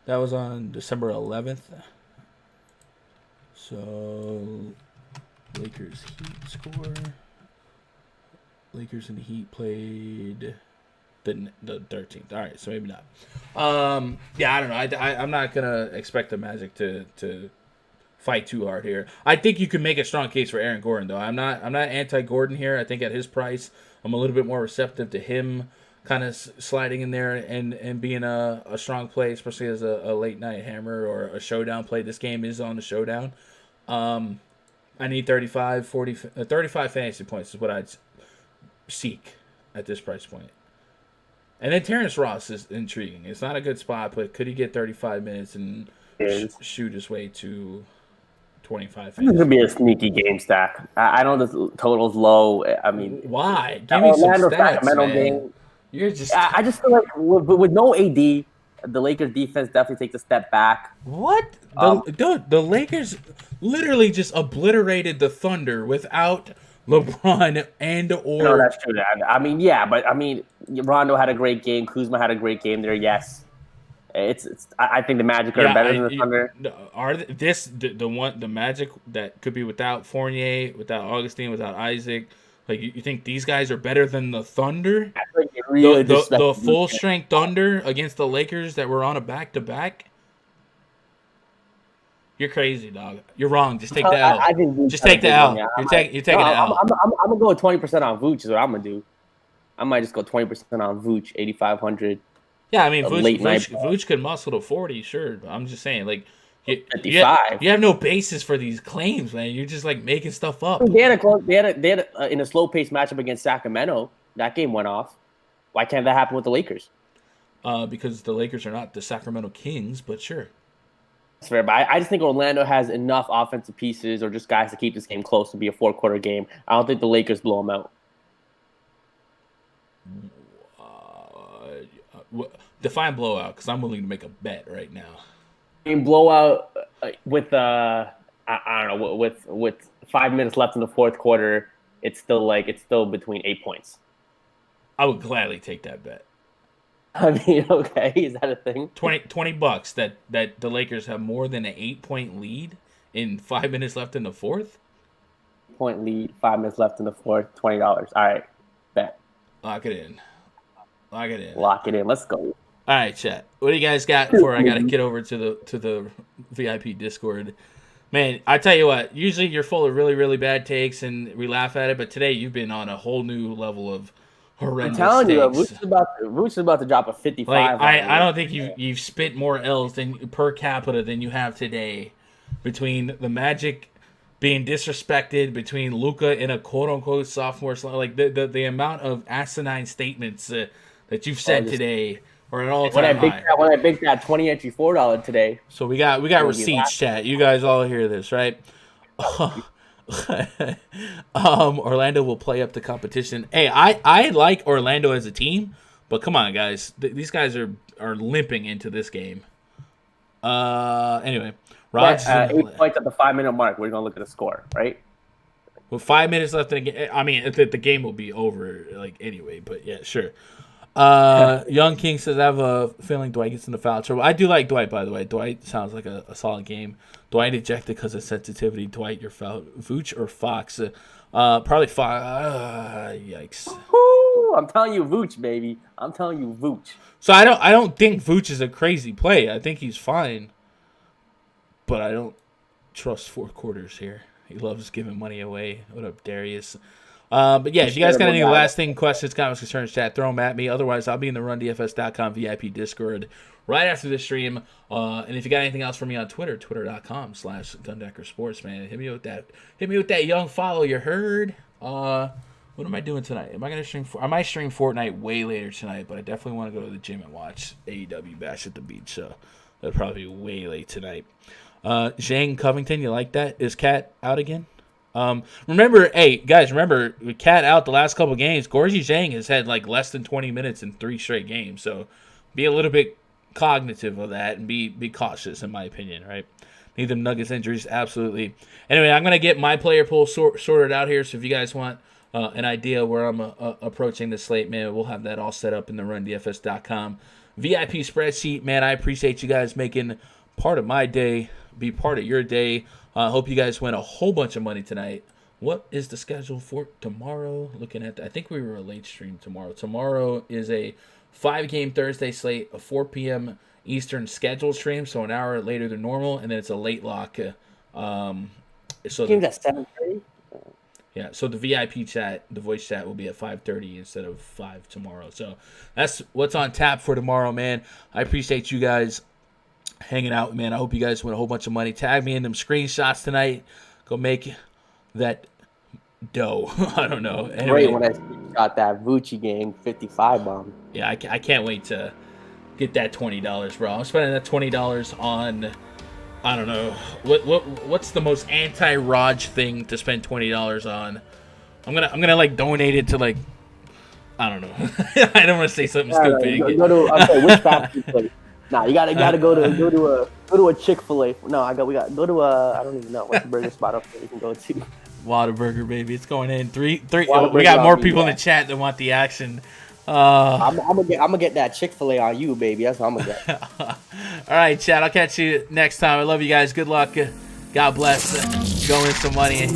That was on December 11th. So, Lakers Heat score. Lakers and Heat played the 13th. All right, so maybe not. Yeah, I don't know. I'm not gonna expect the Magic to fight too hard here. I think you can make a strong case for Aaron Gordon, though. I'm not anti-Gordon here. I think at his price, I'm a little bit more receptive to him kind of sliding in there and being a strong play, especially as a late night hammer or a showdown play. This game is on the showdown. I need 35 fantasy points is what I'd seek at this price point. And then Terrence Ross is intriguing. It's not a good spot, but could he get 35 minutes and shoot his way to 25 This is going to be a sneaky game stack. I know the total's low. I mean, why? Give me some stats, man. Game. I just feel like with no AD, the Lakers defense definitely takes a step back. What? The Lakers literally just obliterated the Thunder without LeBron No, that's true. I mean, yeah, but I mean, Rondo had a great game. Kuzma had a great game there. Yes, I think the Magic are better than the Thunder. The Magic that could be without Fournier, without Augustine, without Isaac. Like you think these guys are better than the Thunder? The full strength Thunder against the Lakers that were on a back-to-back? You're crazy, dog. You're wrong. Just take the L. Just take the L. You're taking the L. I'm gonna go 20% on Vooch is what I'm gonna do. I might just go 20% on Vooch, 8,500. Yeah, I mean, late night. Vooch could muscle to 40, sure. But I'm just saying, like, you 55. have no basis for these claims, man. You're just like making stuff up. They had in a slow paced matchup against Sacramento. That game went off. Why can't that happen with the Lakers? Because the Lakers are not the Sacramento Kings, but sure. That's fair, but I just think Orlando has enough offensive pieces or just guys to keep this game close to be a 4-quarter game. I don't think the Lakers blow them out. Define blowout, because I'm willing to make a bet right now. I mean, blowout with I don't know, with 5 minutes left in the fourth quarter, it's still between 8 points. I would gladly take that bet. I mean, okay, is that a thing? $20 that the Lakers have more than an 8-point lead in 5 minutes left in the fourth. Point lead, 5 minutes left in the fourth, $20. All right, bet. Lock it in. Lock it in. Let's go. All right, chat. What do you guys got before I got to get over to the VIP Discord? Man, I tell you what. Usually you're full of really, really bad takes and we laugh at it, but today you've been on a whole new level of horrendous. I'm telling takes. you, Vooch is about to drop a 55. Like, I don't think you've spit more L's than per capita than you have today, between the Magic being disrespected, between Luka in a quote unquote sophomore slump, like the amount of asinine statements that you've said today are at all time high. When I baked that 20 entry $4 today. So we got receipts, chat. You guys all hear this, right? Orlando will play up the competition. Hey, I like Orlando as a team, but come on, guys. These guys are limping into this game. Anyway, Raj. 8 points at the 5-minute mark. We're gonna look at the score, right? With 5 minutes left in the game, I mean, the game will be over, like, anyway. But yeah, sure. Young King says, I have a feeling Dwight gets in the foul trouble. I do like Dwight, by the way. Dwight sounds like a solid game. Dwight ejected because of sensitivity. Dwight, your foul. Vooch or Fox? Probably Fox. Yikes. Woo! I'm telling you, Vooch, baby. I'm telling you, Vooch. So I don't think Vooch is a crazy play. I think he's fine. But I don't trust 4 quarters here. He loves giving money away. What up, Darius? But yeah, if you guys got any lasting questions, comments, concerns, chat, throw them at me. Otherwise, I'll be in the RunDFS.com VIP Discord right after the stream. And if you got anything else for me on Twitter, twitter.com/GundeckerSports, man. Hit me with that young follow, you heard? What am I doing tonight? Am I going to stream? I might stream Fortnite way later tonight, but I definitely want to go to the gym and watch AEW Bash at the Beach. So that'll probably be way late tonight. Zhang Covington, you like that? Is Cat out again? Remember, with Cat out the last couple games, Gorgie Zhang has had like less than 20 minutes in 3 straight games. So be a little bit cognitive of that and be cautious, in my opinion, right? Need them Nuggets injuries, absolutely. Anyway, I'm going to get my player pool sorted out here. So if you guys want an idea where I'm approaching the slate, man, we'll have that all set up in the RunDFS.com VIP spreadsheet. Man, I appreciate you guys making part of my day be part of your day. Hope you guys win a whole bunch of money tonight. What is the schedule for tomorrow? Looking at I think we were a late stream tomorrow. Tomorrow is a 5-game Thursday slate, a 4 p.m. Eastern scheduled stream, so an hour later than normal, and then it's a late lock. So game's at 7:30. Yeah, so the VIP chat, the voice chat, will be at 5:30 instead of 5 tomorrow. So that's what's on tap for tomorrow, man. I appreciate you guys hanging out, man. I hope you guys win a whole bunch of money. Tag me in them screenshots tonight. Go make that dough. I don't know. Anyway, Great when I got that Vucci gang 55 bomb. Yeah, I can't wait to get that $20, bro. I'm spending that $20 on, I don't know, what's the most anti-Raj thing to spend $20 on? I'm gonna like donate it to like, I don't know. I don't want to say something stupid. Go to which fast food place? Nah, you gotta go to a Chick-fil-A. No, go to a I don't even know what's the burger spot up there you can go to. Whataburger, baby, it's going in. Three. We got more people in the chat that want the action. I'm gonna get that Chick-fil-A on you, baby. That's what I'm gonna get. All right, chat. I'll catch you next time. I love you guys. Good luck. God bless. Go win some money.